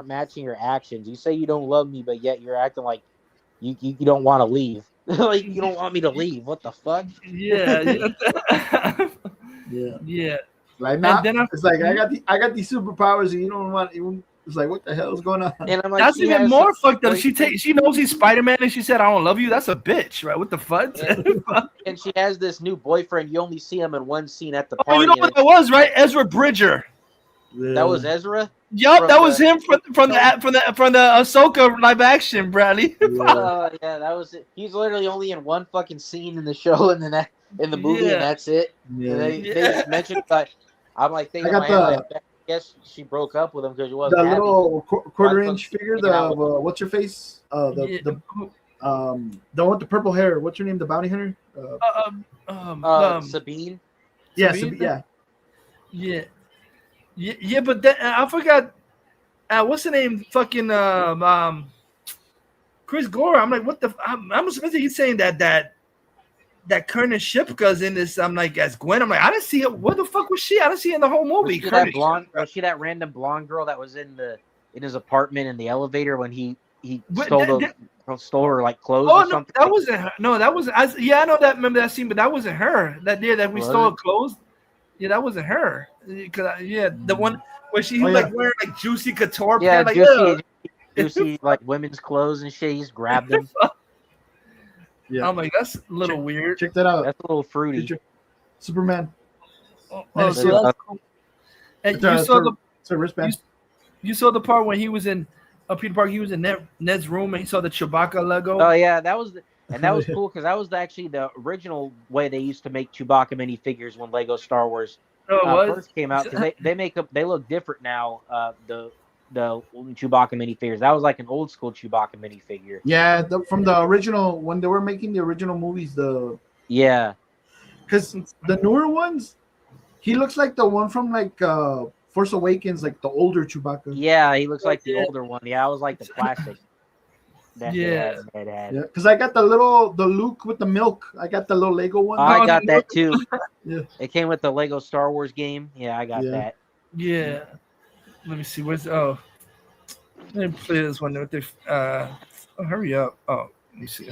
matching your actions. You say you don't love me, but yet you're acting like you don't want to leave. Like you don't want me to leave. What the fuck? Yeah. Like now, it's like I got these superpowers and you don't want even. It's like, what the hell is going on? And I'm like, that's even more fucked up. She knows he's Spider-Man and she said, "I don't love you." That's a bitch, right? What the fuck? And she has this new boyfriend. You only see him in one scene at the party. Oh, you know what that was, right? Ezra Bridger. That was Ezra. Yup, that was him from the Ahsoka live action, Bradley. That was it. He's literally only in one fucking scene in the show and then in the movie, and that's it. Yeah. They just mentioned, but I'm like thinking, I guess she broke up with him because she wasn't the happy. little quarter-inch figure. The what's her face? The one with the purple hair. What's her name? The bounty hunter. Sabine. Yeah, Sabine? Yeah, but then I forgot. What's the name? Fucking Chris Gore. I'm like, what the? I'm supposed to be saying that Kernan Shipka's in this. I'm like, as Gwen. I'm like, I didn't see her. What the fuck was she? I didn't see her in the whole movie. Was she that random blonde girl that was in his apartment in the elevator when he stole her like clothes or something? That wasn't her. No, that wasn't. I know that. Remember that scene, but that wasn't her. That day that we stole her clothes. Yeah, that wasn't her. The one where she was like wearing like Juicy Couture. Yeah, juicy like women's clothes and shit. He's grabbed them. Yeah, I'm like, that's a little weird. Check that out. That's a little fruity. Superman. So that's cool. And you saw the wristband. You saw the part when he was in Peter Parker. He was in Ned's room and he saw the Chewbacca Lego. Oh yeah, that was cool because that was actually the original way they used to make Chewbacca minifigures when Lego Star Wars first came out. Because they look different now. The Chewbacca minifigures. That was like an old school Chewbacca minifigure. Yeah, from the original when they were making the original movies. Because the newer ones, he looks like the one from like Force Awakens, like the older Chewbacca. Yeah, he looks like the older one. Yeah, I was like the plastic. Because I got the Luke with the milk. I got the little Lego one. I got that too. Yeah, it came with the Lego Star Wars game. Yeah, I got that. Yeah. Let me see. Let me play this one. Hurry up. Oh, let me see.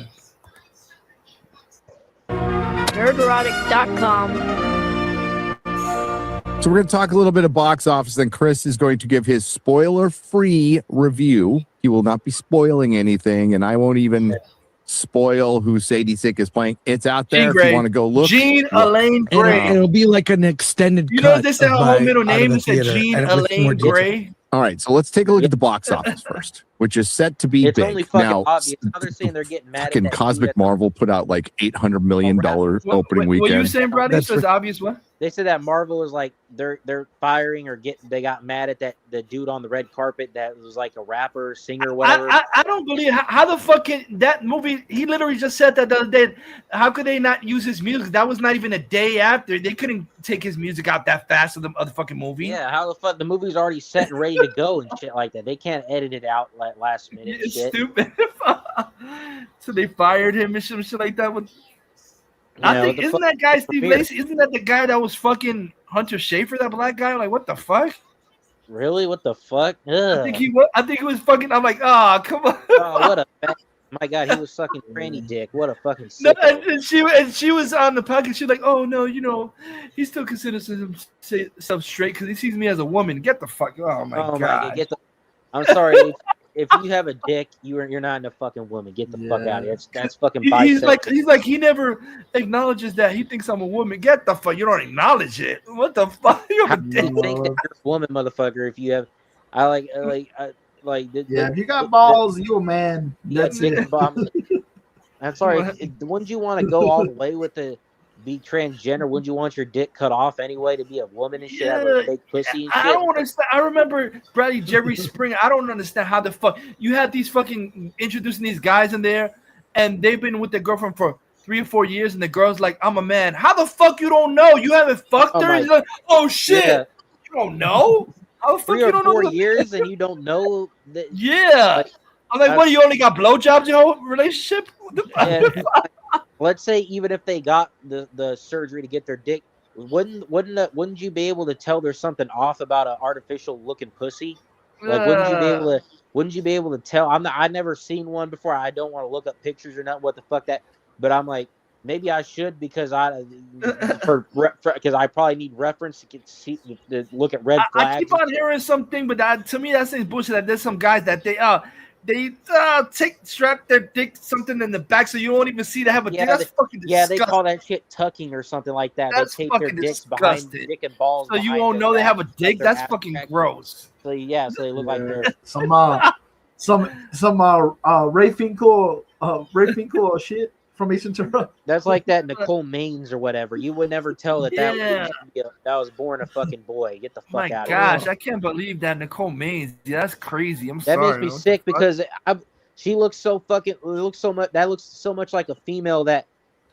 Nerderotic.com. So we're going to talk a little bit of box office. Then Chris is going to give his spoiler-free review. He will not be spoiling anything, and I won't even spoil who Sadie Sick is playing. It's out there if you want to go look. Jean Elaine Gray. It'll be like an extended cut. You know this is her whole middle name? It's Jean Elaine Gray. All right, so let's take a look at the box office first, which is set to be it's big. Only fucking now, obvious. Now they're saying they're getting mad fucking Cosmic Marvel put out like $800 million opening weekend. What you saying, Brady? So it's obvious what? They said that Marvel was like they're firing or they got mad at the dude on the red carpet that was like a rapper, singer, or whatever. I don't believe how the fuck that movie. He literally just said that the other day. How could they not use his music? That was not even a day after. They couldn't take his music out that fast of the fucking movie. Yeah, how the fuck the movie's already set and ready to go and shit like that. They can't edit it out like last minute. It's shit. stupid. So they fired him and shit like that. I think isn't that guy Steve Lacy? Isn't that the guy that was fucking Hunter Schafer? That black guy? Like what the fuck? Really? What the fuck? Ugh. I think he was fucking. I'm like, oh come on. Oh, what a my god, he was sucking tranny dick. What a fucking. No, and she was on the podcast. She's like, oh no, he still considers himself straight because he sees me as a woman. Get the fuck. Oh my god. I'm sorry. If you have a dick, you're not a fucking woman. Get the fuck out of here. That's fucking bisexual. He's like he never acknowledges that he thinks I'm a woman. Get the fuck. You don't acknowledge it. What the fuck? You have a dick. You think that you're a woman, motherfucker. If you have, if you got balls, you a man. That's it. I'm sorry. Wouldn't you want to go all the way with be transgender? Wouldn't you want your dick cut off anyway to be a woman and shit? Have a fake pussy and shit? I don't understand. I remember Bradley Jerry Springer. I don't understand how the fuck you have these fucking introducing these guys in there, and they've been with their girlfriend for 3 or 4 years, and the girl's like, "I'm a man." How the fuck you don't know? You haven't fucked her? Like, oh shit! Yeah. You don't know? How the fuck you don't know? 3 or 4 years and you don't know that? Yeah. I'm like, what? You only got blowjobs your whole relationship? Let's say even if they got the surgery to get their dick, wouldn't you be able to tell there's something off about an artificial looking pussy? Like wouldn't you be able to tell? I've never seen one before. I don't want to look up pictures or nothing. What the fuck that? But I'm like, maybe I should because because I probably need reference to look at red flags. I keep on hearing something, but to me that seems bullshit. That there's some guys that they strap their dick something in the back so you don't even see they have a dick. That's fucking disgusting. Yeah, they call that shit tucking or something like that. That's they tape their dicks behind dick and balls. So you won't know they have a dick. That's fucking gross. So so they look like they're some Ray Finkel shit from Ace Ventura. That's like that Nicole Maines or whatever. You would never tell that that was born a fucking boy. Get the fuck out of here. My gosh, I can't believe that Nicole Maines. Yeah, that's crazy. I'm sorry. That makes me sick because she looks so fucking. Looks so much like a female that.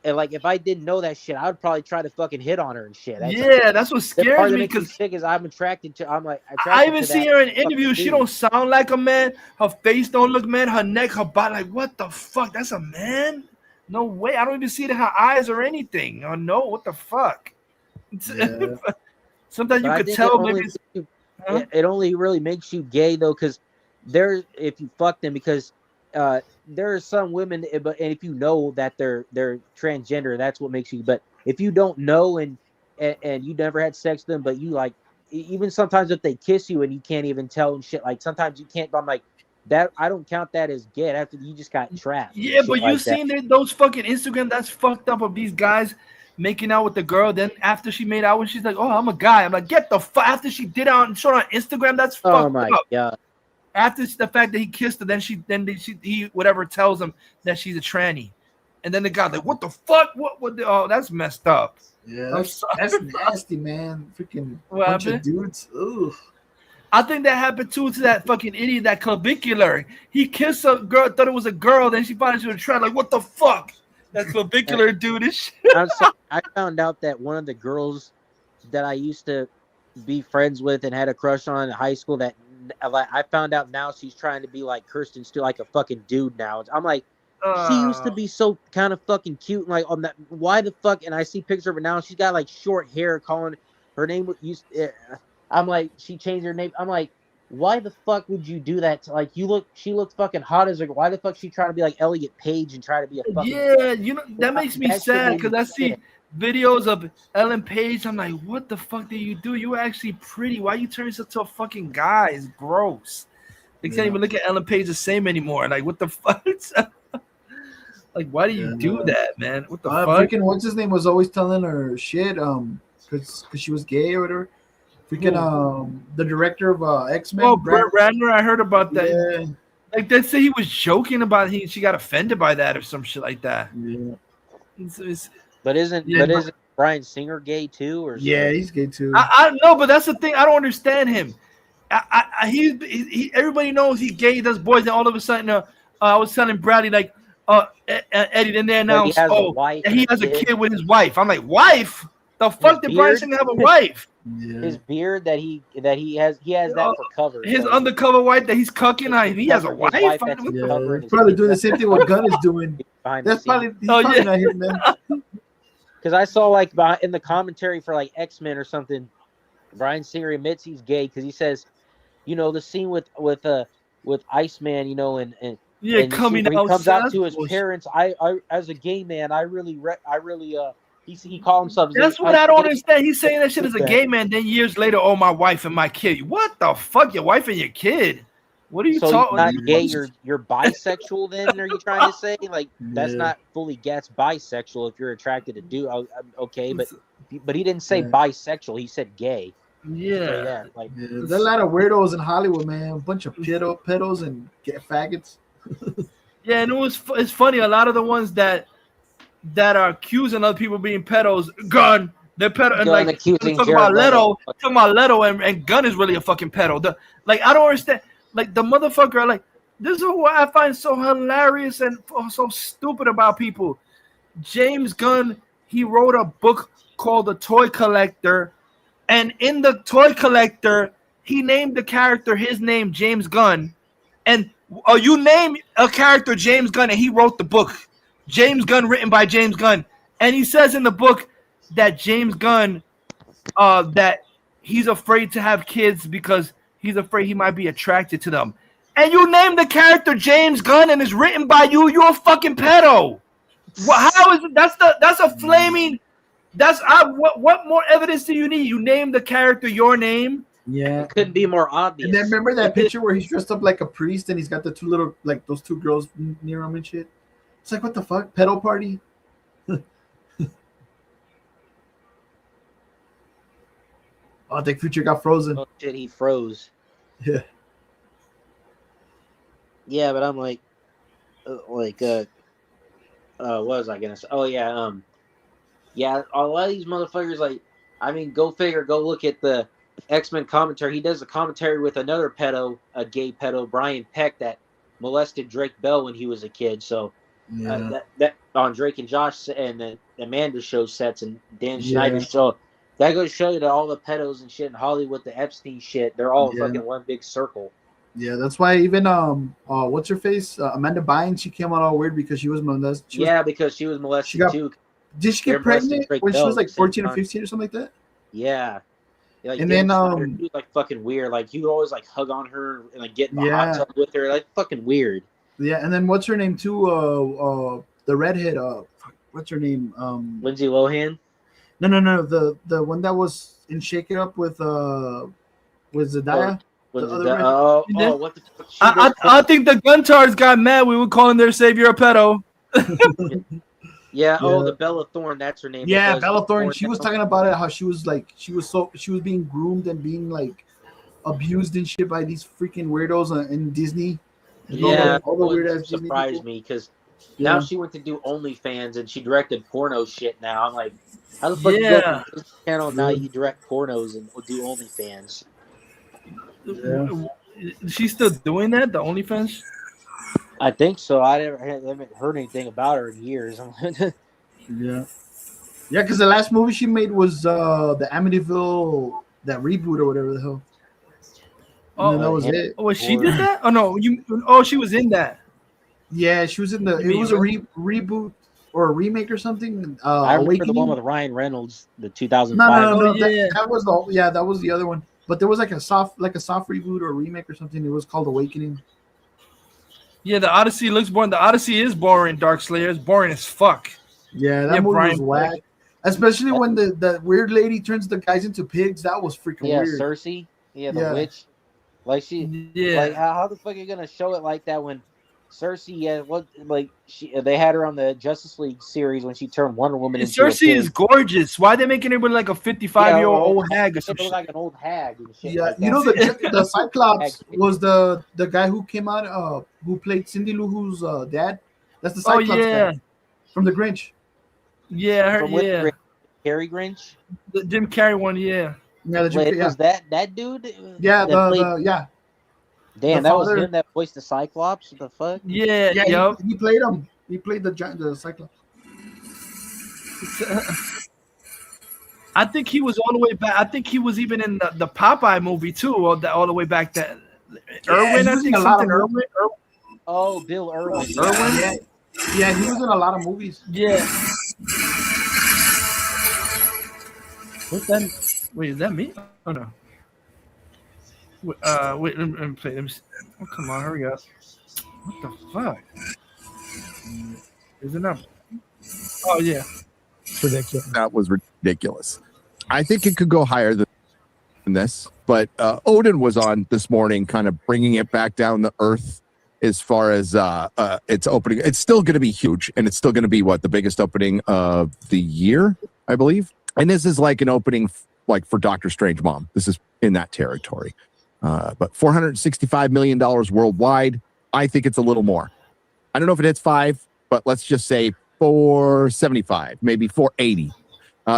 And like if I didn't know that shit, I would probably try to fucking hit on her and shit. That's what scares me because sick is I'm attracted to. I even see her in interviews. She don't sound like a man. Her face don't look man. Her neck, her body, like what the fuck? That's a man. No way. I don't even see it in her eyes or anything. Oh no, what the fuck? Yeah. Sometimes you could tell. It only really makes you gay though, because if you fuck them, because there are some women, and if you know that they're transgender, that's what makes you. But if you don't know and you never had sex with them, but you like, even sometimes if they kiss you and you can't even tell and shit, like sometimes you can't. But I'm like. That I don't count that as gay after you just got trapped. Yeah, but you seen those fucking Instagram that's fucked up of these guys making out with the girl. Then after she made out, when she's like, "Oh, I'm a guy," I'm like, "Get the fuck!" After she did out and showed on Instagram, that's fucked up. Oh my god! After the fact that he kissed her, then he whatever tells him that she's a tranny, and then the guy's like, "What the fuck? Oh, that's messed up." Yeah, that's nasty, man. Freaking bunch of dudes. Ugh. I think that happened to that fucking idiot, that clavicular. He kissed a girl, thought it was a girl, then she found out she was a trans. Like, what the fuck? That clavicular dude is shit. I found out that one of the girls that I used to be friends with and had a crush on in high school, that I found out now she's trying to be like Kirsten Stewart, like a fucking dude now. I'm like, she used to be so kind of fucking cute and like on that. Why the fuck? And I see pictures of her now. She's got like short hair. Calling her name I'm like, she changed her name. I'm like, why the fuck would you do that? Like, she looked fucking hot as like, why the fuck she trying to be like Elliot Page and try to be a fucking. Yeah, that makes me sad because I see videos of Ellen Page. I'm like, what the fuck did you do? You were actually pretty. Why you turn yourself to a fucking guy? It's gross. They can't even look at Ellen Page the same anymore. Like, what the fuck? Like, why do you do that, man? What the fuck? Freaking, what's his name was always telling her shit, because she was gay or whatever. Freaking the director of X-Men. Oh, Brett Ratner, I heard about that. Yeah. Like they say he was joking about she got offended by that or some shit like that. Yeah. But isn't Bryan Singer gay too, or Yeah, he's gay too. I know, but that's the thing. I don't understand him. Everybody knows he's gay. He does boys, and all of a sudden, I was telling Bradley like, Eddie, then they announced, he has a kid with his wife. I'm like, wife? The fuck did Bryan Singer have a wife? His beard that he has that for cover. His undercover wife that he's cucking. He has a wife. He's probably doing the same thing what Gunn is doing. That's probably not him, man. Because I saw like in the commentary for like X-Men or something, Bryan Singer admits he's gay because he says, the scene with Iceman, and coming out, he comes out to his parents. I as a gay man, he called himself. That's what I don't understand. He's saying that shit as a gay man. Then years later, my wife and my kid. What the fuck, your wife and your kid? What are you talking? Not gay. You're bisexual. Then are you trying to say like that's not fully gets bisexual if you're attracted to dude? Okay, but he didn't say bisexual. He said gay. Yeah, there's a lot of weirdos in Hollywood, man. A bunch of pedos and faggots. Yeah, and it's funny. A lot of the ones that are accusing other people being pedos, Gunn, they're pedo, and like talking about Leto, and Gunn is really a fucking pedo. I don't understand. Like the motherfucker, like this is what I find so hilarious and so stupid about people. James Gunn, he wrote a book called The Toy Collector, and in The Toy Collector, he named the character his name, James Gunn, and you name a character James Gunn, and he wrote the book. James Gunn, written by James Gunn, and he says in the book that James Gunn, that he's afraid to have kids because he's afraid he might be attracted to them. And you name the character James Gunn, and it's written by you. You're a fucking pedo. How is it? That's a flaming. What more evidence do you need? You name the character your name. Yeah, it couldn't be more obvious. And then remember that picture where he's dressed up like a priest and he's got the two little those two girls near him and shit. It's like, what the fuck? Pedo party? Oh, the Future got frozen. Oh shit, he froze. Yeah. Yeah, but I'm like, what was I gonna say? Oh yeah, yeah. A lot of these motherfuckers, go figure. Go look at the X-Men commentary. He does a commentary with another pedo, a gay pedo, Brian Peck, that molested Drake Bell when he was a kid. So. Yeah. That on Drake and Josh and the Amanda show sets and Dan Schneider's show, that goes to show you that all the pedos and shit in Hollywood, the Epstein shit, they're all fucking one big circle. Yeah, that's why even what's her face, Amanda Bynes, she came out all weird because she was molested. Because she was molested too. Did she get pregnant when she was like 14 or 15 or something like that? Yeah. Like, and Dan then Schneider, he was like fucking weird. Like he would always like hug on her and like get in the hot tub with her, like fucking weird. Yeah, and then what's her name too? The redhead. What's her name? Lindsay Lohan. No. The one that was in Shake It Up with Zendaya. What the fuck? I think the Guntards got mad. We were calling their savior a pedo. Yeah. Oh, the Bella Thorne. That's her name. Yeah, Bella Thorne. She was talking about it. How she was being groomed and being like abused and shit by these freaking weirdos in Disney. Yeah, all the weird ass surprised me because now she went to do OnlyFans and she directed porno shit. Now I'm like, how the fuck you go from this channel now you direct pornos and do OnlyFans? Yeah. She's still doing that, the OnlyFans? I think so. I haven't heard anything about her in years. Yeah, because the last movie she made was the Amityville, that reboot or whatever the hell. Oh, that was it. Oh, she did that? Oh no, she was in that. Yeah, she was in the. It was a reboot or a remake or something. I remember the one with Ryan Reynolds, the 2005. No. That was that was the other one. But there was like a soft reboot or remake or something. It was called Awakening. Yeah, the Odyssey looks boring. The Odyssey is boring. Dark Slayer is boring as fuck. Yeah, that movie was whack. Especially when the weird lady turns the guys into pigs. That was freaking weird. Yeah, Cersei. Yeah, the witch. Like like how the fuck are you gonna show it like that when Cersei, they had her on the Justice League series when she turned Wonder Woman into Cersei is gorgeous. Why are they making her with like a 55-year-old old hag or something? Like an old hag and shit. Yeah, like you know the Cyclops was the guy who came out who played Cindy Lou Who's dad. That's the Cyclops guy from the Grinch. Yeah, Carrey Grinch. The Jim Carrey one, yeah. Yeah, the Jim Wait, Carrey, was that dude? yeah, that played- yeah. Damn, the that was father. him that voiced the Cyclops. What the fuck? Yeah, Yeah, yup. he played him. He played the Cyclops. I think he was all the way back. I think he was even in the Popeye movie too, all the way back then. Irwin, I think something Irwin. Oh, Bill Irwin. Irwin? Yeah, he was in a lot of movies. Yeah. What's that? Wait, is that me? Oh no. Wait, let me play. Let me see. Oh, come on, hurry up. What the fuck? Is it up? Oh yeah. It's ridiculous. That was ridiculous. I think it could go higher than this, but Odin was on this morning, kind of bringing it back down to earth as far as its opening. It's still going to be huge, and it's still going to be the biggest opening of the year, I believe. And this is like an opening like for Doctor Strange Mom. This is in that territory. But $465 million worldwide. I think it's a little more. I don't know if it hits 5, but let's just say 475, maybe 480.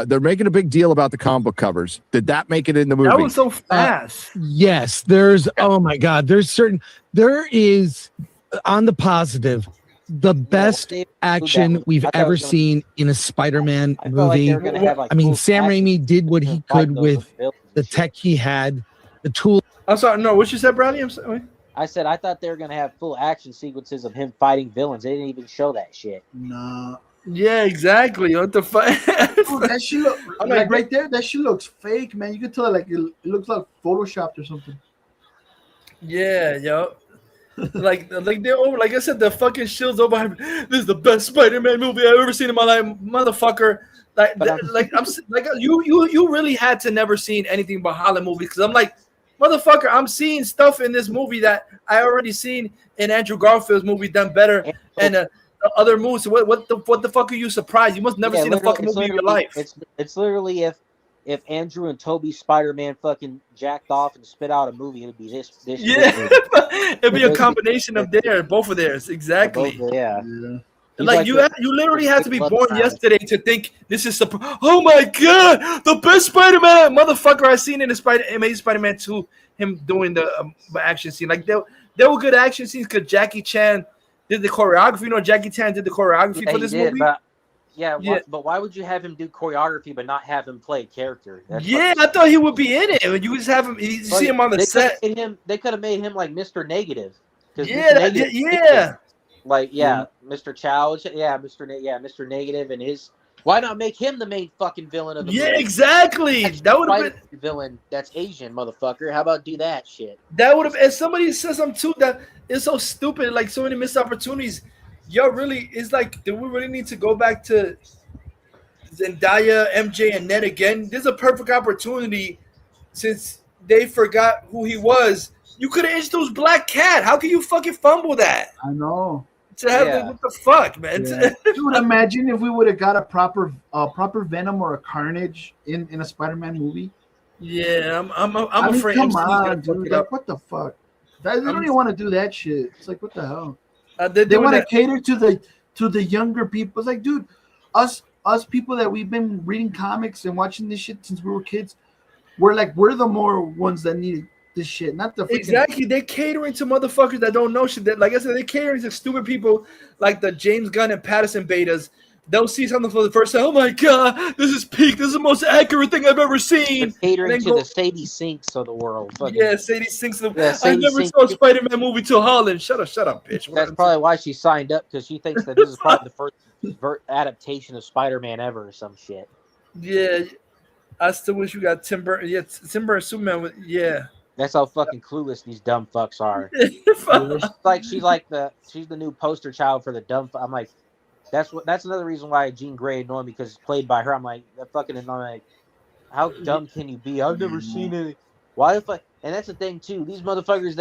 They're making a big deal about the comic book covers. Did that make it in the movie? That was so fast. Yes, oh my God, there is on the positive, the best action we've ever seen in a Spider-Man movie. I mean, Sam Raimi did what he could with the tech he had, the tool. I'm sorry, no, what you said, Brownie? I'm sorry. I said I thought they were gonna have full action sequences of him fighting villains. They didn't even show that shit. No. Yeah, exactly. What the fuck? That shit look like right there. That shit looks fake, man. You can tell like it looks like photoshopped or something. Yeah, yo. like they're over. Like I said, the fucking shield's over. This is the best Spider-Man movie I've ever seen in my life, motherfucker. You really had to never seen anything but Holland movies because I'm like, motherfucker, I'm seeing stuff in this movie that I already seen in Andrew Garfield's movie done better and other movies. What the fuck are you surprised? You must never seen a fucking movie in your life. It's literally if Andrew and Toby Spider-Man fucking jacked off and spit out a movie, it'd be this. Yeah, it'd be a combination of both of theirs, exactly. Yeah. Like you literally had to be born yesterday to think this is oh my god, the best Spider-Man motherfucker I seen in the Amazing Spider-Man 2. Him doing the action scene, like there were good action scenes because Jackie Chan did the choreography. You know, Jackie Chan did the choreography for this movie. But why would you have him do choreography but not have him play a character? I thought he would be in it. You just have him. You see him on the set. They could have made him like Mr. Negative. Mr. Chow, Mr. Negative, and his. Why not make him the main fucking villain of the movie? Yeah, exactly. That would have been villain. That's Asian, motherfucker. How about do that shit? That would have. And somebody says something too that is so stupid. Like so many missed opportunities. Yo, really, it's like, do we really need to go back to Zendaya, MJ, and Ned again? This is a perfect opportunity since they forgot who he was. You could have introduced Black Cat. How can you fucking fumble that? I know. What the fuck, man? Yeah. Dude, imagine if we would have got a proper Venom or a Carnage in a Spider-Man movie. Yeah, I'm afraid. Come on, dude. Like, what the fuck? They don't even want to do that shit. It's like, what the hell? They want to cater to the younger people. It's like, dude, us people that we've been reading comics and watching this shit since we were kids, we're the more ones that need this shit, not the exactly. They're catering to motherfuckers that don't know shit. That, like I said, they're catering to stupid people like the James Gunn and Patterson betas. They'll see something for the first time. Oh my god, this is peak. This is the most accurate thing I've ever seen. They're catering to the Sadie Sinks of the world. Yeah, Sadie Sinks. I never saw a Spider-Man movie till Holland. Shut up, bitch. That's probably why she signed up, because she thinks that this is probably the first adaptation of Spider-Man ever or some shit. Yeah, I still wish you got Tim Burton. Yeah, Tim Burton Superman. That's how fucking clueless these dumb fucks are. She's the new poster child for the dumb. I'm like, that's another reason why Jean Grey annoyed me, because it's played by her. I'm like, that fucking annoying. Like, how dumb can you be? I've never seen it. Why the fuck? And that's the thing too. These motherfuckers,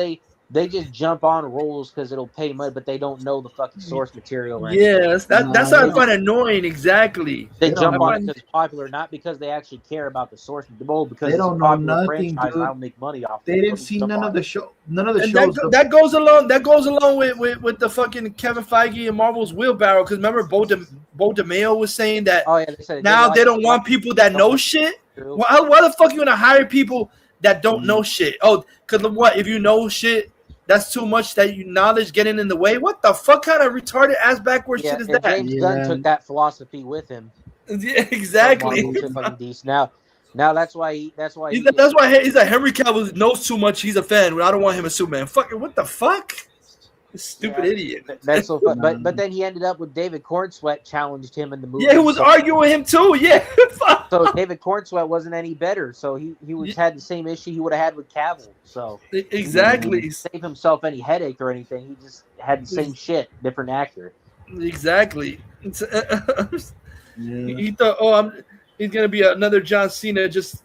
they just jump on roles because it'll pay money, but they don't know the fucking source material. Yes, that's how I find annoying. Exactly. They jump on it because it's popular, not because they actually care about the source of the mold. Because they don't know nothing, dude. I'll make money off. They didn't see none of the shows. That goes along with the fucking Kevin Feige and Marvel's wheelbarrow. Because remember, Bo Bo DeMeo was saying that they said now like they don't want people that know shit. Why the fuck you gonna hire people that don't know shit? Oh, because what if you know shit? That's too much that you knowledge getting in the way. What the fuck kind of retarded ass backward shit is that? James Gunn took that philosophy with him. Yeah, exactly. Now that's why he's like Henry Cavill knows too much. He's a fan. I don't want him as Superman. Fuck it. What the fuck? This stupid idiot. That's so fun. But then he ended up with David Cornsweet challenged him in the movie. Yeah, he was arguing with him too. Yeah. So David Cornsweet wasn't any better. So he had the same issue he would have had with Cavill. So exactly. He didn't save himself any headache or anything. He just had the same shit, different actor. Exactly. He thought, he's gonna be another John Cena. Just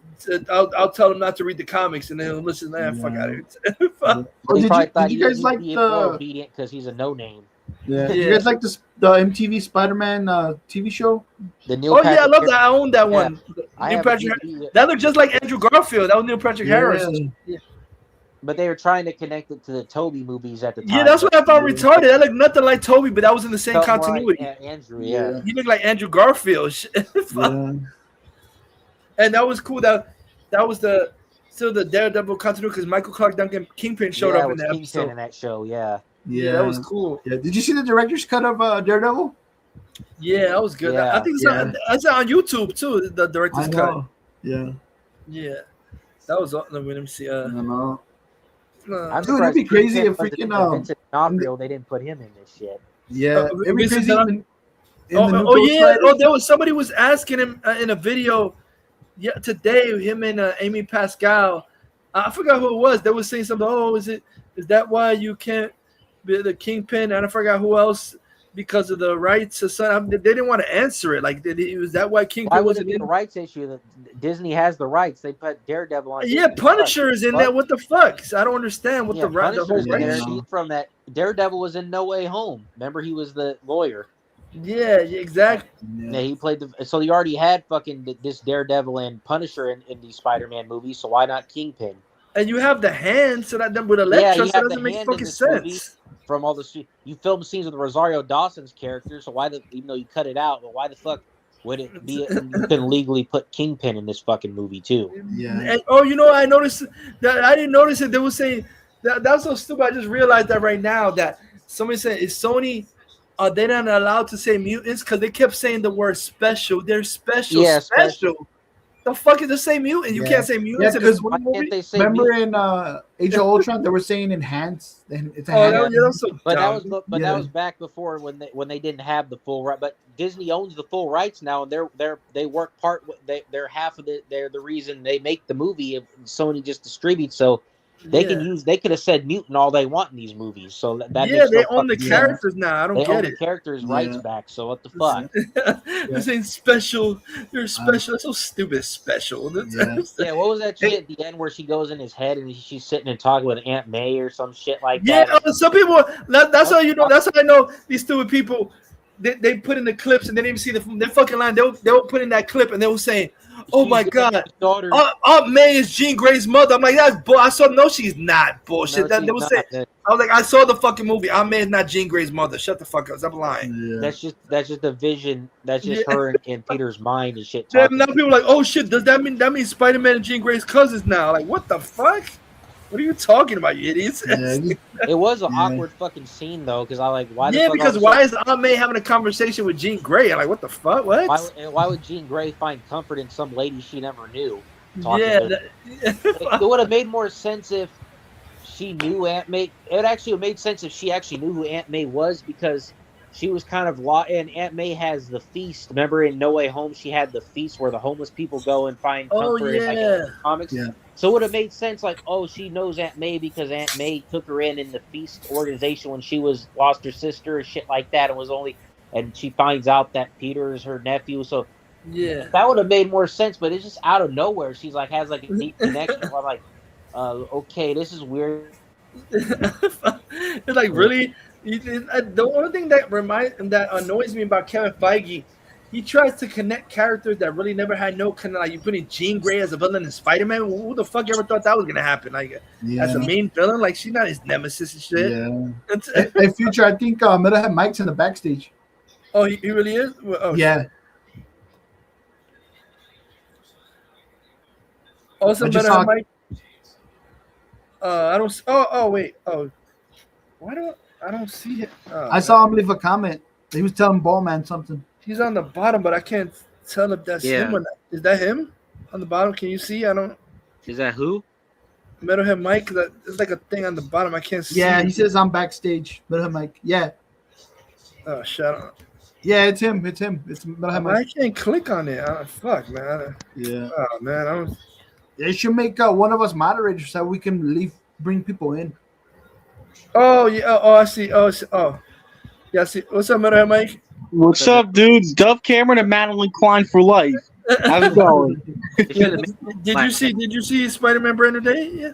I'll tell him not to read the comics, and then he'll listen. Fuck out of here. Did you guys like the obedient because he's a no name? Yeah. Did you guys like the MTV Spider-Man TV show? The Neil Patrick I love that. I own that one. Neil Patrick. That looked just like Andrew Garfield. That was Neil Patrick Harris. Yeah. But they were trying to connect it to the Toby movies at the time. Yeah, that's what I found retarded. That looked nothing like Toby, but that was in the same continuity. Like Andrew, yeah. He looked like Andrew Garfield. And that was cool. That was still the Daredevil continuity because Michael Clark Duncan Kingpin showed up in that episode. In that show, yeah, that was cool. Yeah, did you see the director's cut of Daredevil? Yeah, that was good. I think it's on YouTube too. The director's cut. Yeah, that was. Let me see. I don't know. Dude, it'd be crazy if freaking Vincent D'Onofrio, they didn't put him in this shit. Yeah, it'd be crazy. There was somebody was asking him in a video. Yeah, today him and Amy Pascal, I forgot who it was. They were saying something. Oh, is that why you can't be the Kingpin? And I forgot who else because of the rights of son. They didn't want to answer it. Like, was that why Kingpin wasn't the rights issue? Disney has the rights. They put Daredevil on. Yeah, Punisher is in there. What the fuck? I don't understand what the whole rights. From that, Daredevil was in No Way Home. Remember, he was the lawyer. Yeah, exactly. Yeah, he played so he already had fucking this Daredevil and Punisher in these Spider-Man movies, so why not Kingpin? And you have the hand, so that with Elektra, so it doesn't make fucking sense. From all the you filmed scenes with Rosario Dawson's character, so why even though you cut it out, but why the fuck would it be you can legally put Kingpin in this fucking movie too? Yeah. And, I noticed that I didn't notice it. They were saying that's so stupid. I just realized that right now that somebody said is Sony. They're not allowed to say mutants because they kept saying the word special. They're special. Yeah, special. The fuck is the same mutant? You can't say mutants. Yeah, because remember in Age of Ultron they were saying enhanced. It's that was back before when they didn't have the full right. But Disney owns the full rights now, and they work they're half of they're the reason they make the movie. And Sony just distributes so. They could have said mutant all they want in these movies. So that they own the characters now. I don't get it. They own the characters' rights back. So what the fuck? This ain't special. You're special. That's so stupid. Special. Yeah. What was that shit at the end where she goes in his head and she's sitting and talking with Aunt May or some shit like that? Yeah. Some people. That's how you know. That's how I know these stupid people. They put in the clips and they didn't even see their fucking line. They were put in that clip and they were saying, "Oh my god, Aunt May is Jean Grey's mother." I'm like, that's bull. I saw no, she's not bullshit. They were saying, I was like, I saw the fucking movie. Aunt May is not Jean Grey's mother. Shut the fuck up. Stop lying. Yeah. That's just a vision. That's just her in Peter's mind and shit. Now people are like, oh shit, does that mean Spider-Man and Jean Grey's cousins now? Like, what the fuck? What are you talking about, you idiots? It was an awkward fucking scene though, because I like why. Because why is Aunt May having a conversation with Jean Grey? I'm like, what the fuck? What? Why would Jean Grey find comfort in some lady she never knew? It would have made more sense if she knew Aunt May. It actually made sense if she actually knew who Aunt May was because she was kind of and Aunt May has the feast. Remember in No Way Home, she had the feast where the homeless people go and find comfort in the comics. Yeah. So it would have made sense, like, oh, she knows Aunt May because Aunt May took her in the feast organization when she lost her sister and shit like that, and she finds out that Peter is her nephew. So that would have made more sense. But it's just out of nowhere. She's like has like a neat connection. I'm like, okay, this is weird. It's like really. The only thing that annoys me about Kevin Feige, he tries to connect characters that really never had no kind of like you putting Jean Grey as a villain in Spider-Man. Who the fuck ever thought that was gonna happen? Like as a main villain, like she's not his nemesis and shit. Yeah. Hey, Future, I think might have had mics in the backstage. Oh, he really is. Well, oh, Yeah. shit. Also, I just better saw- Mike. I don't. Oh, wait. Oh, why don't I don't see it? Oh, I saw him leave a comment. He was telling Ballman something. He's on the bottom, but I can't tell if that's him or not. Is that him on the bottom? Can you see? I don't. Is that who? Metalhead Mike. There's like a thing on the bottom. I can't see. Yeah, he says I'm backstage. Metalhead Mike. Yeah. Oh, shut up. Yeah, it's him. It's him. It's Metalhead I Mike. can't click on it. Fuck, man. Yeah. Oh man, I don't. They should make one of us moderators so we can bring people in. Oh yeah. Oh, I see. Oh. Yeah, I see. What's up, Metalhead Mike? What's up, dudes? Dove Cameron and Madeline Klein for life. How's it going? Did you see Spider-Man Brand New Day? Yeah.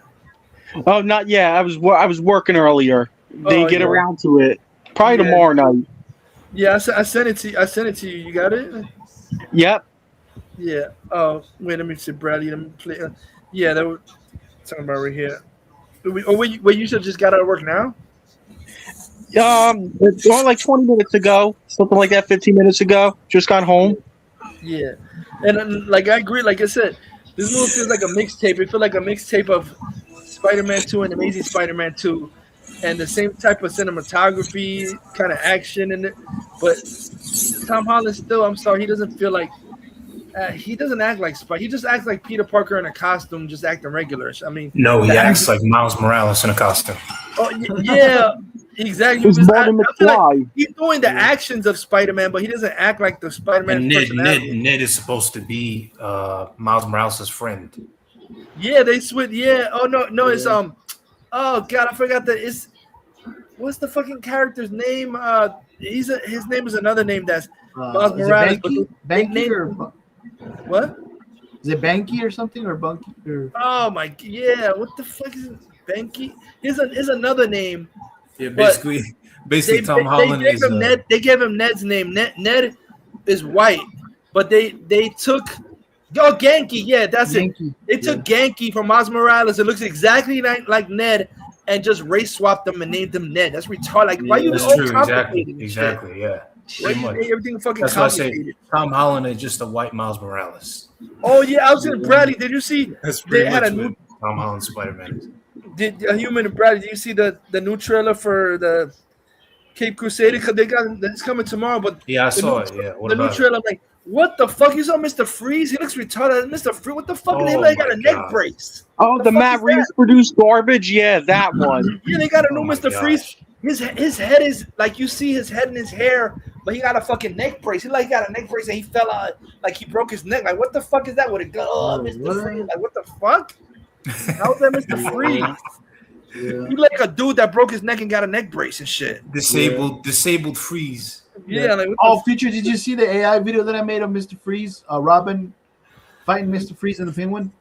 Oh, not yet. I was working earlier. Didn't get yeah. around to it. Probably Yeah. tomorrow night. Yeah, I sent it to you. I sent it to you. You got it? Yep. Yeah. Oh, wait. Let me see, Bradley. Let me play. Yeah, that was talking about right here. Wait, you should just got out of work now? It's only like 20 minutes ago, something like that. 15 minutes ago, just got home. Yeah, and like I agree. Like I said, this movie feels like a mixtape. It feels like a mixtape of Spider-Man 2 and Amazing Spider-Man 2, and the same type of cinematography, kind of action in it. But Tom Holland still, I'm sorry, he doesn't feel like he doesn't act like Spider. He just acts like Peter Parker in a costume, just acting regular. I mean, No, he acts like Miles Morales in a costume. Oh yeah, exactly. He's Martin McFly. Like he's doing the actions of Spider-Man, but he doesn't act like the Spider-Man. And personality. Ned is supposed to be Miles Morales' friend. Yeah, they switch. Yeah. Oh no, it's Oh god, I forgot that. It's what's the fucking character's name? His name is another name that's Miles Morales. Banky or what? Is it Banky or something or Bunky? Or... Oh my, yeah. What the fuck is it? Banky? Here's another name. Yeah, basically, Tom Holland is. Ned, they gave him Ned's name. Ned is white, but they took Genki. Yeah, that's Genki. it. They took Genki from Miles Morales. It looks exactly like Ned, and just race swapped them and named him Ned. That's retarded. Like, why you That's all true. complicated? Exactly. Yeah. Why you make everything fucking That's why I say complicated? Tom Holland is just a white Miles Morales. Oh yeah, I was in Bradley. Did you see? That's They pretty had much a new. what Tom Holland Spider-Man is. Did Human and Bradley? Did you see the new trailer for the Cape Crusader? Because it's coming tomorrow. But Yeah, I saw it. Yeah. What the new about it? trailer, I'm like, what the fuck? You saw Mr. Freeze? He looks retarded. Mr. Freeze, what the fuck? Oh They like got my a neck God. brace. Oh, the fuck Matt is that? Reeves produced garbage. Yeah, that one. Yeah, they got a new Oh my Mr. Freeze. His head is like you see his head and his hair, but he got a fucking neck brace. He like got a neck brace and he fell out, like he broke his neck. Like what the fuck is that with a gun? Oh, Mr. Freeze. Like what the fuck? How's that Mr. Freeze? You like a dude that broke his neck and got a neck brace and shit. Disabled Freeze. Yeah, like Future, did you see the AI video that I made of Mr. Freeze? Robin fighting Mr. Freeze and the Penguin.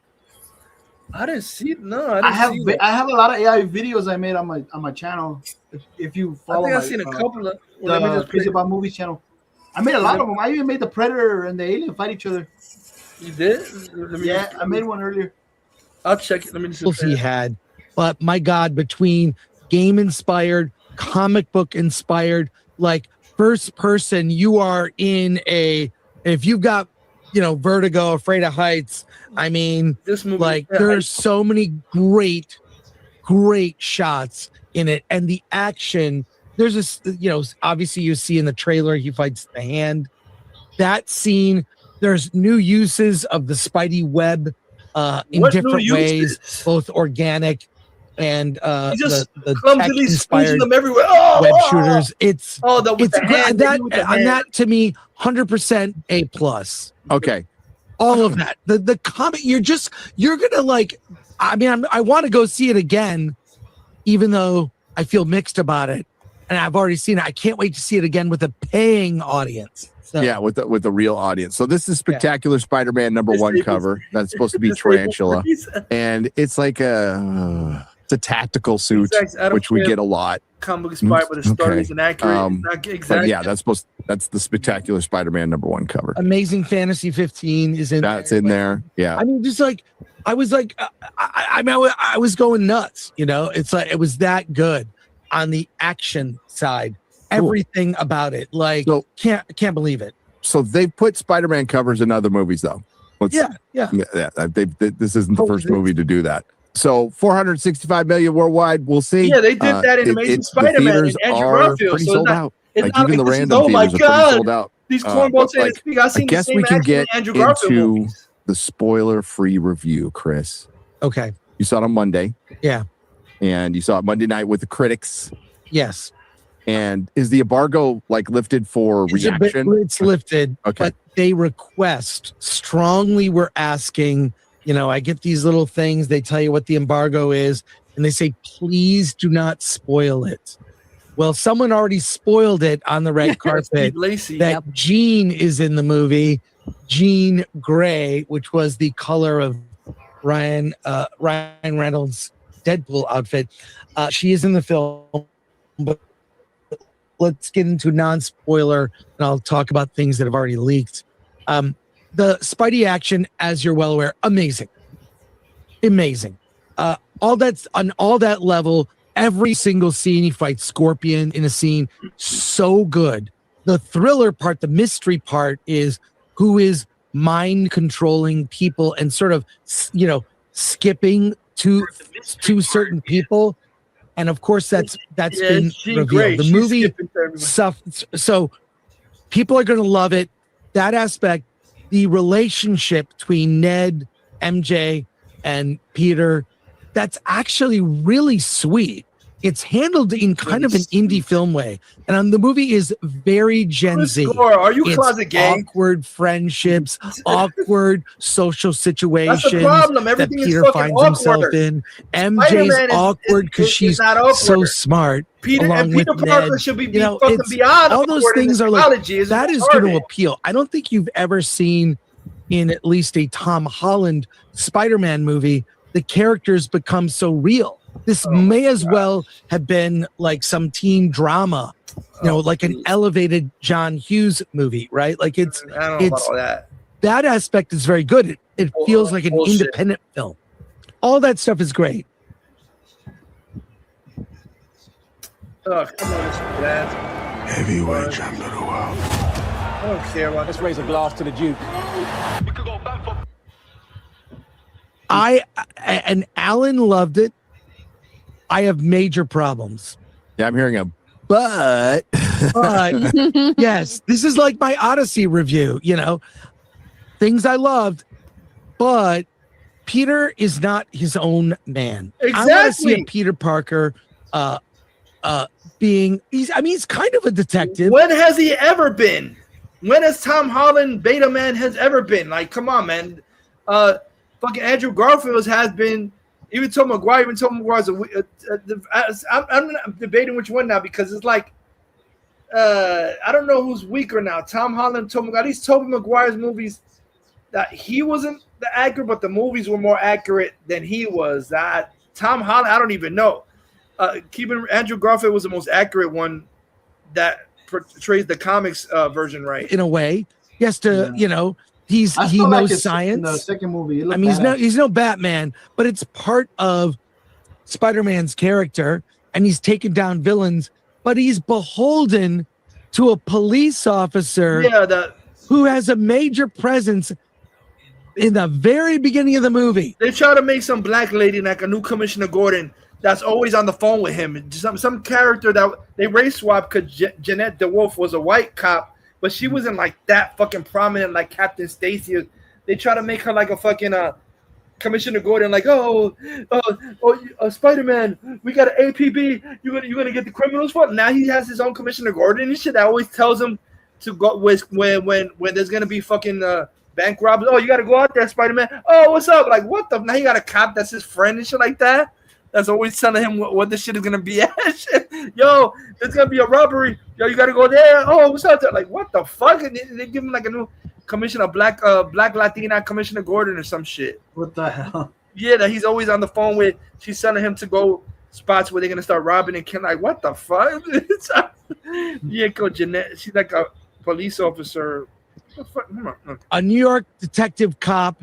I didn't see it. No, I didn't see that. I have a lot of AI videos I made on my channel. If you follow, I think my, I've seen a couple of. Well, let me the just Crazy play. About Movies channel. I made a lot of them. I even made the Predator and the Alien fight each other. You did? Let me Yeah, just- I made one earlier. I'll check it. Let me just. Else he had, but my God, between game inspired, comic book inspired, like first person, you are in if you've got Vertigo, Afraid of Heights. I mean, This movie, like yeah, there's so many great shots in it, and the action. There's this, obviously you see in the trailer he fights the hand. That scene. There's new uses of the Spidey web in What new different ways, uses? both organic and He just the clumsily squeezes tech-inspired them everywhere. Oh, web oh, shooters. It's with the hand, that maybe with the on hand. that to me 100% A plus. Okay. All of that. The comic. You're gonna like. I mean, I want to go see it again, even though I feel mixed about it, and I've already seen it. I can't wait to see it again with a paying audience. So, Yeah, with the real audience. So this is Spectacular Spider-Man #1 cover. That's supposed to be Tarantula, and it's like it's a tactical suit, Exactly. I don't which we care. get a lot. Comic inspired, but the story Okay. is inaccurate. It's not But exactly. yeah, that's the Spectacular Spider-Man #1 cover. Amazing Fantasy 15 is in. That's in there. Yeah. I mean, just like I was like, I was going nuts. It's like it was that good on the action side, everything about it. Like, So- can't believe it. So they've put Spider-Man covers in other movies, though. Yeah. This isn't the first movie to do that. So 465 million worldwide. We'll see. Yeah, they did that in Amazing Spider-Man and Andrew Garfield. Pretty So sold it's out. it's Like not even the this is, random oh my theaters are pretty God, sold out. these cornballs saying like, it's big. I've seen I guess the same we can action get in Andrew Garfield into movies. the spoiler-free review, Chris. Okay. You saw it on Monday. Yeah. And you saw it Monday night with the critics. Yes. And is the embargo like lifted for reaction? It's lifted. Okay. But they request strongly. We're asking. I get these little things. They tell you what the embargo is, and they say, "Please do not spoil it." Well, someone already spoiled it on the red carpet. Steve Lacy. That Jean is in the movie, Jean Grey, which was the color of Ryan Reynolds' Deadpool outfit. She is in the film, but let's get into non-spoiler, and I'll talk about things that have already leaked. The Spidey action, as you're well aware, amazing. All that's on all that level. Every single scene, he fights Scorpion in a scene, so good. The thriller part, the mystery part, is who is mind controlling people and sort of, skipping to certain people. And of course, that's been revealed. Great. The She's movie suffers, so people are going to love it. That aspect, the relationship between Ned, MJ, and Peter, that's actually really sweet. It's handled in kind of an indie film way, and the movie is very Gen Z. Are you It's closet gay? awkward friendships, awkward social situations. That's the problem. Everything that is Peter fucking finds himself awkward. in. MJ's Spider-Man is- awkward because is she's not awkward. so smart. Peter along Peter with Parker Ned. should be You know, fucking it's- beyond all those awkward in things this are like technology. It's that is going to retarded. appeal. I don't think you've ever seen in at least a Tom Holland Spider-Man movie the characters become so real. This may as well have been like some teen drama, like an elevated John Hughes movie, right? Like I don't know about all that. that aspect is very good. It feels like an Bullshit. independent film. All that stuff is great. Oh, come on, Dad. Heavyweight champion of the world. I don't care about Let's raise a glass to the Duke. And Alan loved it. I have major problems. Yeah, I'm hearing a but. But yes, this is like my Odyssey review, things I loved, but Peter is not his own man. I want to see Exactly. a Peter Parker he's kind of a detective. When has he ever been? When has Tom Holland Beta Man has ever been? Like, come on, man. Fucking Andrew Garfield has been. Even Tom Maguire's I'm debating which one now because it's like I don't know who's weaker now. Tom Holland, Tom Maguire. These Tobey Maguire's movies that he wasn't the accurate, but the movies were more accurate than he was. That Tom Holland, I don't even know. Keeping Andrew Garfield was the most accurate one that portrays the comics version right. In a way, he has to, he I feel like knows it's science. in the second movie. It I looked mean, badass. he's no Batman, but it's part of Spider-Man's character, and he's taken down villains, but he's beholden to a police officer who has a major presence in the very beginning of the movie. They try to make some black lady like a new Commissioner Gordon that's always on the phone with him. Some character that they race swapped because Jeanette DeWolf was a white cop, but she wasn't like that fucking prominent like Captain Stacy. They try to make her like a fucking Commissioner Gordon, like Spider-Man, we got an APB. You're gonna get the criminals for it. Now he has his own Commissioner Gordon and shit. That always tells him to go with when there's gonna be fucking bank robbers. Oh, you gotta go out there, Spider-Man. Oh, what's up? Like what the? Now he got a cop that's his friend and shit like that. That's always telling him what this shit is gonna be at. Yo, there's gonna be a robbery. Yo, you gotta go there. Oh, what's up there? Like what the fuck? And they give him like a new commissioner, black Latina Commissioner Gordon or some shit. What the hell? Yeah, that he's always on the phone with. She's sending him to go spots where they're gonna start robbing and killing. Like what the fuck? Yeah, Coach Jeanette. She's like a police officer. A New York detective cop,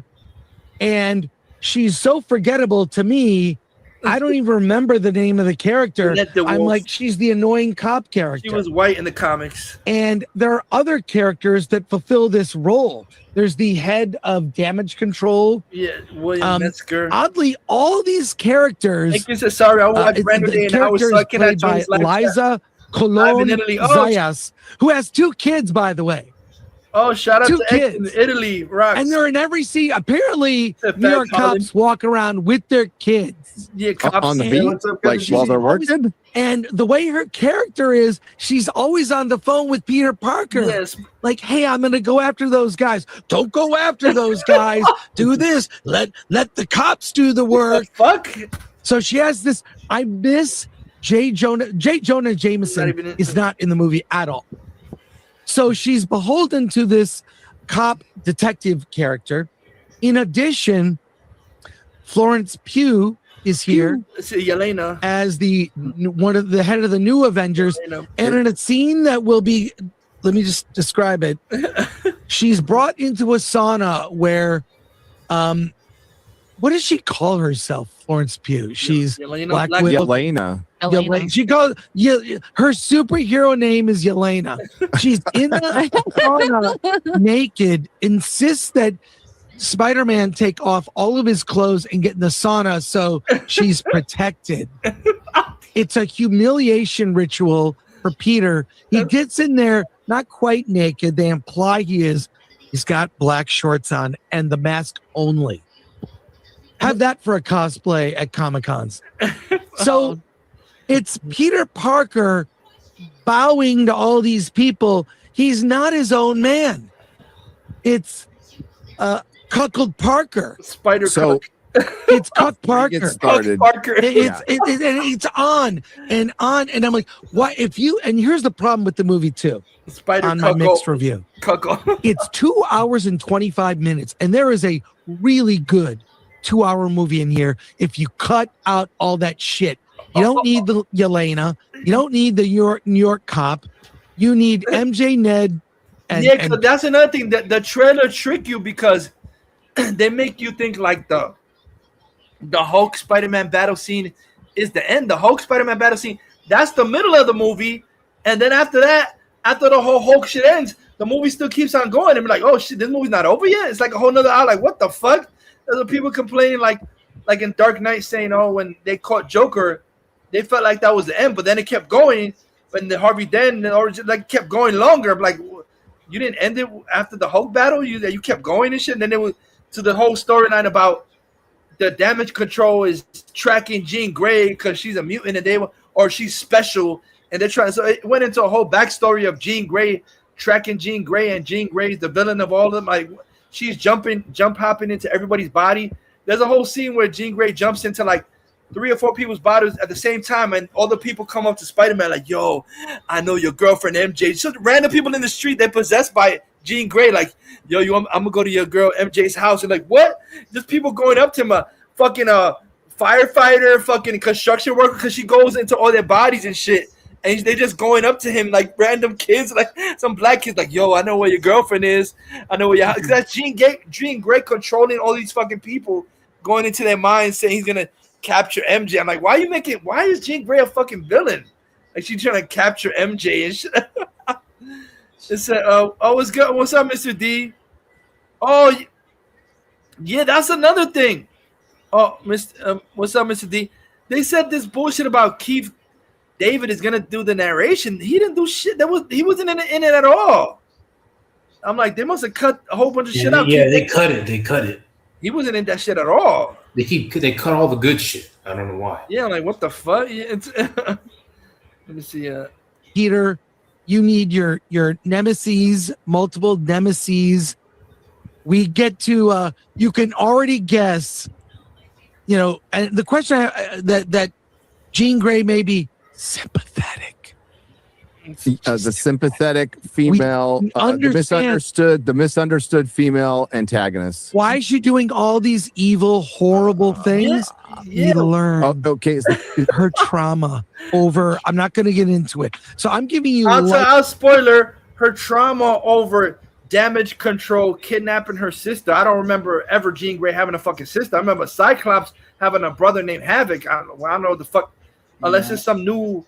and she's so forgettable to me I don't even remember the name of the character. I'm like, she's the annoying cop character. She was white in the comics. And there are other characters that fulfill this role. There's the head of damage control. Yeah, William Metzger. Oddly, all these characters. Like you said, sorry, I watched Brandon Day and I was sucking at by Liza Colon Zayas, who has 2 kids, by the way. Oh, shout out 2 to kids in Italy, rocks. And they're in every scene. Apparently, New York cops walk around with their kids. Yeah, cops on the beat, like while they're working. And the way her character is, she's always on the phone with Peter Parker. Yes. Like, hey, I'm going to go after those guys. Don't go after those guys. Do this. Let the cops do the work. Fuck. So she has this. I miss J. Jonah Jameson is not in the movie at all. So she's beholden to this cop detective character. In addition, Florence Pugh is here Yelena as the head of the new Avengers. And in a scene that will be, let me just describe it. She's brought into a sauna where, what does she call herself? Florence Pugh. She's Black Widow. Yelena. She calls her superhero name is Yelena. She's in the sauna naked, insists that Spider-Man take off all of his clothes and get in the sauna so she's protected. It's a humiliation ritual for Peter. He gets in there not quite naked. They imply he is. He's got black shorts on and the mask only. Have that for a cosplay at Comic-Cons. So it's Peter Parker bowing to all these people. He's not his own man. It's Cuckold Parker. Cuck. It's Cuck Parker. Cuck Parker. It's on and on. And I'm like, why? And here's the problem with the movie too. On my mixed review. It's 2 hours and 25 minutes. And there is a really good 2-hour movie in here if you cut out all that shit. You don't need the Yelena. You don't need the New York cop. You need MJ, Ned. And that's another thing. The trailer trick you because they make you think like the Hulk Spider-Man battle scene is the end. The Hulk Spider-Man battle scene, that's the middle of the movie. And then after that, after the whole Hulk shit ends, the movie still keeps on going. And be like, oh shit, this movie's not over yet. It's like a whole nother hour. Like, what the fuck? There's people complaining like in Dark Knight saying, oh, when they caught Joker, they felt like that was the end, but then it kept going. When the Harvey Dent like kept going longer. I'm like, you didn't end it after the Hulk battle. You kept going and shit. And then it was to the whole storyline about the damage control is tracking Jean Grey because she's a mutant and or she's special. And they're trying. So it went into a whole backstory of Jean Grey tracking Jean Grey, and Jean Grey is the villain of all of them. Like she's jump hopping into everybody's body. There's a whole scene where Jean Grey jumps into like 3 or 4 people's bodies at the same time, and all the people come up to Spider-Man like, yo, I know your girlfriend MJ. So random people in the street, they're possessed by Jean Grey, like, yo, I'm gonna go to your girl MJ's house. And like, what? Just people going up to him, a fucking firefighter, fucking construction worker, because she goes into all their bodies and shit. And they just going up to him like random kids, like some black kids, like, yo, I know where your girlfriend is. I know where your house. That's Jean Grey controlling all these fucking people, going into their minds, saying he's gonna capture MJ. I'm like, why is Jean Grey a fucking villain? Like she's trying to capture MJ and shit. It's what's good? What's up, Mr. D? Oh, yeah, that's another thing. Oh, what's up, Mr. D? They said this bullshit about Keith David is gonna do the narration. He didn't do shit. He wasn't in it at all. I'm like, they must have cut a whole bunch of shit out. Yeah, they cut it. He wasn't in that shit at all. They cut all the good shit. I don't know why. Yeah, like what the fuck? Yeah, let me see. Peter, you need your nemesis, multiple nemesis. We get to you can already guess, and the question that Jean Grey may be sympathetic. The sympathetic female, the misunderstood female antagonist. Why is she doing all these evil, horrible things? Yeah. You learn. Oh, okay, her trauma over. I'm not going to get into it. So I'm giving you. I'll spoiler her trauma over damage control, kidnapping her sister. I don't remember ever Jean Grey having a fucking sister. I remember Cyclops having a brother named Havoc. I don't know what the fuck, unless it's some new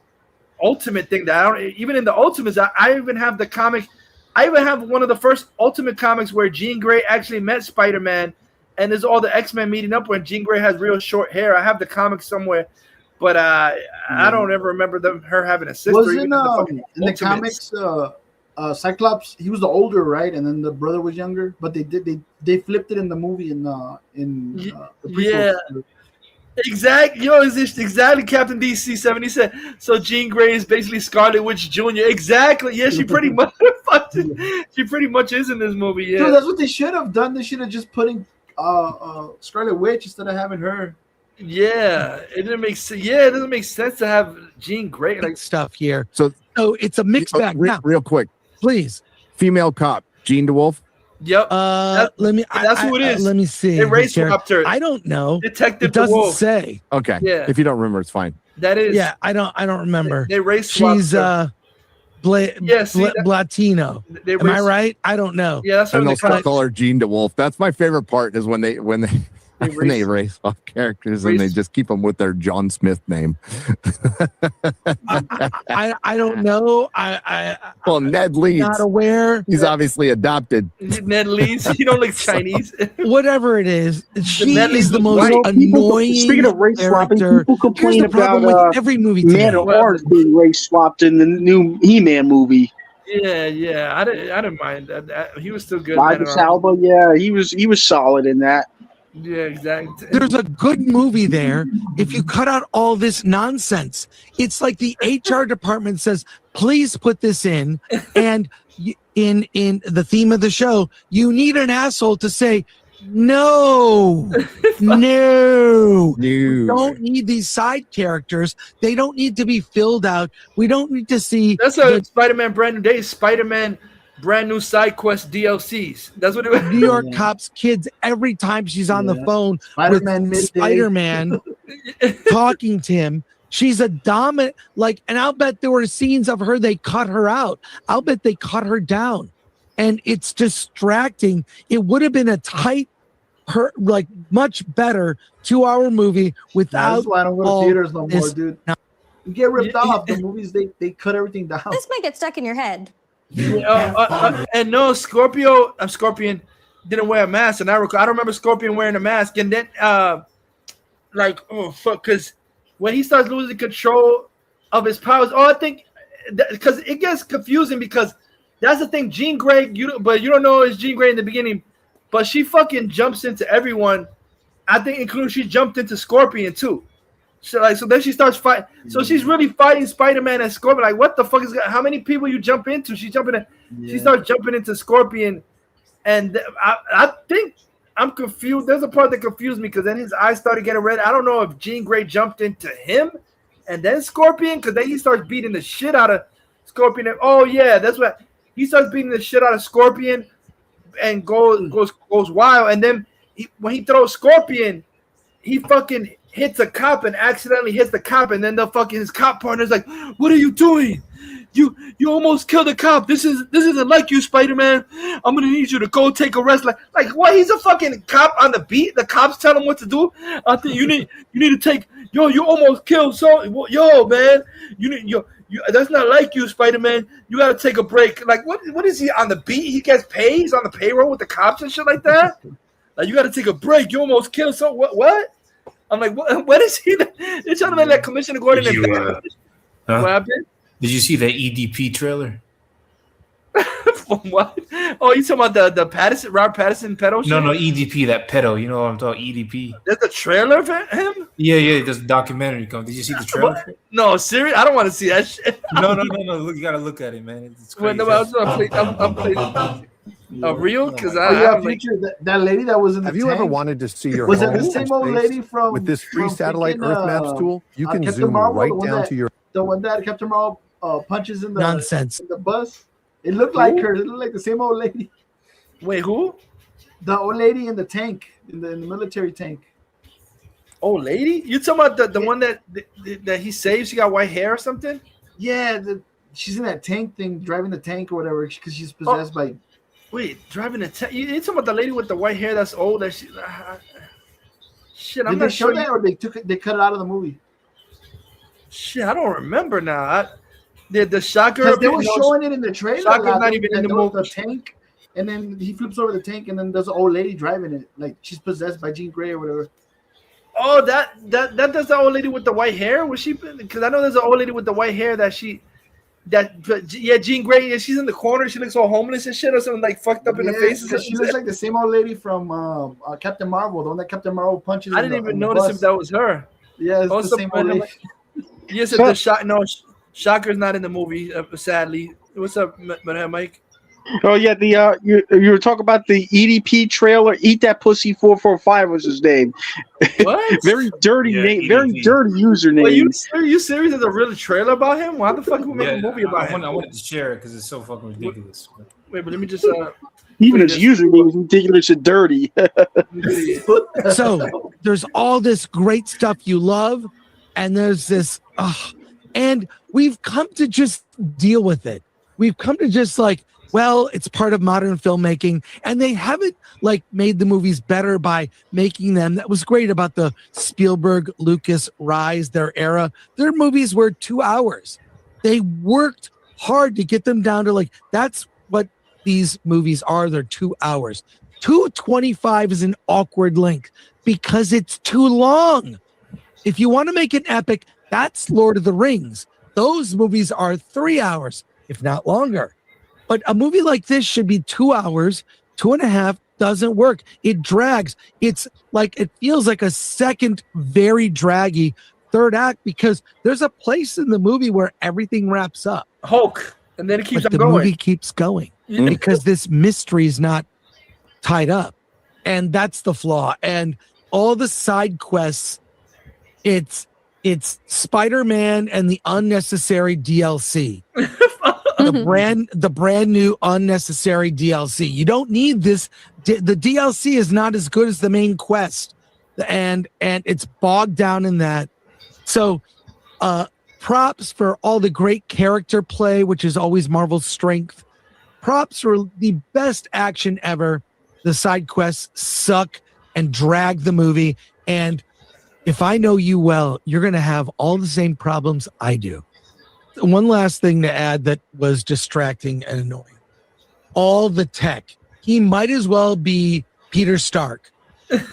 Ultimate thing that I don't. Even in the Ultimates, I even have the comic. I even have one of the first Ultimate comics where Jean Grey actually met Spider-Man, and there's all the X-Men meeting up when Jean Grey has real short hair. I have the comic somewhere, but I don't ever remember her having a sister. Wasn't even in the comics, Cyclops, he was the older, right? And then the brother was younger, but they flipped it in the movie in the prequels. Exactly, it's exactly Captain DC 7. He said, so Jean Grey is basically Scarlet Witch Jr. Exactly. Yeah, she pretty much she pretty much is in this movie. Yeah, dude, that's what they should have done. They should have just putting Scarlet Witch instead of having her. Yeah, it didn't make sense. Yeah, it doesn't make sense to have Jean Grey like stuff here. So it's a mixed bag. Real quick, please. Female cop, Jean DeWolf. Yep. That's who it is. Let me see. They race swapped her. I don't know. Detective It doesn't DeWolf. say. Okay. Yeah. If you don't remember, it's fine. That is. Yeah, I don't remember. They race swapped She's her. Blatino. Am I right? I don't know. Yeah, that's And what they'll call her Jean DeWolf. That's my favorite part is when they race off characters and they just keep them with their John Smith name. I don't know. Well, Ned Leeds. Not aware. He's obviously adopted. Ned Leeds. He don't look Chinese. Whatever it is, she Ned Leeds is the was most white. annoying. Speaking of race swapping, character. people complain Here's the problem about with every movie Man today. of Art being race swapped in the new He-Man movie. Yeah. I didn't mind that. He was still good. Idris Elba, yeah, he was solid in that. Yeah, exactly. There's a good movie there if you cut out all this nonsense. It's like the HR department says, please put this in. And in the theme of the show, you need an asshole to say, no. We don't need these side characters. They don't need to be filled out. We don't need to see. That's a Spider-Man brand new day. Spider-Man brand new side quest DLCs. That's what it was. New York Cops kids every time she's on the phone with Spider-Man talking to him. She's a dominant, and I'll bet there were scenes of her, they cut her out. I'll bet they cut her down. And it's distracting. It would have been a tight, much better 2-hour movie without. That's why I don't go to theaters no more, dude. You get ripped off. The movies, they cut everything down. This might get stuck in your head. And no, Scorpion didn't wear a mask, and I don't remember Scorpion wearing a mask. And then, because when he starts losing control of his powers, I think because it gets confusing because that's the thing. Jean Grey, but you don't know it's Jean Grey in the beginning, but she fucking jumps into everyone. I think, including she jumped into Scorpion too. So then she starts fighting. So she's really fighting Spider-Man and Scorpion. Like, what the fuck is? How many people you jump into? She starts jumping into Scorpion, and I think I'm confused. There's a part that confused me because then his eyes started getting red. I don't know if Jean Grey jumped into him and then Scorpion, because then he starts beating the shit out of Scorpion. Oh yeah, that's what he starts beating the shit out of Scorpion and goes wild. And then when he throws Scorpion, he fucking hits a cop and accidentally hits the cop, and then his cop partner's like, "What are you doing? You almost killed a cop. This isn't like you, Spider-Man. I'm gonna need you to go take a rest." Like what? He's a fucking cop on the beat. The cops tell him what to do. I think you need to take. You almost killed man. That's not like you, Spider-Man. You gotta take a break. Like what is he on the beat? He gets paid. He's on the payroll with the cops and shit like that. Like, you gotta take a break. You almost killed what? I'm like, what is he? They're trying to make that Commissioner Gordon. What happened? Did you see the EDP trailer? What? Oh, you talking about the Pattinson, Robert Pattinson pedo shit? No, EDP, that pedo. You know what I'm talking? EDP. There's a trailer for him? Yeah. There's a documentary coming. Did you see the trailer? No, serious? I don't want to see that shit. No. Look, you gotta look at it, man. It's crazy. I'm playing. Real? Because that lady that was in the Have you tank, ever wanted to see your was home it the from same old space? lady from With this free from satellite freaking, Earth Maps tool, you can Captain zoom Marvel, right down to your. The one that Captain Marvel punches in the nonsense in the bus. It looked like her. It looked like the same old lady. Wait, who? The old lady in the tank, in the military tank. Old lady? You talking about the one that he saves? She got white hair or something? Yeah, she's in that tank thing, driving the tank or whatever, because she's possessed by. Wait, driving a tank? You talking about the lady with the white hair that's old? That Shit, Did I'm they not show sure. that, or they cut it out of the movie? Shit, I don't remember now. The shocker. Because they were showing it in the trailer. Shocker's not even in the movie. The tank, and then he flips over the tank, and then there's an old lady driving it, like she's possessed by Jean Grey or whatever. Oh, that's the old lady with the white hair. Was she? Because I know there's an old lady with the white hair Jean Grey. She's in the corner. She looks all homeless and shit, or something like fucked up in the face. She looks like the same old lady from Captain Marvel, the one that Captain Marvel punches. I didn't even notice if that was her. Yeah, it's the same old lady. Yes, the shot. No, Shocker's not in the movie. Sadly, what's up, Mike? Oh yeah, you were talking about the EDP trailer. Eat That Pussy 445 was his name. What? Very dirty name. Very dirty username. Are you serious? There's a real trailer about him? Why the fuck would we make a movie about him? I wanted to share it because it's so fucking ridiculous. Wait, but let me just. Even his username is ridiculous and dirty. So there's all this great stuff you love, and there's this, and we've come to just deal with it. We've come to just like, well, it's part of modern filmmaking, and they haven't like made the movies better by making them. That was great about the Spielberg, Lucas rise, their era. Their movies were 2 hours. They worked hard to get them down to like, that's what these movies are. They're 2 hours. 2:25 is an awkward length because it's too long. If you want to make an epic, that's Lord of the Rings. Those movies are 3 hours, if not longer. But a movie like this should be 2 hours, 2.5 doesn't work. It drags. It's like, it feels like a second, very draggy third act because there's a place in the movie where everything wraps up. Hulk. And then it keeps but on the going. movie keeps going because this mystery is not tied up. And that's the flaw. And all the side quests, it's Spider-Man and the unnecessary DLC. the brand new unnecessary DLC. You don't need this. The DLC is not as good as the main quest, and it's bogged down in that. So, props for all the great character play, which is always Marvel's strength. Props for the best action ever. The side quests suck and drag the movie. And if I know you well, you're going to have all the same problems I do. One last thing to add that was distracting and annoying. All the tech. He might as well be Peter Stark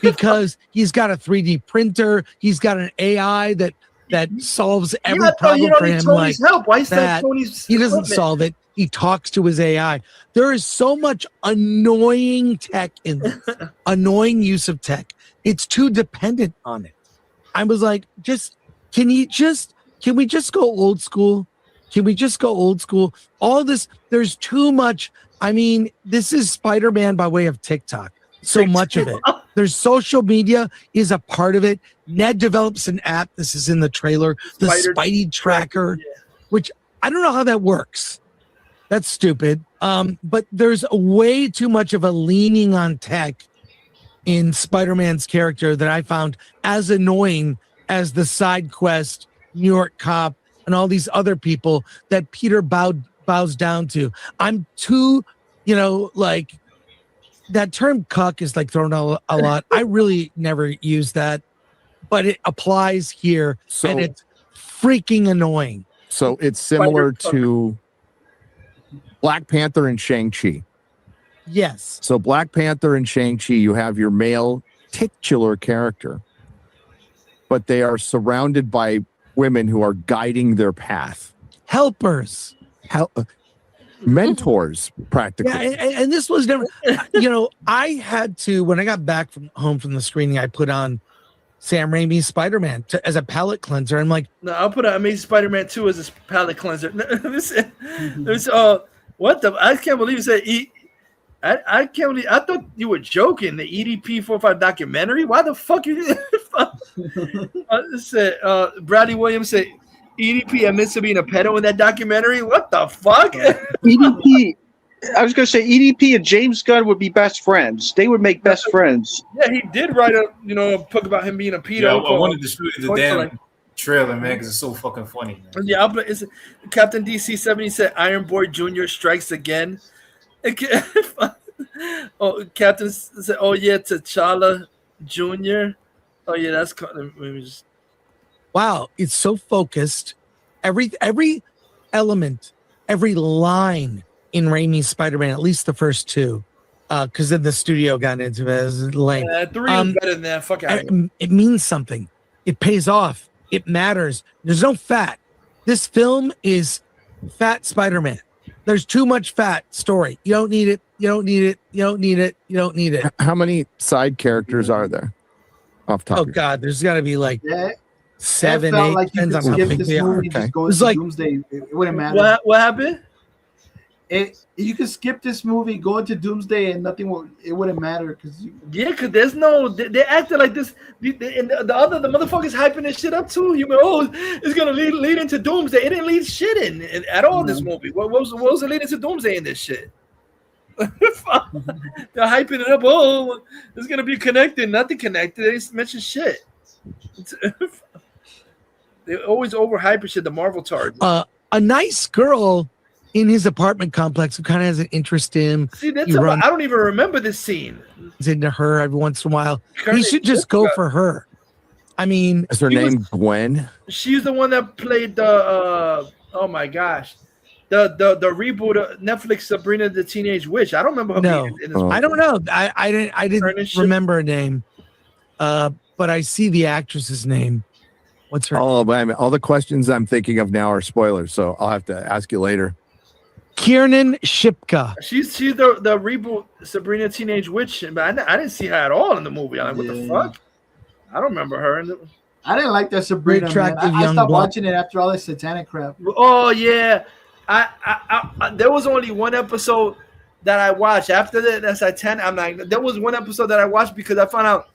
because he's got a 3D printer. He's got an AI that solves every problem for him. Tony's like help. Why is that. Tony's He doesn't equipment? solve it. He talks to his AI. There is so much annoying tech in this. Annoying use of tech. It's too dependent on it. I was like, can we just go old school? Can we just go old school? All this, there's too much. I mean, this is Spider-Man by way of TikTok. So much of it. There's social media is a part of it. Ned develops an app. This is in the trailer. The Spidey Tracker, which I don't know how that works. That's stupid. But there's way too much of a leaning on tech in Spider-Man's character that I found as annoying as the side quest, New York cop, and all these other people that Peter bows down to. I'm too, like that term cuck is like thrown out a lot. I really never use that, but it applies here and it's freaking annoying. So it's similar to Black Panther and Shang-Chi. Yes. So Black Panther and Shang-Chi, you have your male titular character, but they are surrounded by women who are guiding their path. Helpers. Mentors, practically. Yeah, and this was never, I had to, when I got back home from the screening, I put on Sam Raimi's Spider-Man as a palate cleanser. I'm like, no, I'll put on Amazing Spider-Man 2 as a palate cleanser. What the? I can't believe you said I can't believe. I thought you were joking. The EDP 45 documentary. Why the fuck you? Bradley Williams said EDP admits to being a pedo in that documentary. What the fuck? EDP. I was gonna say EDP and James Gunn would be best friends. They would make best friends. Yeah, he did write a book about him being a pedo. Yeah, I wanted to shoot the damn trailer, man, because it's so fucking funny, man. Yeah, Captain DC70 said Iron Boy Jr. strikes again. Oh, Captain said, oh yeah, T'Challa Jr. Oh yeah, that's let me just. Wow, it's so focused. Every element, every line in Raimi's Spider-Man, at least the first two, because then the studio got into it as lame. 3 was better than that. Fuck out of here. It means something. It pays off. It matters. There's no fat. This film is fat Spider-Man. There's too much fat story. You don't need it. You don't need it. You don't need it. You don't need it. How many side characters are there? Off top. Oh God, there's got to be like 7, felt 8. like you Depends could on how skip big this they are. movie, just go It's to like Doomsday. It wouldn't matter. What happened? You could skip this movie, go into Doomsday, and it wouldn't matter because there's no. They acted like this. The motherfuckers hyping this shit up too. It's gonna lead into Doomsday. It didn't lead shit in at all. This movie. What was it leading to Doomsday in this shit? They're hyping it up. Oh, it's gonna be connected. Nothing connected. They didn't mention shit. They always overhype shit. The Marvel target. A nice girl in his apartment complex who kind of has an interest in him. See, I don't even remember this scene. He's into her every once in a while. He should just go for her. I mean, is her name Gwen? She's the one that played the. Oh my gosh. The reboot of Netflix Sabrina the Teenage Witch. I don't remember her being in this movie. I don't know. I didn't remember her name. But I see the actress's name. What's her name? All the questions I'm thinking of now are spoilers, so I'll have to ask you later. Kiernan Shipka. She's the reboot Sabrina Teenage Witch, but I didn't see her at all in the movie. I'm like, what the fuck? I don't remember her. I didn't like that Sabrina. Man. I stopped watching it after all this satanic crap. Oh yeah. I there was only one episode that I watched after that satanic. I'm like, there was one episode that I watched because I found out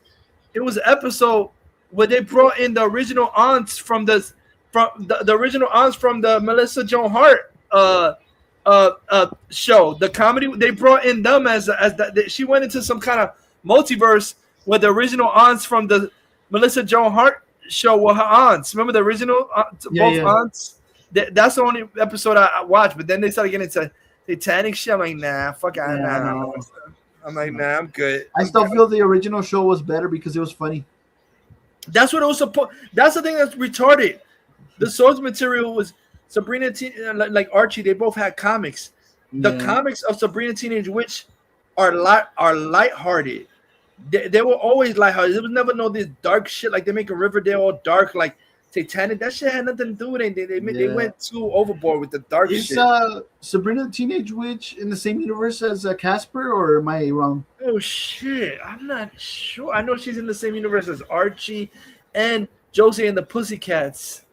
it was an episode where they brought in the original aunts from the original aunts from the Melissa Joan Hart show, the comedy. They brought in them as she went into some kind of multiverse where the original aunts from the Melissa Joan Hart show were her aunts. Remember the original aunts? That's the only episode I watched, but then they started getting into satanic shit. I'm like, nah, fuck it. Nah. I'm like, nah, I'm good. I still feel the original show was better because it was funny. That's what it was supposed. That's the thing that's retarded. The source material was Sabrina, like Archie. They both had comics. The comics of Sabrina Teenage Witch are lighthearted. They were always lighthearted. There was never this dark shit like they make a Riverdale all dark like satanic. That shit had nothing to do with it. They went too overboard with the dark shit. Is Sabrina the Teenage Witch in the same universe as Casper, or am I wrong? Oh shit, I'm not sure. I know she's in the same universe as Archie and Josie and the Pussycats.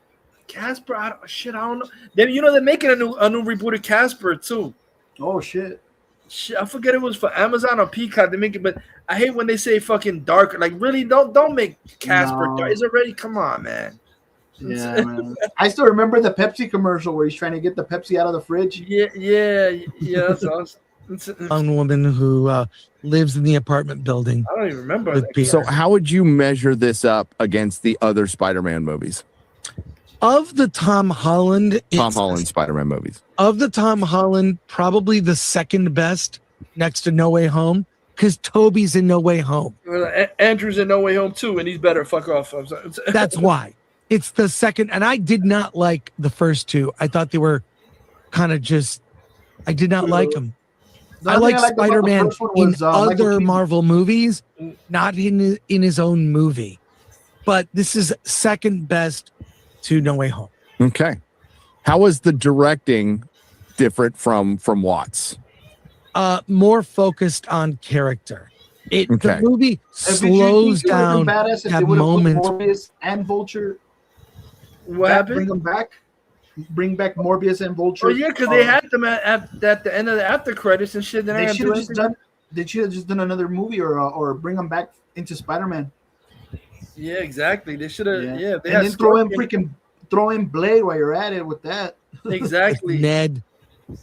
Casper, I don't know. Then they're making a new rebooted Casper too. Oh shit. Shit, I forget it was for Amazon or Peacock. They make it, but I hate when they say fucking dark. Like really, don't make Casper dark. It's already. Come on, man. Yeah, man. I still remember the Pepsi commercial where he's trying to get the Pepsi out of the fridge. Yeah. That's awesome. Young woman who lives in the apartment building. I don't even remember. So, how would you measure this up against the other Spider-Man movies? Of the Tom Holland Spider-Man movies. Of the Tom Holland, probably the second best next to No Way Home, because Toby's in No Way Home. Andrew's in No Way Home too, and he's better. Fuck off. I'm sorry. That's why. It's the second, and I did not like the first two. I thought they were kind of I did not like them. I like Spider-Man in other Marvel movies, not in his own movie. But this is second best to No Way Home. Okay. How was the directing different from Watts? More focused on character. The movie slows down that moment. Morbius and Vulture. What happened? Bring them back. Bring back Morbius and Vulture. Oh yeah, because they had them at the end of the after credits and shit. They should have just done another movie or bring them back into Spider-Man. Yeah, exactly. They should have. Yeah, they and then throw in Blade while you're at it with that. Exactly. Ned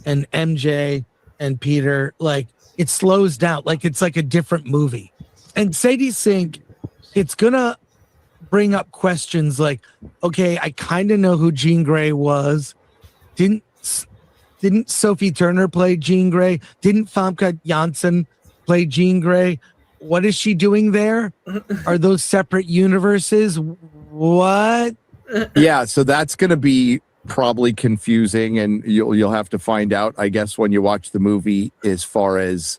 and MJ and Peter, like it slows down, like it's like a different movie. And Sadie Sink, it's gonna bring up questions like, okay, I kind of know who Jean Grey was. Didn't Sophie Turner play Jean Grey? Didn't Famke Janssen play Jean Grey? What is she doing there? Are those separate universes? What? Yeah, so that's going to be probably confusing, and you'll have to find out, I guess, when you watch the movie, as far as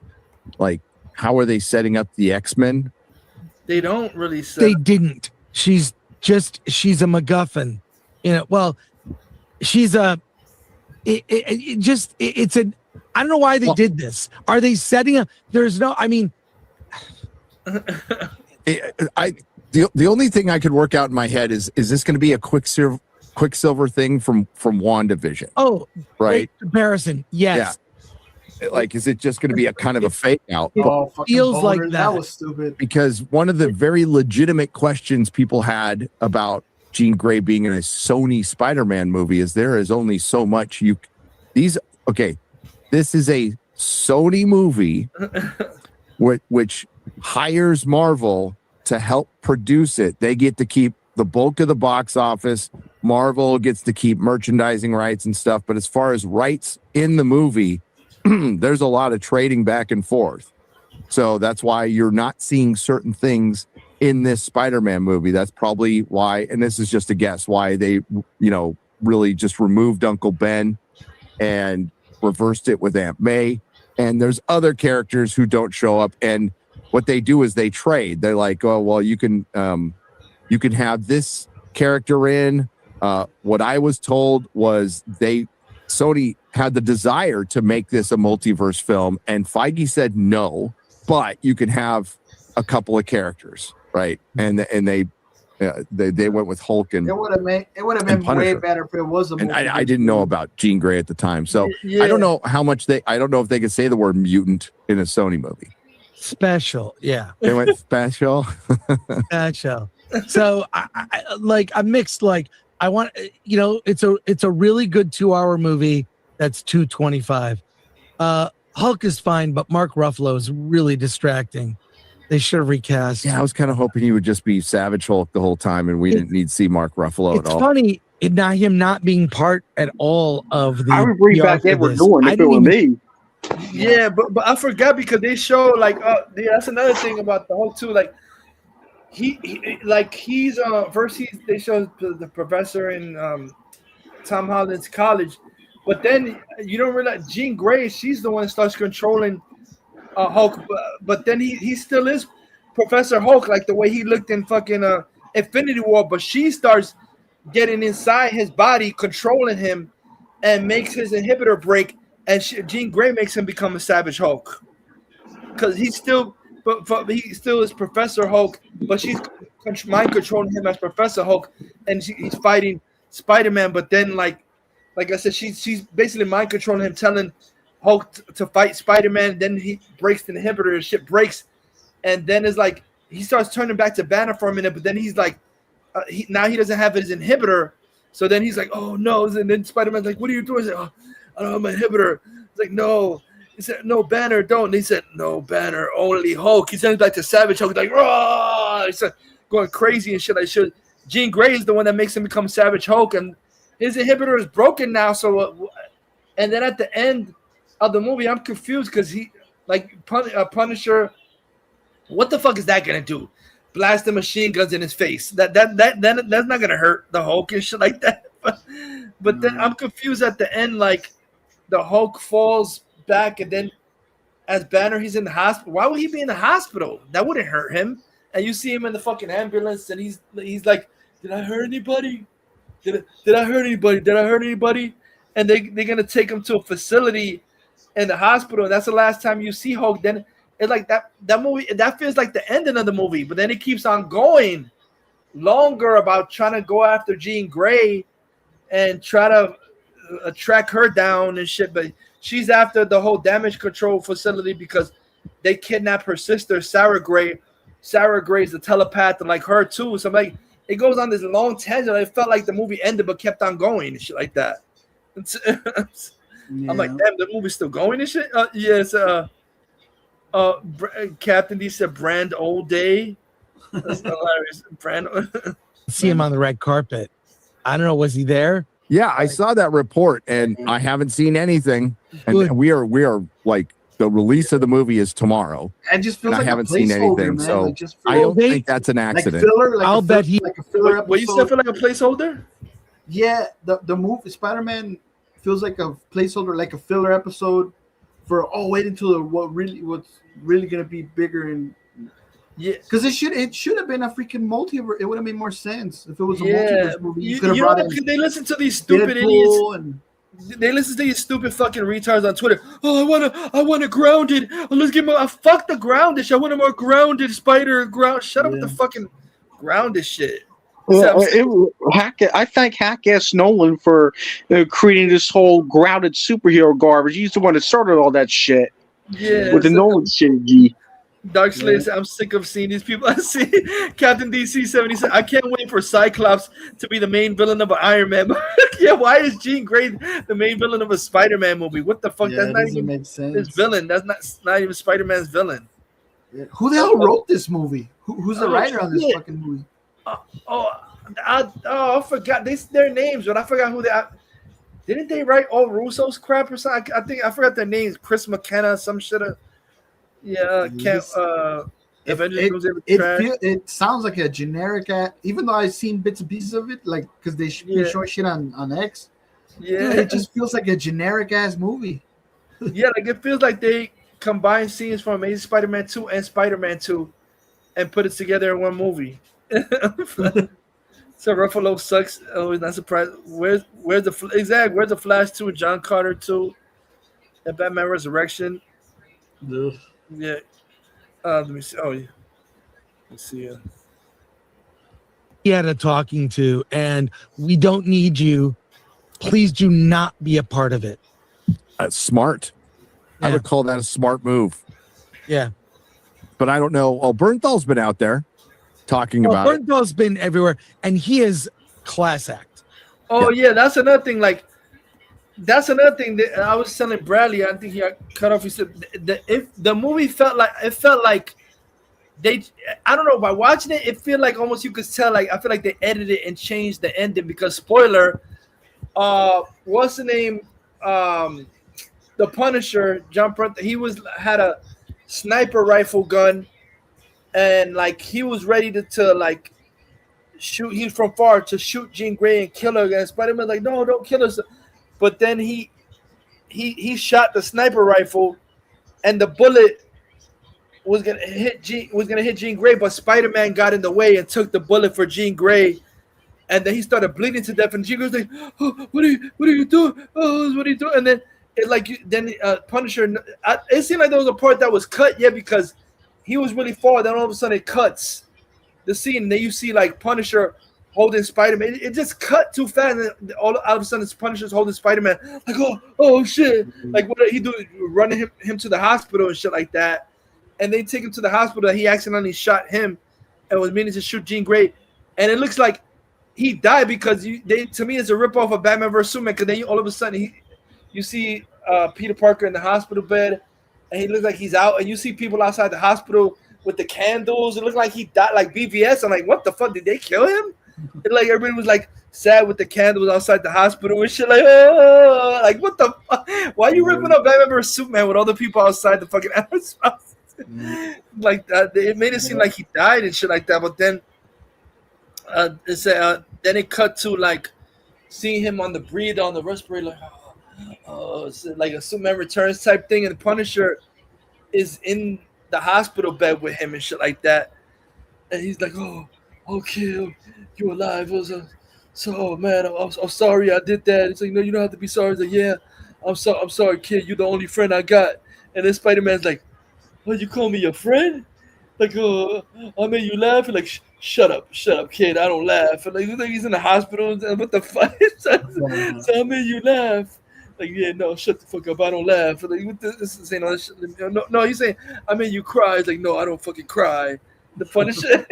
like how are they setting up the X-Men? They don't really set They didn't. She's a MacGuffin. You know, well, she's a it's a I don't know why they did this. Are they setting up? There's no, I mean, the only thing I could work out in my head is this going to be a Quicksilver thing from WandaVision? Oh, right. Comparison, yes. Yeah. Like, is it just going to be a kind of a fake out? Oh, feels like that was stupid. Because one of the very legitimate questions people had about Jean Grey being in a Sony Spider-Man movie is there is only so much this is a Sony movie which hires Marvel to help produce it. They get to keep the bulk of the box office. Marvel gets to keep merchandising rights and stuff. But as far as rights in the movie, there's a lot of trading back and forth. So that's why you're not seeing certain things in this Spider-Man movie. That's probably why, and this is just a guess, why they, really just removed Uncle Ben and reversed it with Aunt May. And there's other characters who don't show up. And what they do is they trade. They're like, oh, well, you can have this character in. What I was told was Sony had the desire to make this a multiverse film, and Feige said no, but you can have a couple of characters, right? And they went with Hulk, and it would have been way better if it was a movie. And I didn't know about Jean Grey at the time, so I don't know how much I don't know if they could say the word mutant in a Sony movie. Special, yeah. They went special. Special. So I'm mixed. Like, I want, it's a really good 2-hour movie. That's 2:25. Hulk is fine, but Mark Ruffalo is really distracting. They should have recast. Yeah, I was kind of hoping he would just be Savage Hulk the whole time, and we didn't need to see Mark Ruffalo at all. It's funny, him not being part at all of the. I would bring back Edward Norton if it were me. Yeah, but I forgot because they show that's another thing about the Hulk too. Like they show the professor in Tom Holland's college, but then you don't realize Jean Grey, she's the one that starts controlling Hulk, but then he still is Professor Hulk, like the way he looked in fucking Infinity War, but she starts getting inside his body, controlling him, and makes his inhibitor break, and Jean Grey makes him become a Savage Hulk, because he still is Professor Hulk, but she's mind controlling him as Professor Hulk, and he's fighting Spider-Man. But then, like I said, she's basically mind controlling him, telling Hulk to fight Spider-Man. Then he breaks the inhibitor, his ship breaks, and then it's like he starts turning back to Banner for a minute. But then he's like, now he doesn't have his inhibitor, so then he's like, oh no! And then Spider-Man's like, what are you doing? He's like, oh, I don't have my inhibitor. It's like, no. He said, no, Banner, don't. And he said, no, Banner, only Hulk. He sends back to Savage Hulk, like, raw. He's like, going crazy and shit. Like, Jean Grey is the one that makes him become Savage Hulk, and his inhibitor is broken now. So, and then at the end of the movie, I'm confused because Punisher, what the fuck is that gonna do? Blast the machine guns in his face. That's not gonna hurt the Hulk and shit like that. But then I'm confused at the end, like the Hulk falls back, and then as Banner, he's in the hospital. Why would he be in the hospital? That wouldn't hurt him. And you see him in the fucking ambulance, and he's like, did I hurt anybody? Did I hurt anybody? Did I hurt anybody? And they're gonna take him to a facility in the hospital, and that's the last time you see Hulk. Then it's like that movie, that feels like the ending of the movie, but then it keeps on going longer about trying to go after Jean Grey and try to track her down and shit. But she's after the whole damage control facility because they kidnapped her sister, Sarah Grey. Sarah Grey's a telepath, and like her too. So I'm like, it goes on this long tangent. It felt like the movie ended but kept on going and shit like that. I'm like, damn, the movie's still going and shit. Yes. Captain D said Brand Old Day. That's hilarious. Brand. See him on the red carpet. I don't know. Was he there? Yeah, I saw that report, and I haven't seen anything. And we are like The release of the movie is tomorrow. It just feels and like I a haven't seen placeholder, anything, man. so Like, just I don't think that's an accident. Like filler, like I'll bet he. like a filler episode. What you said for like a placeholder? Yeah, the movie Spider-Man feels like a placeholder, like a filler episode for wait until what's really gonna be bigger and because it should have been a freaking multiverse. It would have made more sense if it was a multiverse movie. You could have brought in they listen to these stupid idiots. They listen to these stupid fucking retards on Twitter. Oh, I want a grounded. Oh, let's give him fuck the grounded. I want a more grounded spider. Shut up with the fucking grounded shit. I thank Hack-ass Nolan for creating this whole grounded superhero garbage. He's the one that started all that shit. Yeah, with the Nolan shit. G. Dark Slayer said, I'm sick of seeing these people. I see Captain DC 77. I can't wait for Cyclops to be the main villain of an Iron Man. Yeah, why is Jean Grey the main villain of a Spider-Man movie? What the fuck? That's not even make sense. His villain. That's not even Spider-Man's villain. Yeah. Who the hell wrote this movie? Who's the writer on this fucking movie? I forgot their names, but I forgot who they are. Didn't they write all Russo's crap or something? I forgot their names. Chris McKenna, some shit. It sounds like a generic even though I've seen bits and pieces of it, like because they show shit on X. Yeah, it just feels like a generic ass movie. Yeah, like it feels like they combined scenes from Amazing Spider-Man 2 and Spider-Man 2 and put it together in one movie. So Ruffalo sucks. Oh, he's not surprised. Where's the Flash 2, John Carter 2, and Batman Resurrection? Yeah. Let me see. Oh, yeah. Let's see. He had a talking to, and we don't need you. Please do not be a part of it. That's smart. I would call that a smart move. Yeah. But I don't know. Oh, Bernthal's been out there talking about it. Bernthal's been everywhere, and he is class act. Oh, yeah. That's another thing. Like, that's another thing that I was telling Bradley. I think he got cut off. He said if the movie felt like they, I don't know, by watching it, it feel like almost you could tell, like, I feel like they edited and changed the ending because spoiler, what's the name? The Punisher, John Brent, he had a sniper rifle gun, and like he was ready to like shoot. He's from far to shoot Jean Grey and kill her. And Spider-Man like, no, don't kill us. But then he shot the sniper rifle, and the bullet was gonna hit Jean Grey, but Spider-Man got in the way and took the bullet for Jean Grey, and then he started bleeding to death. And Jean Grey's like, "Oh, what are you doing? Oh, what are you doing?" And then Punisher. It seemed like there was a part that was cut, because he was really far. Then all of a sudden it cuts the scene, and then you see like Punisher holding Spider-Man. It just cut too fast, and all of a sudden it's Punisher's holding Spider-Man. Like, oh shit! Like, what did he do? Running him to the hospital and shit like that. And they take him to the hospital. He accidentally shot him, and was meaning to shoot Jean Grey. And it looks like he died because to me it's a ripoff of Batman vs Superman. Because then all of a sudden you see Peter Parker in the hospital bed, and he looks like he's out. And you see people outside the hospital with the candles. It looks like he died, like BVS. I'm like, what the fuck? Did they kill him? And like everybody was like sad with the candles outside the hospital and shit. Like, oh, like what the fuck? Why are you ripping up Batman vs Superman with all the people outside the fucking house? Like it made it seem like he died and shit like that. But then then it cut to like seeing him on the breathe on the respirator, like it's like a Superman Returns type thing, and the Punisher is in the hospital bed with him and shit like that, and he's like, "Oh, okay, you're alive." I was so man, I'm sorry I did that. It's like, no, you don't have to be sorry. He's like, yeah, I'm sorry, kid. You're the only friend I got. And then Spider-Man's like, "Oh, you call me your friend? Like, I made you laugh?" And like, shut up, kid. I don't laugh. And like he's in the hospital. And what the fuck? So I made you laugh. Like, yeah, no, shut the fuck up. I don't laugh. And like, what this is saying all this shit. No, he's saying I made you cry. He's like, no, I don't fucking cry. The Punisher.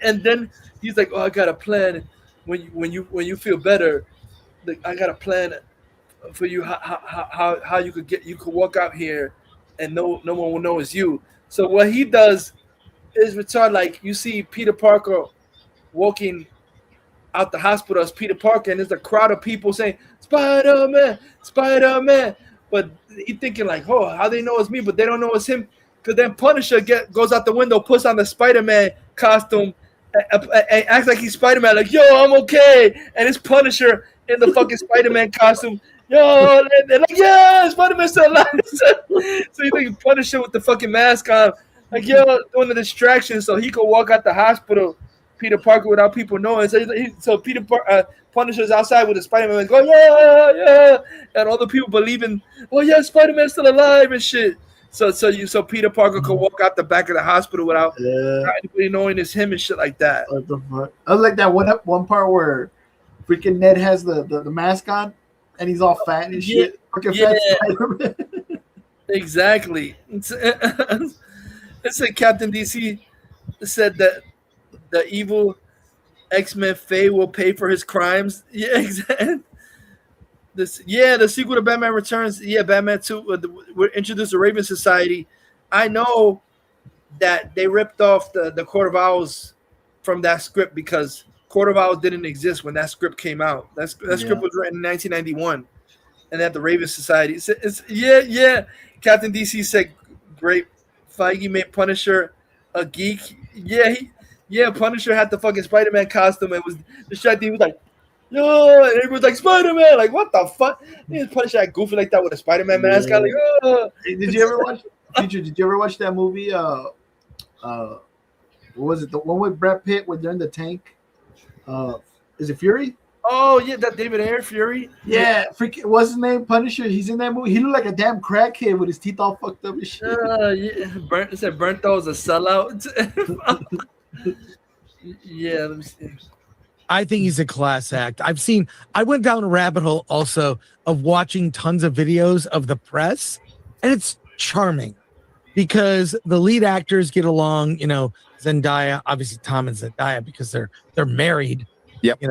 And then he's like, "Oh, I got a plan. When you feel better, like, I got a plan for you. How you could walk out here, and no one will know it's you." So what he does is return, like you see Peter Parker walking out the hospital as Peter Parker, and there's a crowd of people saying, "Spider-Man, Spider-Man, but he thinking like, oh, how they know it's me, but they don't know it's him. Because then Punisher goes out the window, puts on the Spider-Man costume, and acts like he's Spider-Man, like, yo, I'm okay. And it's Punisher in the fucking Spider-Man costume. Yo, they're like, yeah, Spider-Man's still alive. So you think Punisher with the fucking mask on, like, yo, doing the distraction so he could walk out the hospital, Peter Parker, without people knowing. So Punisher's outside with the Spider-Man, go, yeah, yeah. And all the people believing, oh, yeah, Spider-Man's still alive and shit. So Peter Parker could walk out the back of the hospital without anybody knowing it's him and shit like that. What the fuck? I was like that one part where freaking Ned has the mask on and he's all fat and shit. Fucking fat Spider-Man. Exactly. It's like Captain DC said that the evil X-Men Faye will pay for his crimes. Yeah, exactly. The sequel to Batman Returns. Yeah, Batman 2. We're introduced the Raven Society. I know that they ripped off the Court of Owls from that script because Court of Owls didn't exist when that script came out. That script was written in 1991, and that the Raven Society. Yeah. Captain DC said, "Great, Feige made Punisher a geek." Yeah, Punisher had the fucking Spider-Man costume. It was distracting. He was like, yo, and everyone's like, Spider-Man, like, what the fuck? He Punisher that goofy like that with a Spider-Man mask. Like, oh. Did you ever watch? Did you ever watch that movie? What was it? The one with Brad Pitt when they're in the tank? Is it Fury? Oh yeah, that David Ayer Fury. Yeah, freaking what's his name? Punisher. He's in that movie. He looked like a damn crackhead with his teeth all fucked up and shit. Yeah. It said Bernto's a sellout. Yeah, let me see. I think he's a class act. I went down a rabbit hole also of watching tons of videos of the press, and it's charming because the lead actors get along, Zendaya, obviously Tom and Zendaya, because they're married. Yep.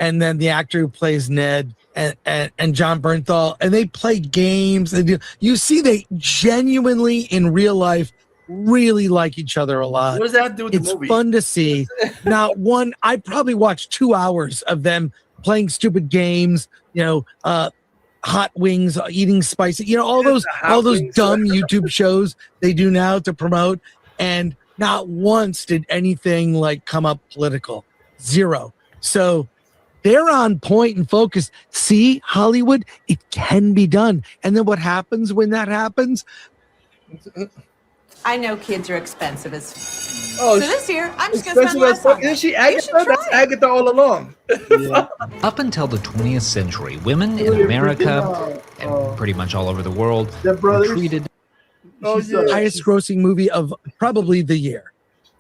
And then the actor who plays Ned and John Bernthal, and they play games. And you see they genuinely in real life really like each other a lot. What does that have to do with the movie? It's fun to see. I probably watched 2 hours of them playing stupid games, hot wings, eating spicy, all those dumb YouTube shows they do now to promote. And not once did anything like come up political. Zero. So they're on point and focused. See, Hollywood, it can be done. And then what happens when that happens? I know kids are expensive as. Oh, so this year, I'm just going to spend less on them. Isn't she Agatha? That's Agatha all along. Up until the 20th century, women in America and pretty much all over the world were treated. The highest grossing movie of probably the year.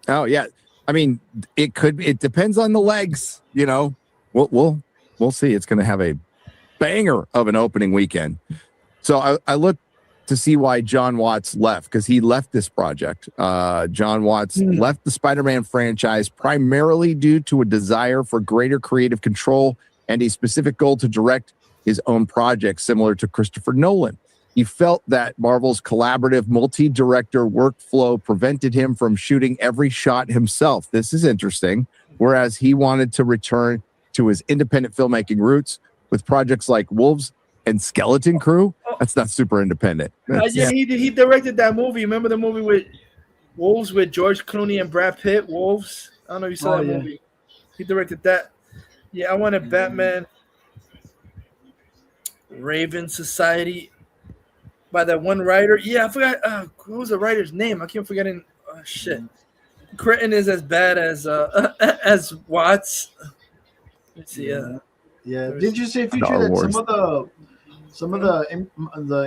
Oh yeah, I mean it depends on the legs. We'll see. It's going to have a banger of an opening weekend. So I looked to see why John Watts left, because he left this project. John Watts left the Spider-Man franchise primarily due to a desire for greater creative control and a specific goal to direct his own project, similar to Christopher Nolan. He felt that Marvel's collaborative multi-director workflow prevented him from shooting every shot himself. This is interesting. Whereas he wanted to return to his independent filmmaking roots with projects like Wolves and Skeleton Crew. That's not super independent. He directed that movie. Remember the movie with Wolves with George Clooney and Brad Pitt? Wolves. I don't know if you saw that movie. He directed that. Yeah, I wanted Batman Raven Society by that one writer. Yeah, I forgot what was the writer's name. I keep forgetting. Shit. Creighton is as bad as Watts. Let's see. Yeah. Did you say, Future, that some of the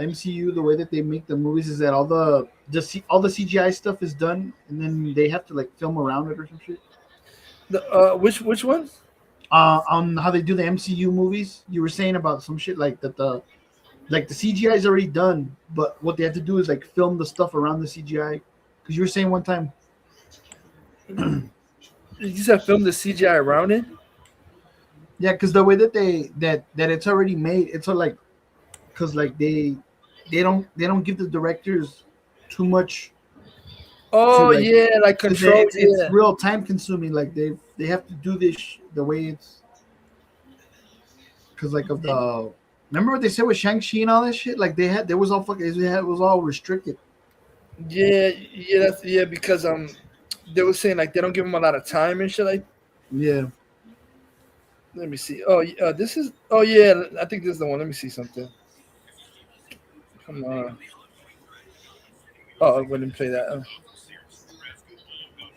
MCU, the way that they make the movies is that all the CGI stuff is done and then they have to like film around it or some shit? Which one? On how they do the MCU movies. You were saying about some shit like that the CGI is already done, but what they have to do is like film the stuff around the CGI. Because you were saying one time. You said film the CGI around it? Yeah, because the way that that it's already made, it's like, because like they don't give the directors too much. Oh like control. It's real time consuming. Like they have to do this the way it's because like of the Remember what they said with Shang-Chi and all that shit? Like there was all fucking, it was all restricted. Yeah, because they were saying like they don't give him a lot of time and shit. Like, yeah. Let me see. Oh, this is. Oh yeah, I think this is the one. Let me see something. Come on. Oh, I wouldn't play that. Oh.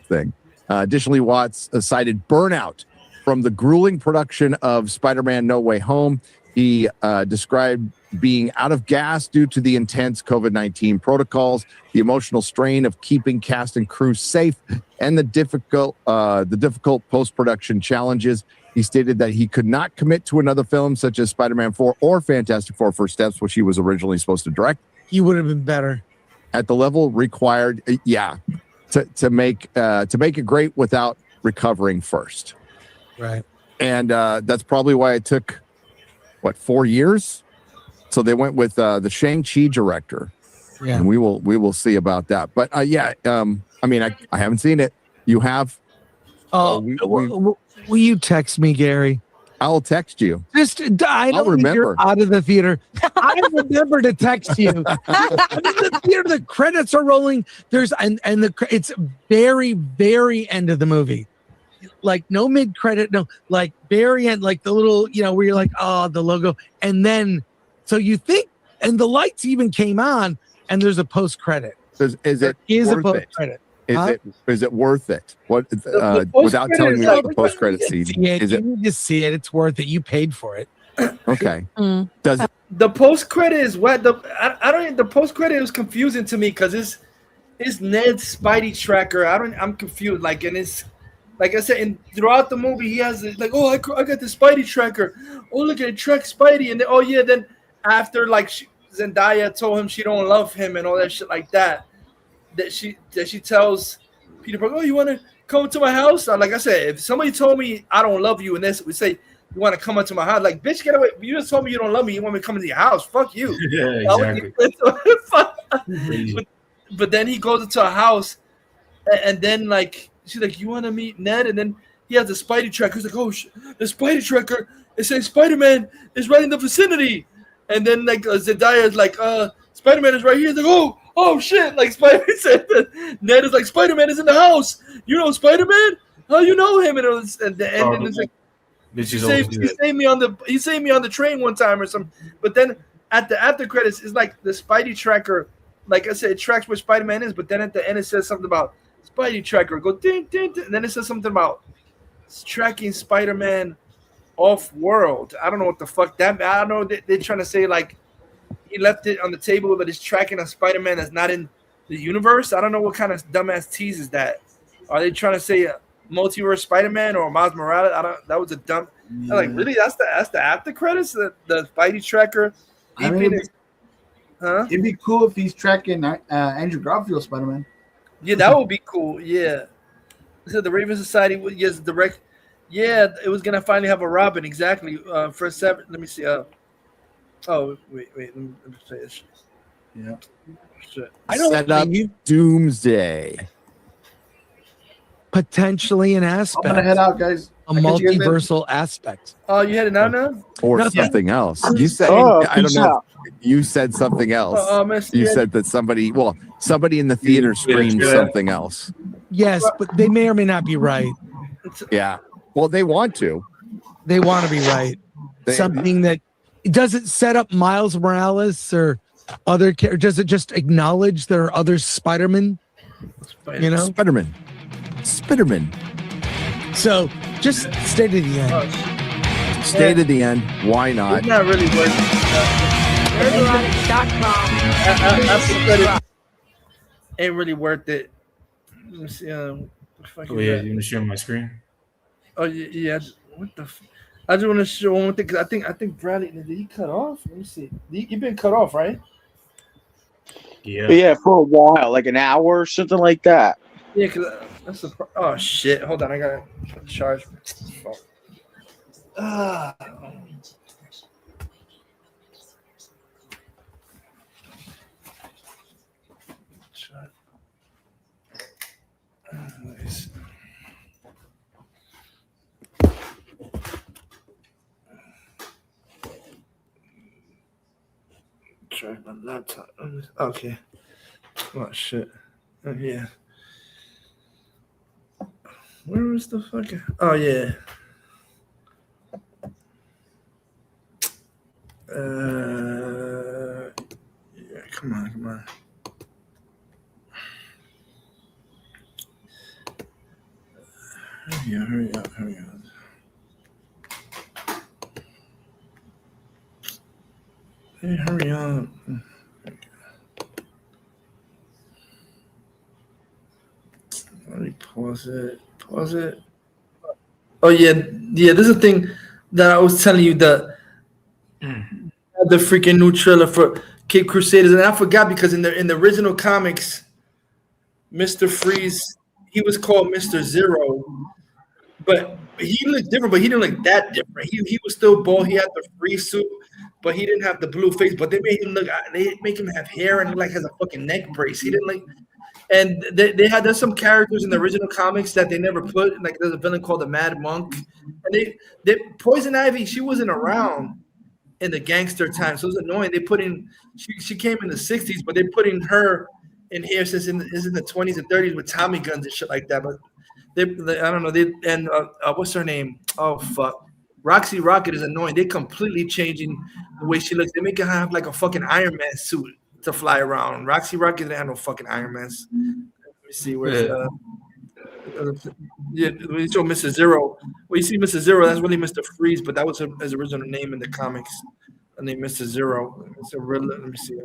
Thing. Additionally, Watts cited burnout from the grueling production of Spider-Man No Way Home. He described being out of gas due to the intense COVID-19 protocols, the emotional strain of keeping cast and crew safe, and the difficult post-production challenges. He stated that he could not commit to another film such as Spider-Man 4 or Fantastic Four First Steps, which he was originally supposed to direct. He would have been better at the level required. To make it great without recovering first. Right. And that's probably why it took 4 years. So they went with the Shang-Chi director. Yeah. And we will see about that. But I mean, I haven't seen it. You have? Will you text me, Gary? I'll text you. I'll remember. You're out of the theater. I remember to text you. I'm in the theater. The credits are rolling. It's very, very end of the movie. Like no mid credit, no, like very end, like the little, where you're like, oh, the logo, and then so you think, and the lights even came on, and there's a post credit. Is it a worth post it? credit? Is it worth it? What The without telling me post-credit what the post credit scene is? You need to see it. It's worth it. You paid for it. Okay. Does it? The post credit is what the post credit was confusing to me because it's Ned's Spidey tracker. I'm confused. Like, and it's like I said, and throughout the movie he has like, oh, I got the Spidey tracker. Oh, look at it, track Spidey, and then then after like Zendaya told him she don't love him and all that shit like that. That she tells Peter Parker, oh, you want to come to my house? Like I said, if somebody told me I don't love you, and this we say you want to come into my house, like bitch, get away! You just told me you don't love me. You want me to come into your house? Fuck you. Yeah, exactly. but then he goes into a house, and then like she's like, you want to meet Ned? And then he has the Spidey tracker. He's like, oh, the Spidey tracker. It says Spider-Man is right in the vicinity. And then like Zendaya is like, Spider-Man is right here. He's like, oh shit! Like Spider-Man said, Ned is like, Spider-Man is in the house. You know Spider-Man? How you know him? And the ending is like, he saved me on the train one time or something. But then at the after credits, it's like the Spidey tracker. Like I said, it tracks where Spider-Man is. But then at the end, it says something about Spidey tracker. Go ding ding, ding. And then it says something about tracking Spider-Man off world. I don't know what the fuck that. I don't know. They're trying to say like he left it on the table, but it's tracking a Spider-Man that's not in the universe. I don't know what kind of dumbass tease is that. Are they trying to say multiverse Spider-Man or Miles Morales? That was a dumb. Yeah. I'm like, really? That's the after credits. The Spidey tracker. It'd be cool if he's tracking Andrew Garfield Spider-Man. Yeah, that would be cool. Yeah. So the Raven Society would direct. Yeah, it was gonna finally have a Robin. Exactly. For 7. Let me see. Oh wait. Let me say this. Yeah. Shit. I don't set up Doomsday. Potentially an aspect. I'm gonna head out, guys. A multiversal aspect. Oh, you heading out now? Or something else. You said I don't know. You said something else. You said that somebody in the theater screamed something else. Yes, but they may or may not be right. Yeah. Well, they want to. They want to be right. Something that does it set up Miles Morales or other characters? Does it just acknowledge there are other Spider-Man? Spider-Man. So just stay to the end. Stay to the end. Why not? It's not really worth it. Ain't really worth it. Let me see. You want to share my screen? Oh yeah. What the? I just want to show one thing because I think Bradley, did he cut off? Let me see. You've been cut off, right? Yeah, for a while, like an hour or something like that. Yeah, because that's the. Oh shit! Hold on, I gotta charge. Nice. try my laptop. Okay. Oh shit. Oh yeah. Where was the fucking? Oh yeah. Yeah. Come on. Hurry up. Hey, hurry up. Let me pause it. Oh yeah. This is the thing that I was telling you, the freaking new trailer for Cape Crusaders, and I forgot because in the original comics, Mr. Freeze, he was called Mr. Zero, but he looked different, but he didn't look that different. He was still bald. He had the freeze suit, but he didn't have the blue face. But they make him have hair and he like has a fucking neck brace. He didn't like. And there's some characters in the original comics that they never put. Like there's a villain called the Mad Monk, and they Poison Ivy, she wasn't around in the gangster time, so it was annoying. They put in she came in the 60s, but they put in her in here since in the 20s and 30s with Tommy guns and shit like that. But they I don't know, what's her name? Oh fuck. Roxy Rocket is annoying. They're completely changing the way she looks. They make her have like a fucking Iron Man suit to fly around. Roxy Rocket didn't have no fucking Iron Man's. Let me see where's we show Mr. Zero. Well, you see Mr. Zero, that's really Mr. Freeze, but that was his original name in the comics. I named Mr. Zero. It's a real, let me see.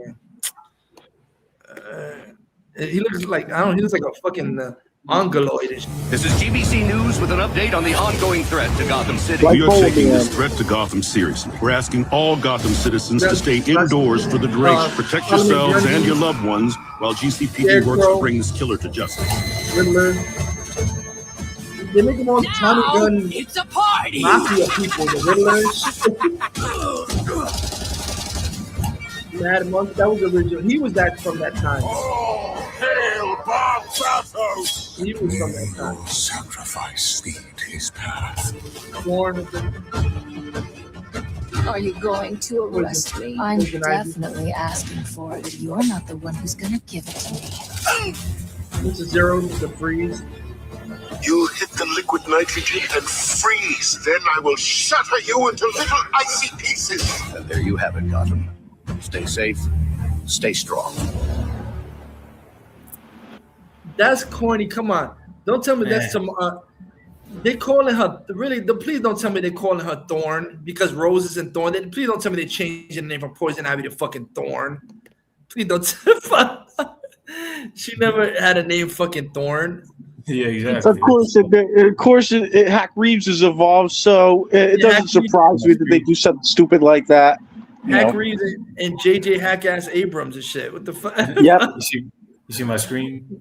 He looks like, I don't know, he looks like a fucking mongoloid. This is GBC News with an update on the ongoing threat to Gotham City. We are taking this threat to Gotham seriously. We're asking all Gotham citizens to stay indoors for the duration. Protect yourselves and your loved ones while GCPD works to bring this killer to justice. Riddler. They make them all Tommy gun. It's a party. Mafia people, the Riddlers. Mad Monk, that was original. He was that from that time. Oh, hail Bob Sasso! He was from that time. Your sacrifice lead his path. Are you going to arrest me? I'm definitely asking for it. You're not the one who's gonna give it to me. This is Zero, Mr. Freeze. You hit the liquid nitrogen and freeze. Then I will shatter you into little icy pieces. And there you have it, Gotham. Stay safe, stay strong. That's corny. Come on. Don't tell me that's some they calling her please don't tell me they're calling her Thorn because Rose isn't Thorn. Please don't tell me they changed the name from Poison Ivy to fucking Thorn. Please don't she never had a name fucking Thorn. Yeah, exactly. Of course, Hack Reeves has evolved, so it doesn't surprise me that they do something stupid like that. Hack Reeves and JJ Hack-ass Abrams and shit. What the fuck? Yep. You see my screen?